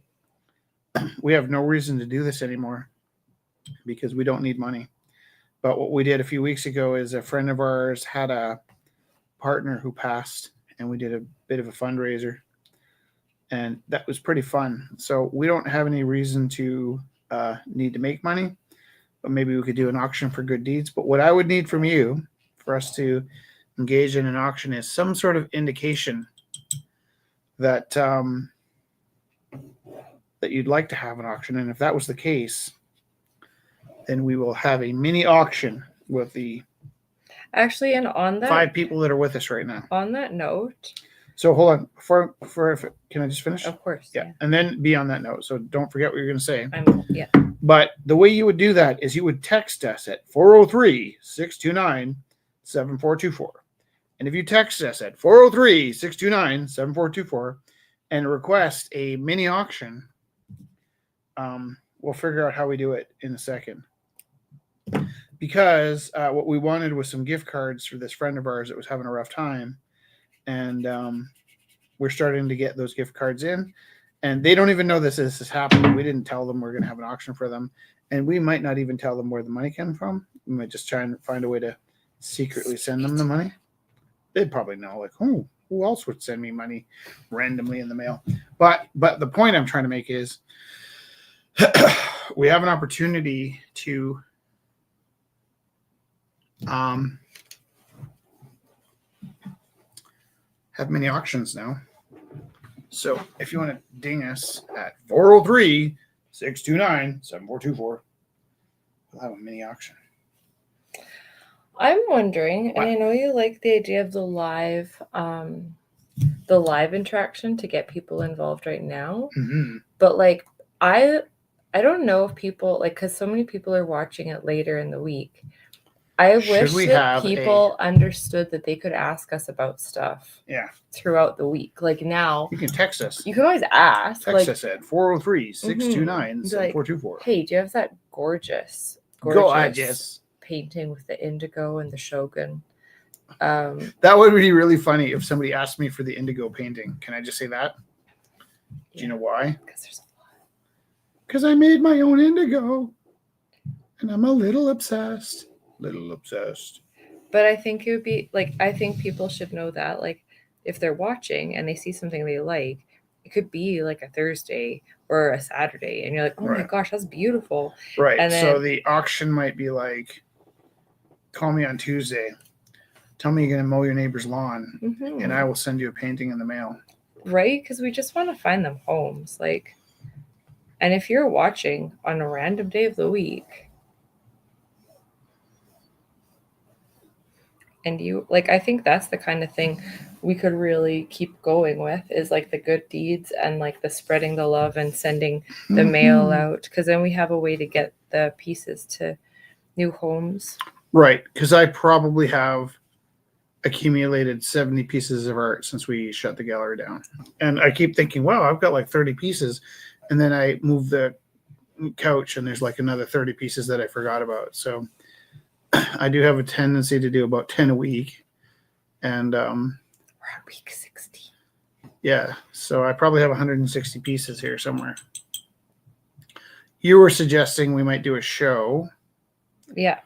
we have no reason to do this anymore because we don't need money. But what we did a few weeks ago is a friend of ours had a partner who passed, and we did a bit of a fundraiser, and that was pretty fun. So we don't have any reason to need to make money, but maybe we could do an auction for good deeds. But what I would need from you for us to engage in an auction is some sort of indication that that you'd like to have an auction. And if that was the case, then we will have a mini auction with the Actually, and on that 5 people that are with us right now. on that note, So hold on. Can I just finish? of course, Yeah. And then be on that note. So don't forget what you're going to say. Yeah. But the way you would do that is you would text us at 403-629-7424. And if you text us at 403-629-7424 and request a mini auction, we'll figure out how we do it in a second. Because what we wanted was some gift cards for this friend of ours that was having a rough time. And we're starting to get those gift cards in. And they don't even know this is happening. We didn't tell them we're going to have an auction for them. And we might not even tell them where the money came from. We might just try and find a way to secretly send them the money. They'd probably know, like, oh, who else would send me money randomly in the mail? But the point I'm trying to make is we have an opportunity to have many auctions now. So if you want to ding us at 403-629-7424, we'll have a mini auction. I'm wondering, and I know you like the idea of the live interaction to get people involved right now, but like I don't know if people like, because so many people are watching it later in the week. I wish that people understood that they could ask us about stuff. Yeah. Throughout the week. Like now, you can text us. You can always ask. Text us at 403-629-7424. Hey, do you have that gorgeous painting with the indigo and the Shogun? That would be really funny if somebody asked me for the indigo painting. Can I just say that? Yeah. Do you know why? Because there's a lot. Because I made my own indigo, and I'm a little obsessed. But I think it would be like, I think people should know that, like, if they're watching and they see something they like, it could be like a Thursday or a Saturday, and you're like, oh my gosh, that's beautiful. Right. And then, so the auction might be like, call me on Tuesday. Tell me you're going to mow your neighbor's lawn, and I will send you a painting in the mail. Right? Because we just want to find them homes. Like, and if you're watching on a random day of the week, and you like, I think that's the kind of thing we could really keep going with, is like the good deeds and like the spreading the love and sending the mail out, because then we have a way to get the pieces to new homes. Right, because I probably have accumulated 70 pieces of art since we shut the gallery down. And I keep thinking, wow, I've got like 30 pieces. And then I move the couch and there's like another 30 pieces that I forgot about. So I do have a tendency to do about 10 a week. And we're on week 60. Yeah. So I probably have 160 pieces here somewhere. You were suggesting we might do a show. Yeah.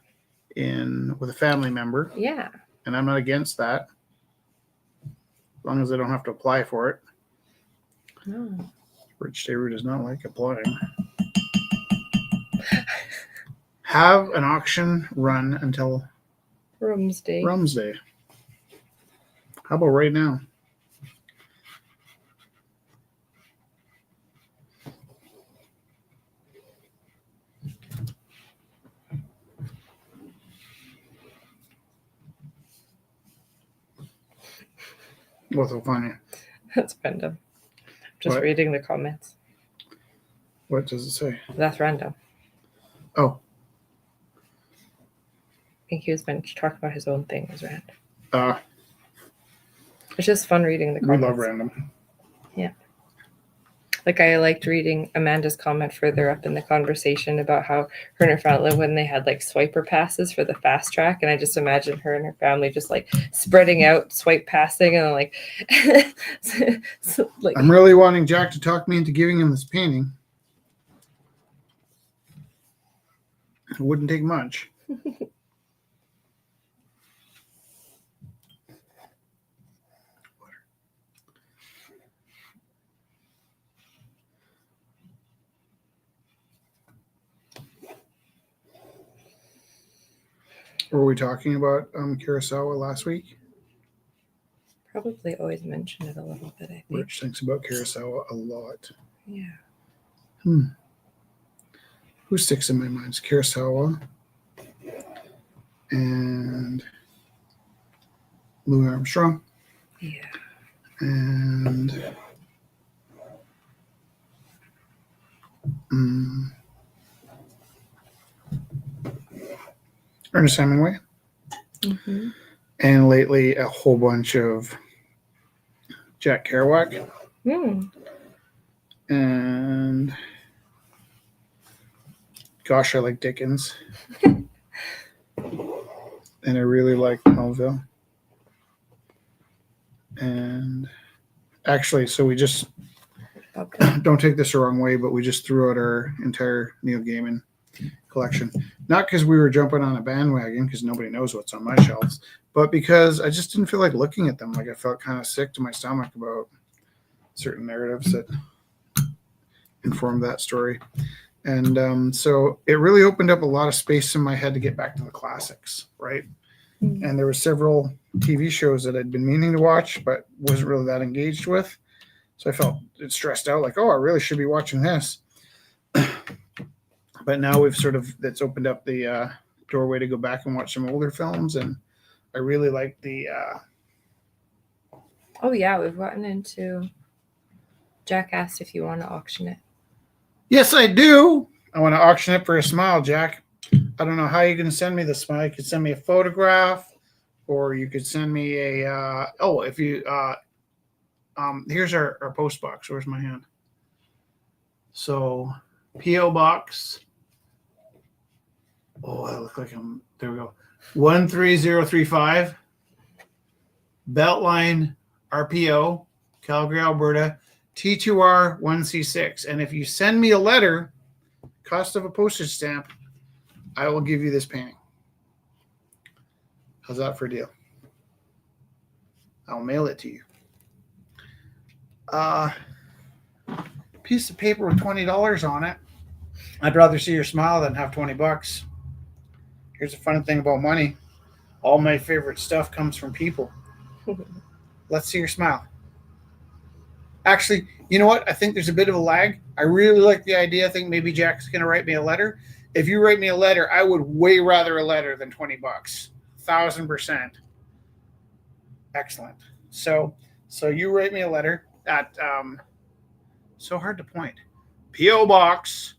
With a family member. Yeah. And I'm not against that. As long as I don't have to apply for it. No. Rich Daru does not like applying. Have an auction run until Rumsday. How about right now? What's so funny? That's random. Just reading the comments. What does it say? That's random. Oh. I think he was meant to talk about his own thing as random. It's just fun reading the comments. We love random. Yeah. Like, I liked reading Amanda's comment further up in the conversation about how her and her family, when they had like swiper passes for the fast track, and I just imagine her and her family just like spreading out, swipe passing, and like, like, I'm really wanting Jack to talk me into giving him this painting. It wouldn't take much. Were we talking about Kurosawa last week? probably always mention it a little bit, I think. Rich thinks about Kurosawa a lot. Yeah. Who sticks in my mind? It's Kurosawa and Louis Armstrong. Yeah. And Ernest Hemingway. Mm-hmm. And lately, a whole bunch of Jack Kerouac. And gosh, I like Dickens. And I really like Melville. And actually, so we just don't take this the wrong way, but we just threw out our entire Neil Gaiman collection. Not because we were jumping on a bandwagon, because nobody knows what's on my shelves, but because I just didn't feel like looking at them. Like I felt kind of sick to my stomach about certain narratives that informed that story. And so it really opened up a lot of space in my head to get back to the classics, right? And there were several TV shows that I'd been meaning to watch, but wasn't really that engaged with. So I felt stressed out, like, oh, I really should be watching this. But now that's opened up the doorway to go back and watch some older films. And I really like the... Oh, yeah, we've gotten into... Jack asked if you want to auction it. Yes, I do. I want to auction it for a smile, Jack. I don't know how you're going to send me the smile. You could send me a photograph, or you could send me a... if you... here's our post box. Where's my hand? So, P.O. Box. Oh, I look like I'm... There we go. 13035. Beltline RPO, Calgary, Alberta. T2R 1C6. And if you send me a letter, cost of a postage stamp, I will give you this painting. How's that for a deal? I'll mail it to you. Piece of paper with $20 on it. I'd rather see your smile than have $20. Here's the fun thing about money. All my favorite stuff comes from people. Let's see your smile. Actually, you know what? I think there's a bit of a lag. I really like the idea. I think maybe Jack's going to write me a letter. If you write me a letter, I would way rather a letter than $20. 1,000%. Excellent. So you write me a letter at so hard to point. P.O. Box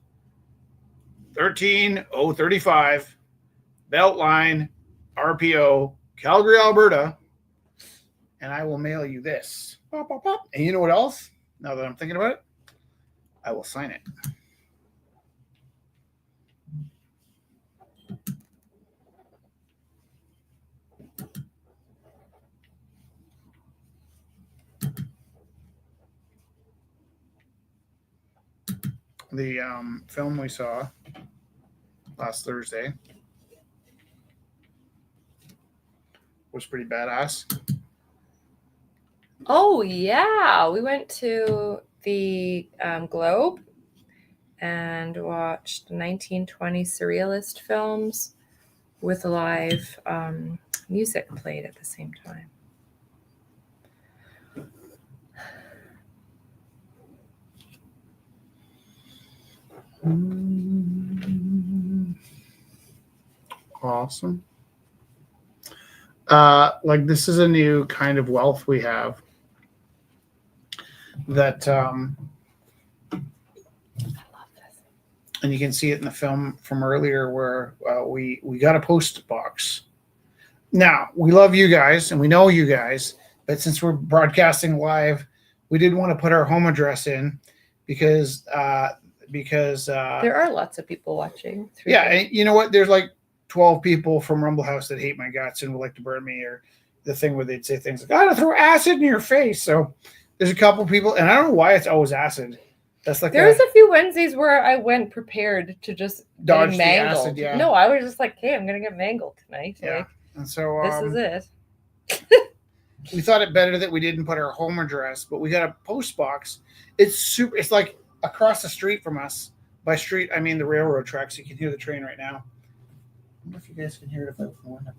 13035, Beltline RPO, Calgary, Alberta, and I will mail you this. Pop, pop, pop. And you know what else? Now that I'm thinking about it, I will sign it. The film we saw last Thursday was pretty badass. Oh, yeah. We went to the Globe and watched 1920 surrealist films with live music played at the same time. Awesome. Like this is a new kind of wealth we have that I love this. and you can see it in the film from earlier where we got a post box. Now, we love you guys and we know you guys, but since we're broadcasting live, we did want to put our home address in because There are lots of people watching. yeah, and you know what? There's like 12 people from Rumble House that hate my guts and would like to burn me, or the thing where they'd say things like, "I gotta throw acid in your face." So there's a couple people, and I don't know why it's always acid. That's like There was a few Wednesdays where I went prepared to just dodge getting the mangled. acid, yeah. No, I was just like, "Hey, I'm gonna get mangled tonight." Yeah. Like, And so this is it. we thought it better that we didn't put our home address, but we got a post box. It's super. It's like across the street from us. By street, I mean the railroad tracks. You can hear the train right now. I wonder if you guys can hear it if I open the window.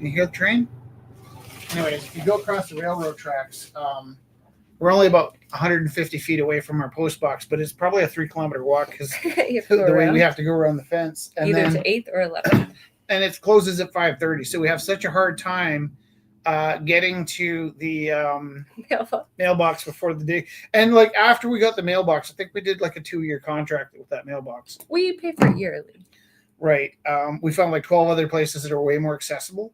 You hear the train? Anyways, if you go across the railroad tracks, we're only about 150 feet away from our post box, but it's probably a 3-kilometer walk because You have to go the way around. we have to go around the fence. And Either then, to 8th or 11th. and it closes at 5:30, so we have such a hard time getting to the mailbox before the day. And like after we got the mailbox, I think we did like a 2-year contract with that mailbox. We pay for it yearly. Right. We found like 12 other places that are way more accessible.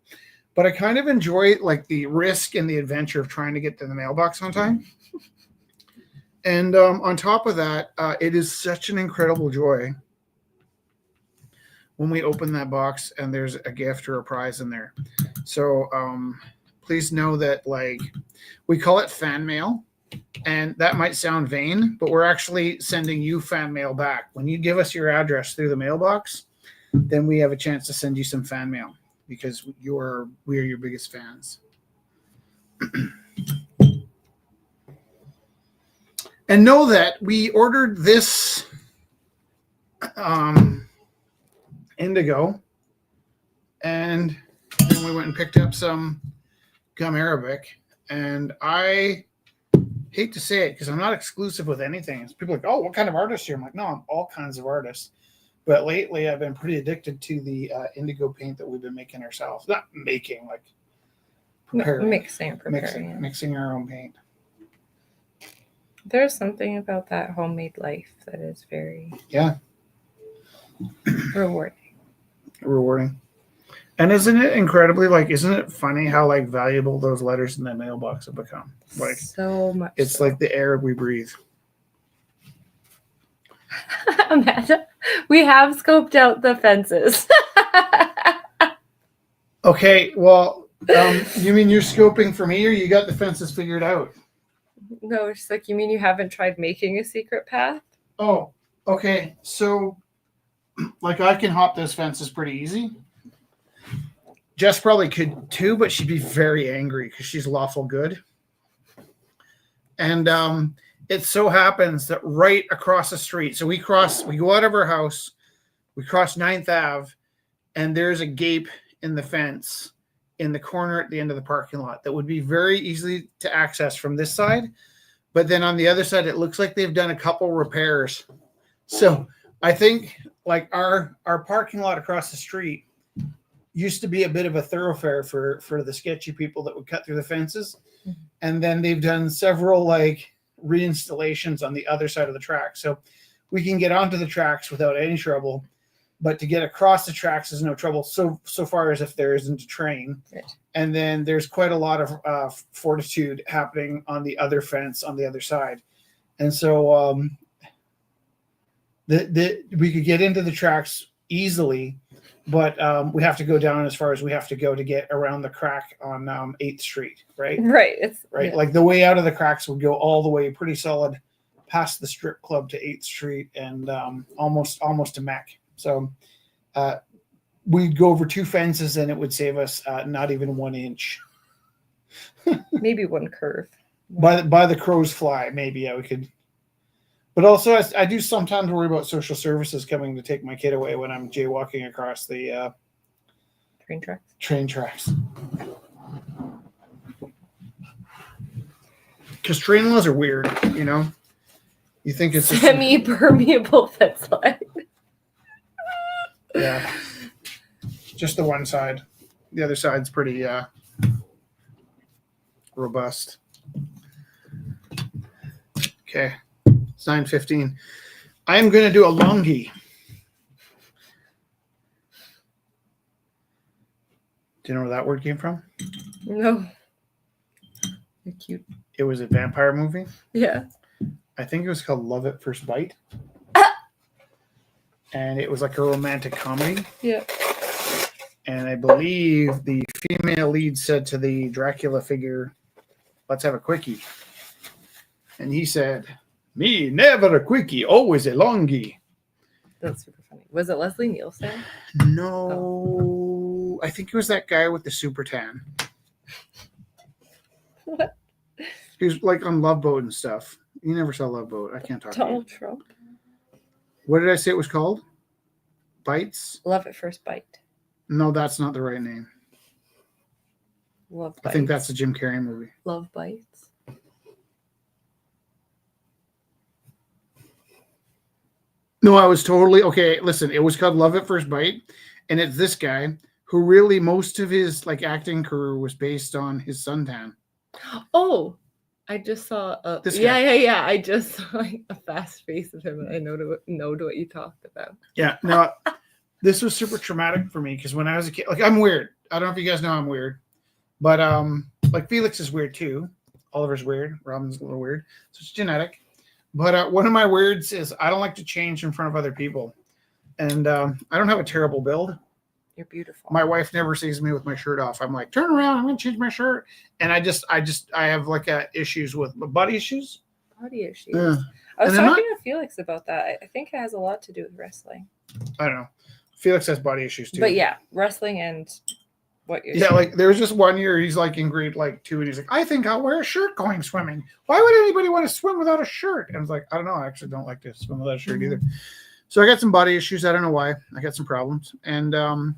But I kind of enjoy like the risk and the adventure of trying to get to the mailbox on time. And on top of that, it is such an incredible joy when we open that box and there's a gift or a prize in there. So please know that like we call it fan mail. And that might sound vain, but we're actually sending you fan mail back. When you give us your address through the mailbox, then we have a chance to send you some fan mail because we are your biggest fans. And know that we ordered this indigo, and then we went and picked up some gum arabic. And I hate to say it because I'm not exclusive with anything. People are like, oh, what kind of artist are you? I'm like, no, I'm all kinds of artists. But lately, I've been pretty addicted to the indigo paint that we've been making ourselves. Not making, like preparing. Mixing our own paint. There's something about that homemade life that is very rewarding. And isn't it incredibly isn't it funny how like valuable those letters in that mailbox have become? Like so much. It's like the air we breathe. Amanda, we have scoped out the fences. Okay, well, you mean you're scoping for me, or you got the fences figured out? No, it's like, you mean you haven't tried making a secret path? Oh, okay. So, like, I can hop those fences pretty easy. Jess probably could too, but she'd be very angry because she's lawful good. And it so happens that right across the street, so we go out of our house, we cross 9th Ave, and there's a gape in the fence in the corner at the end of the parking lot that would be very easily to access from this side. But then on the other side, it looks like they've done a couple repairs. So I think like our parking lot across the street used to be a bit of a thoroughfare for the sketchy people that would cut through the fences. And then they've done several like reinstallations on the other side of the track. So we can get onto the tracks without any trouble, but to get across the tracks is no trouble so far as if there isn't a train. Right. And then there's quite a lot of fortitude happening on the other fence on the other side. And so we could get into the tracks easily, but we have to go down as far as we have to go to get around the crack on 8th Street, right? Right. Yeah. Like the way out of the cracks would go all the way pretty solid past the strip club to 8th Street and almost to Mac. So we'd go over 2 fences and it would save us not even 1 inch. Maybe 1 curve. By the crow's fly, maybe, we could. But also, I do sometimes worry about social services coming to take my kid away when I'm jaywalking across the train tracks. Because train laws are weird, you know? You think it's semi-permeable fence line. Yeah. Just the one side. The other side's pretty robust. Okay. It's 9:15. I'm going to do a longie. Do you know where that word came from? No. You're cute. It was a vampire movie. Yeah. I think it was called Love at First Bite. And it was like a romantic comedy. Yeah. And I believe the female lead said to the Dracula figure, "Let's have a quickie." And he said, "Me, never a quickie, always a longie." That's super funny. Was it Leslie Nielsen? No. I think it was that guy with the super tan. What? He was like on Love Boat and stuff. You never saw Love Boat. I can't talk Donald Trump. What did I say it was called? Bites? Love at First Bite. No, that's not the right name. Love I Bites. think that's a Jim Carrey movie. Love Bites. No, I was totally okay. Listen, it was called Love at First Bite, and it's this guy who really most of his like acting career was based on his suntan. Oh, I just saw a This yeah, guy. yeah. I just saw like a fast face of him. And I know what you talked about. Yeah, no, this was super traumatic for me because when I was a kid, like I'm weird. I don't know if you guys know I'm weird, but like Felix is weird too. Oliver's weird. Robin's a little weird, so it's genetic. But one of my weirds is I don't like to change in front of other people, and I don't have a terrible build. You're beautiful. My wife never sees me with my shirt off. I'm like, turn around, I'm gonna change my shirt, and I have like issues with body issues. Body issues. Yeah. I was And I'm talking to Felix about that. I think it has a lot to do with wrestling. I don't know. Felix has body issues too. But yeah, wrestling and what you're Yeah, saying. like there was just one year he's like in grade like 2 and he's like, I think I'll wear a shirt going swimming. Why would anybody want to swim without a shirt? And I was like, I don't know. I actually don't like to swim without a shirt either. So I got some body issues. I don't know why. I got some problems. And oh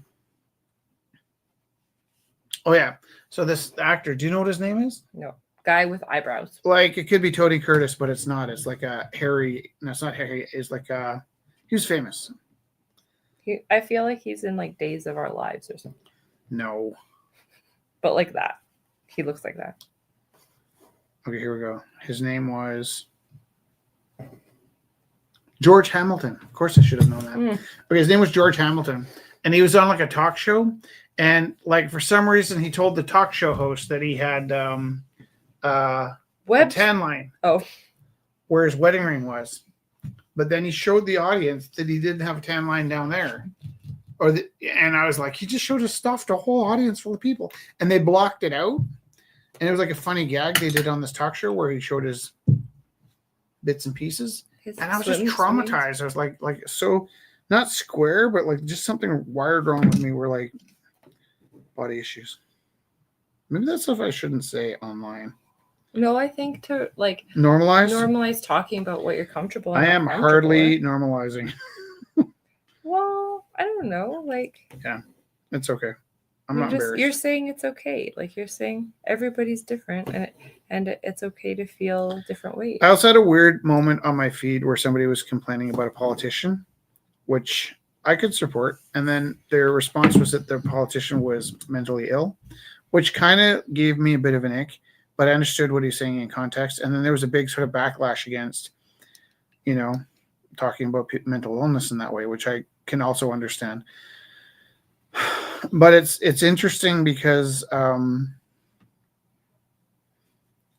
yeah. So this actor, do you know what his name is? No. Guy with eyebrows. Like it could be Tony Curtis, but it's not. It's like a Harry. No, it's not Harry. It's like he was famous. I feel like he's in like Days of Our Lives or something. No. But like that. He looks like that. Okay, here we go. His name was George Hamilton. Of course I should have known that. Okay, his name was George Hamilton. And he was on like a talk show. And like for some reason he told the talk show host that he had a tan line. Oh. Where his wedding ring was. But then he showed the audience that he didn't have a tan line down there. And I was like, he just showed his stuff to a whole audience full of people. And they blocked it out. And it was like a funny gag they did on this talk show where he showed his bits and pieces. And I was just traumatized. I was like so not square, but like just something wired wrong with me where like body issues. Maybe that's stuff I shouldn't say online. No, I think to like normalize talking about what you're comfortable. I am hardly normalizing. Well, I don't know. Like, yeah, it's okay. I'm not embarrassed. You're saying it's okay. Like you're saying everybody's different, and it's okay to feel different ways. I also had a weird moment on my feed where somebody was complaining about a politician, which I could support, and then their response was that the politician was mentally ill, which kind of gave me a bit of an ick. But I understood what he's saying in context, and then there was a big sort of backlash against, talking about mental illness in that way, which I can also understand. But it's interesting because I'm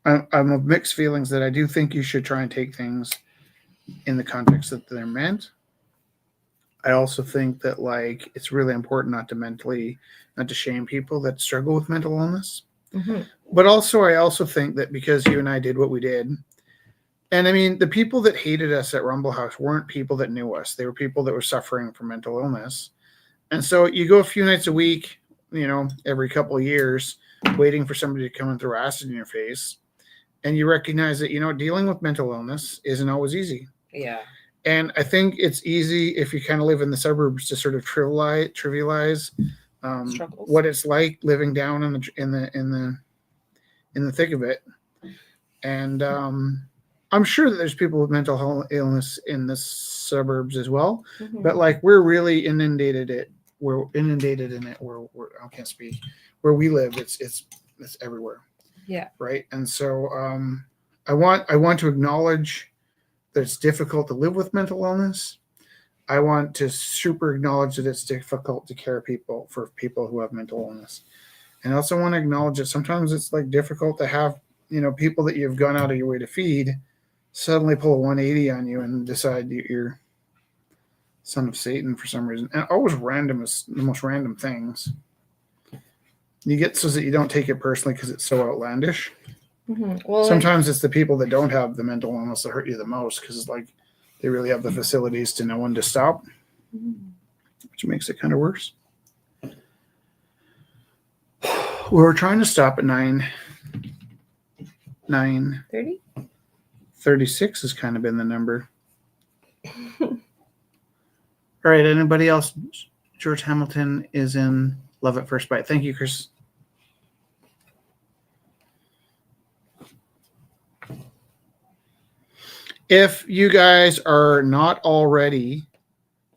of mixed feelings that I do think you should try and take things in the context that they're meant. I also think that like it's really important not to shame people that struggle with mental illness. Mm-hmm. But I also think that because you and I did what we did, and I mean, the people that hated us at Rumble House weren't people that knew us. They were people that were suffering from mental illness. And so you go a few nights a week, every couple of years, waiting for somebody to come and throw acid in your face. And you recognize that, dealing with mental illness isn't always easy. Yeah. And I think it's easy if you kind of live in the suburbs to sort of trivialize what it's like living down in the thick of it. And I'm sure that there's people with mental illness in the suburbs as well, Mm-hmm. but like we're really inundated in it. Where I can't speak. Where we live, it's everywhere. Yeah. Right. And so I want to acknowledge that it's difficult to live with mental illness. I want to super acknowledge that it's difficult to care for people who have mental illness. And I also want to acknowledge that sometimes it's like difficult to have, people that you've gone out of your way to feed suddenly pull a 180 on you and decide you're son of Satan for some reason. And always the most random things. You get so that you don't take it personally because it's so outlandish. Mm-hmm. Well, sometimes it's the people that don't have the mental illness that hurt you the most because it's like they really have the facilities to know when to stop, which makes it kind of worse. We were trying to stop at 9:30. 36 has kind of been the number. All right. Anybody else? George Hamilton is in Love at First Bite. Thank you, Chris. If you guys are not already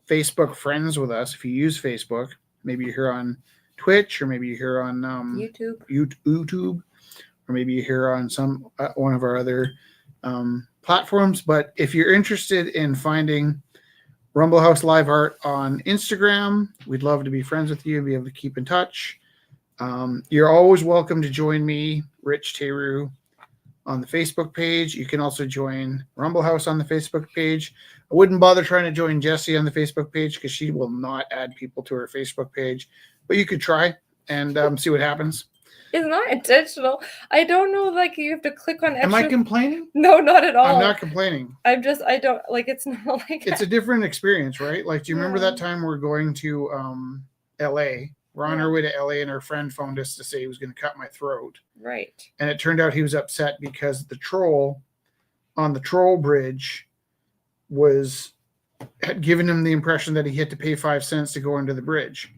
Facebook friends with us, if you use Facebook, maybe you're here on Twitch, or maybe you're here on YouTube, or maybe you're here on some one of our other platforms. But if you're interested in finding Rumble House Live Art on Instagram, we'd love to be friends with you and be able to keep in touch. You're always welcome to join me, Rich Teru, on the Facebook page. You can also join Rumble House on the Facebook page. I wouldn't bother trying to join Jessie on the Facebook page because she will not add people to her Facebook page. But you could try and see what happens. It's not intentional. I don't know. Like you have to click on. Am I complaining? No, not at all. I'm not complaining. I don't like. It's not like. It's a different experience, right? Like, do you remember that time we're going to L.A.? We're on our way to LA, and our friend phoned us to say he was going to cut my throat. Right. And it turned out he was upset because the troll on the troll bridge had given him the impression that he had to pay 5 cents to go under the bridge.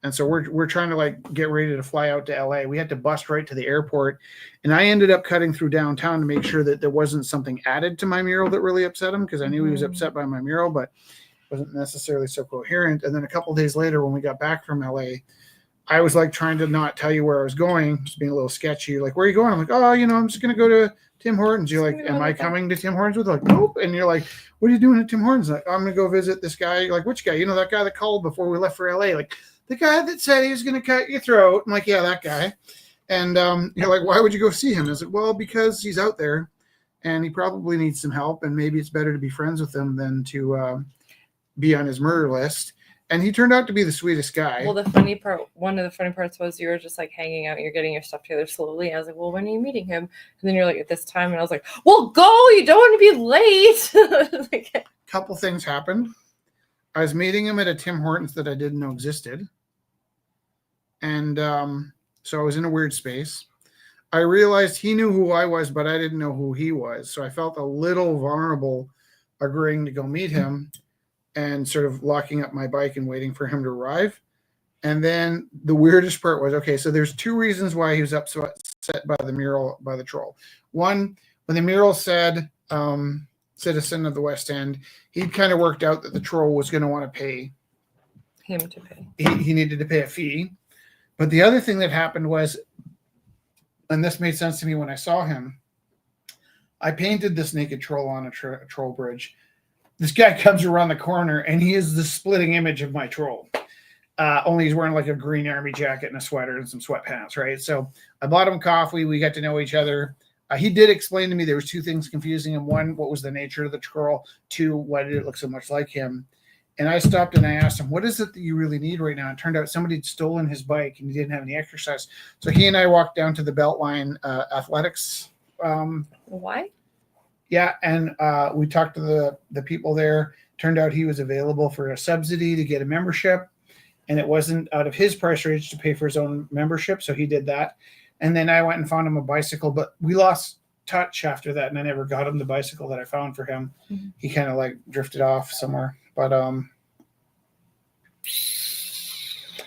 And so we're trying to like get ready to fly out to LA. We had to bust right to the airport, and I ended up cutting through downtown to make sure that there wasn't something added to my mural that really upset him, because I knew he was upset by my mural, but wasn't necessarily so coherent. And then a couple of days later, when we got back from LA, I was like trying to not tell you where I was going, just being a little sketchy. Like, where are you going? I'm like, oh, I'm just going to go to Tim Hortons. You're like, am I coming to Tim Hortons with? Like, nope. And you're like, what are you doing at Tim Hortons? Like, I'm going to go visit this guy. Like, which guy? That guy that called before we left for LA. Like, the guy that said he was going to cut your throat. I'm like, yeah, that guy. And you're like, why would you go see him? I was like, well, because he's out there and he probably needs some help, and maybe it's better to be friends with him than to be on his murder list. And he turned out to be the sweetest guy. Well, one of the funny parts was you were just like hanging out, you're getting your stuff together slowly. I was like, well, when are you meeting him? And then you're like, at this time. And I was like, well, go, you don't want to be late. Like, couple things happened. I was meeting him at a Tim Hortons that I didn't know existed. And so I was in a weird space. I realized he knew who I was, but I didn't know who he was. So I felt a little vulnerable agreeing to go meet him and sort of locking up my bike and waiting for him to arrive. And then the weirdest part was, okay, so there's two reasons why he was upset by the mural, by the troll. One, when the mural said citizen of the West End, he'd kind of worked out that the troll was going to want to pay him to pay. He needed to pay a fee. But the other thing that happened was, and this made sense to me when I saw him, I painted this naked troll on a troll bridge. This guy comes around the corner, and he is the splitting image of my troll. Only he's wearing like a green army jacket and a sweater and some sweatpants, right? So I bought him coffee. We got to know each other. He did explain to me there was two things confusing him. One, what was the nature of the troll? Two, why did it look so much like him? And I stopped and I asked him, what is it that you really need right now? It turned out somebody had stolen his bike and he didn't have any exercise. So he and I walked down to the Beltline Athletics. Why? Yeah, and we talked to the people there. Turned out he was available for a subsidy to get a membership, and it wasn't out of his price range to pay for his own membership, so he did that. And then I went and found him a bicycle, but we lost touch after that, and I never got him the bicycle that I found for him. Mm-hmm. He kind of like drifted off somewhere. But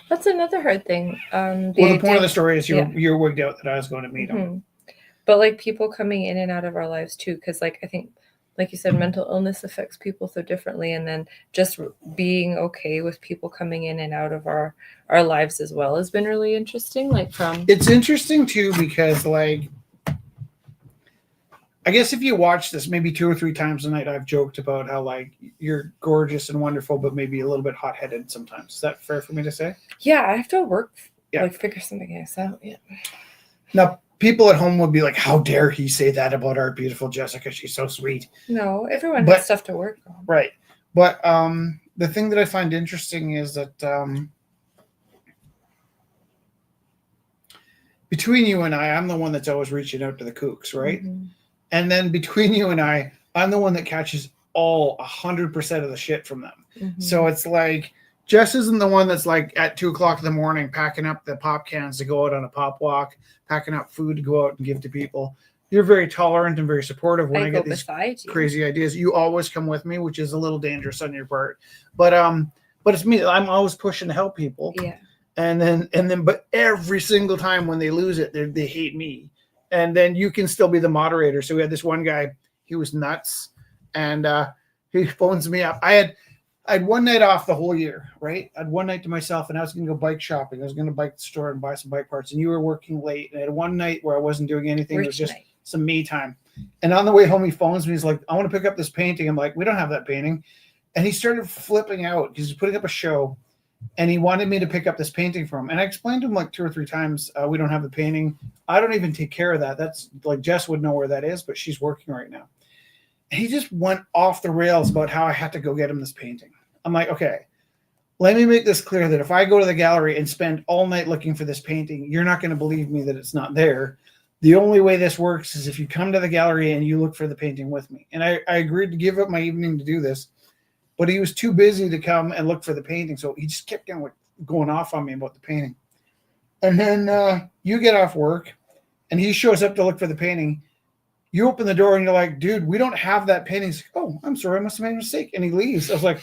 that's another hard thing. The point of the story is you're wigged out that I was going to meet him. But like people coming in and out of our lives too, because like I think, like you said, mental illness affects people so differently, and then just being okay with people coming in and out of our lives as well has been really interesting. It's interesting too, because like, I guess if you watch this maybe 2 or 3 times a night, I've joked about how like you're gorgeous and wonderful, but maybe a little bit hot-headed sometimes. Is that fair for me to say? Yeah, I have to work, figure something else out. Yeah. Now, people at home would be like, how dare he say that about our beautiful Jessica? She's so sweet. No, everyone has stuff to work on. Right. But the thing that I find interesting is that between you and I'm the one that's always reaching out to the kooks, right? Mm-hmm. And then between you and I'm the one that catches all 100% of the shit from them. Mm-hmm. So it's like, Jess isn't the one that's like at 2:00 in the morning packing up the pop cans to go out on a pop walk, packing up food to go out and give to people. You're very tolerant and very supportive when I get these crazy ideas. You always come with me, which is a little dangerous on your part. But it's me. I'm always pushing to help people. Yeah. And then, but every single time when they lose it, they hate me. And then you can still be the moderator. So we had this one guy, he was nuts. And he phones me up. I had one night off the whole year, right? I had one night to myself, and I was going to go bike shopping. I was going to bike to the store and buy some bike parts, and you were working late. And I had one night where I wasn't doing anything. It was just some me time. And on the way home, he phones me. He's like, I want to pick up this painting. I'm like, we don't have that painting. And he started flipping out because he's putting up a show, and he wanted me to pick up this painting from him. And I explained to him like 2 or 3 times, we don't have the painting. I don't even take care of that. That's like Jess would know where that is, but she's working right now. And he just went off the rails about how I had to go get him this painting. I'm like, okay, let me make this clear that if I go to the gallery and spend all night looking for this painting, you're not going to believe me that it's not there. The only way this works is if you come to the gallery and you look for the painting with me. And I agreed to give up my evening to do this, but he was too busy to come and look for the painting. So he just kept going off on me about the painting. And then you get off work and he shows up to look for the painting. You open the door and you're like, dude, we don't have that painting. He's like, oh, I'm sorry, I must have made a mistake. And he leaves. I was like,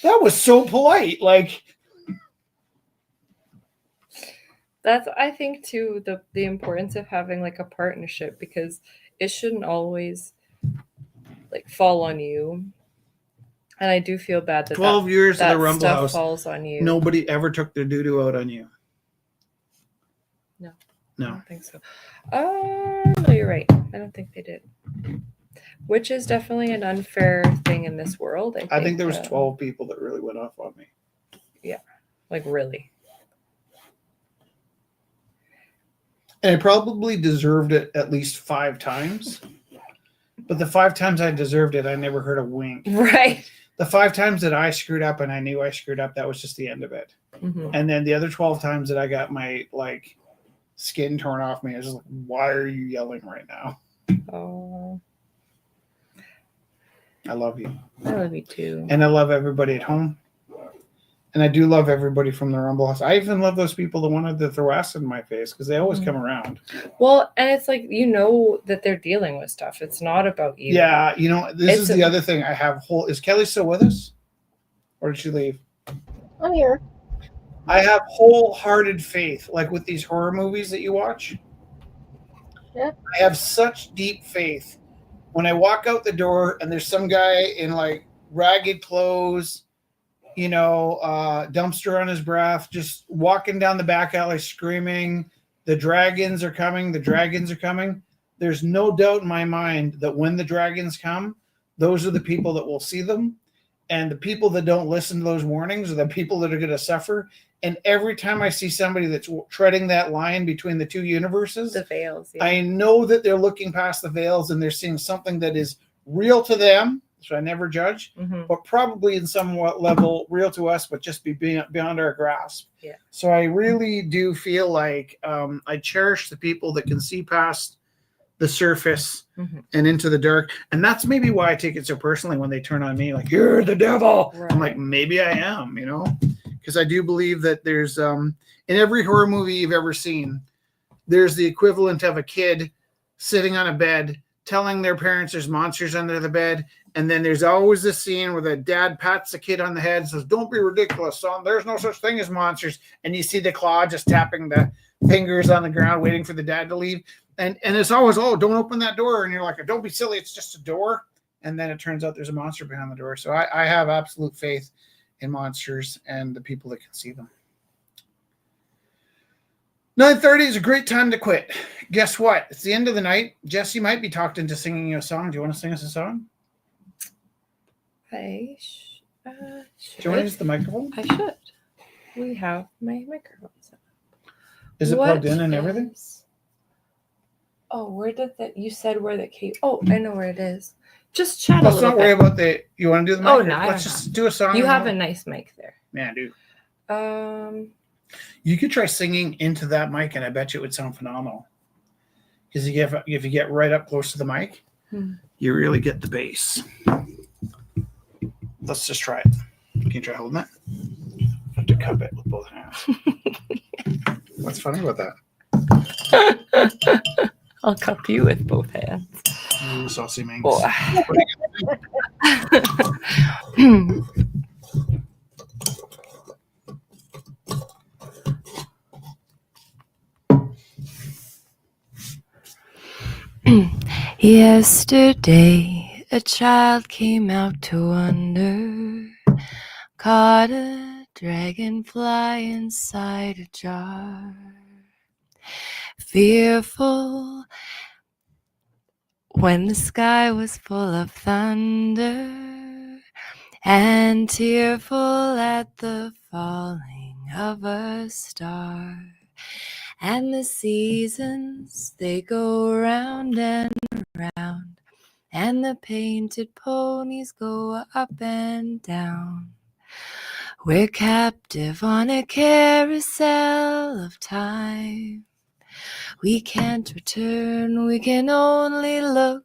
that was so polite. Like, that's, I think too, the importance of having like a partnership, because it shouldn't always like fall on you. And I do feel bad that 12 years that of the Rumble stuff House, falls on you. nobody ever took their doo-doo out on you. No. No. I don't think so. No, you're right. I don't think they did. Which is definitely an unfair thing in this world. I think there was 12 people that really went off on me. Yeah. Like really. And I probably deserved it at least 5 times. But the 5 times I deserved it, I never heard a wink. Right. The 5 times that I screwed up and I knew I screwed up, that was just the end of it. Mm-hmm. And then the other 12 times that I got my like skin torn off me, I was just like, why are you yelling right now? Oh. I love you. I love you too. And I love everybody at home. And I do love everybody from the Rumble House. I even love those people that wanted to throw acid in my face because they always come around. Well, and it's like, you know that they're dealing with stuff. It's not about you. Yeah, you know, this is the other thing. I have is Kelly still with us? Or did she leave? I'm here. I have wholehearted faith, like with these horror movies that you watch. Yeah. I have such deep faith. When I walk out the door and there's some guy in like ragged clothes, you know, dumpster on his breath, just walking down the back alley screaming, the dragons are coming, the dragons are coming. There's no doubt in my mind that when the dragons come, those are the people that will see them. And the people that don't listen to those warnings are the people that are going to suffer. And every time I see somebody that's treading that line between the two universes, The veils. Yeah. I know that they're looking past the veils and they're seeing something that is real to them. So I never judge, but probably in somewhat level real to us, but just be beyond our grasp. Yeah. So I really do feel like I cherish the people that can see past the surface and into the dark. And that's maybe why I take it so personally when they turn on me like, you're the devil. Right. I'm like, maybe I am, you know, because I do believe that there's in every horror movie you've ever seen, there's the equivalent of a kid sitting on a bed telling their parents there's monsters under the bed. And then there's always this scene where the dad pats the kid on the head and says, don't be ridiculous, son. There's no such thing as monsters. And you see the claw just tapping the fingers on the ground, waiting for the dad to leave. And it's always, oh, don't open that door. And you're like, don't be silly. It's just a door. And then it turns out there's a monster behind the door. So I have absolute faith in monsters and the people that can see them. 9:30 is a great time to quit. Guess what? It's the end of the night. Jess, you might be talked into singing you a song. Do you want to sing us a song? I should. Do you want to use the microphone? I should. We have my microphone set up. Is it plugged in and everything? Oh, where did that? You said where that came. Oh, I know where it is. Just chat a Let's little not bit. worry about the. You want to do the mic? Oh, no, Let's just do a song. You have a nice mic there. Yeah, dude. You You could try singing into that mic, and I bet you it would sound phenomenal. Because if you get right up close to the mic, you really get the bass. Let's just try it. Can you try holding that? I have to cup it with both hands. What's funny about that? I'll cup you with both hands. Ooh, saucy minx. Oh. Yesterday a child came out to wonder, caught a dragonfly inside a jar. Fearful when the sky was full of thunder, and tearful at the falling of a star. And the seasons, they go round and round, and the painted ponies go up and down. We're captive on a carousel of time. We can't return, we can only look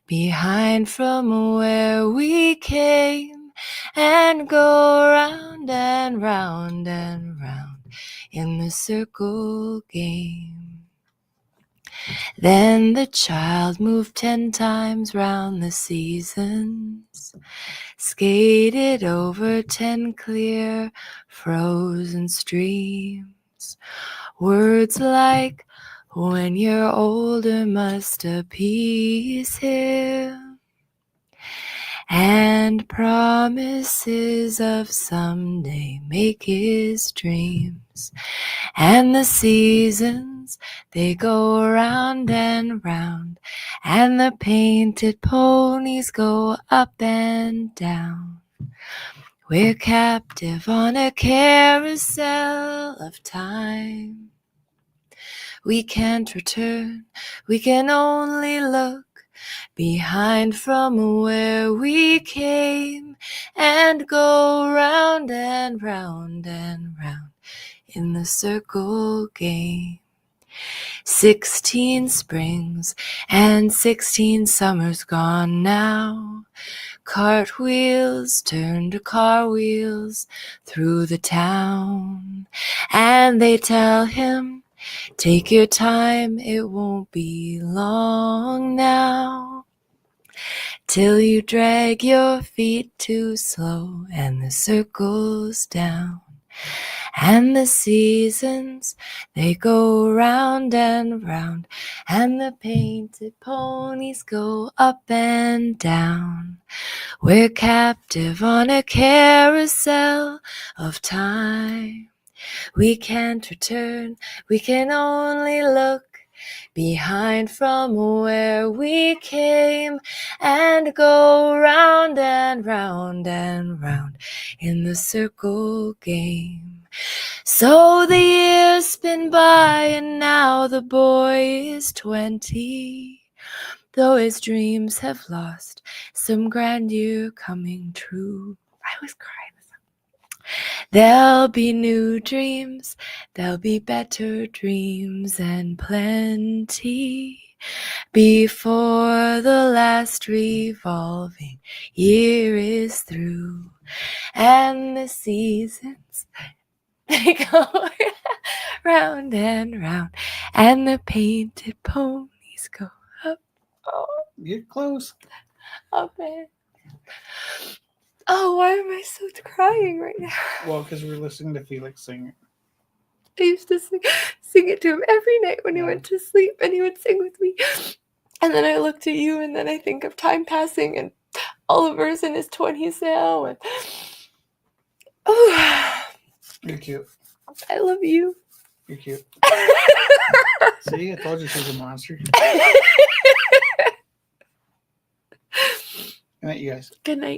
behind from where we came, and go round and round and round in the circle game. Then the child moved 10 times round the seasons, skated over 10 clear frozen streams. Words like, when you're older must appease him, and promises of someday make his dreams. And the seasons, they go round and round, and the painted ponies go up and down. We're captive on a carousel of time. We can't return, we can only look behind from where we came, and go round and round and round in the circle game. 16 springs and 16 summers gone now. Cartwheels turn to car wheels through the town, and they tell him, take your time, it won't be long now, till you drag your feet too slow and the circle's down. And the seasons, they go round and round, and the painted ponies go up and down. We're captive on a carousel of time. We can't return, we can only look behind from where we came, and go round and round and round in the circle game. So the years spin by, and now the boy is 20, though his dreams have lost some grandeur coming true. I was crying. There'll be new dreams, there'll be better dreams and plenty, before the last revolving year is through. And the seasons, they go round and round, and the painted ponies go up. Oh, Get close. up and... Oh, why am I so crying right now? Well, because we're listening to Felix sing. I used to sing it to him every night when he went to sleep, and he would sing with me. And then I looked at you, and then I think of time passing, and Oliver's in his 20s now, and oh, You're cute. I love you. You're cute. See, I told you she's a monster. Good night, you guys. Good night.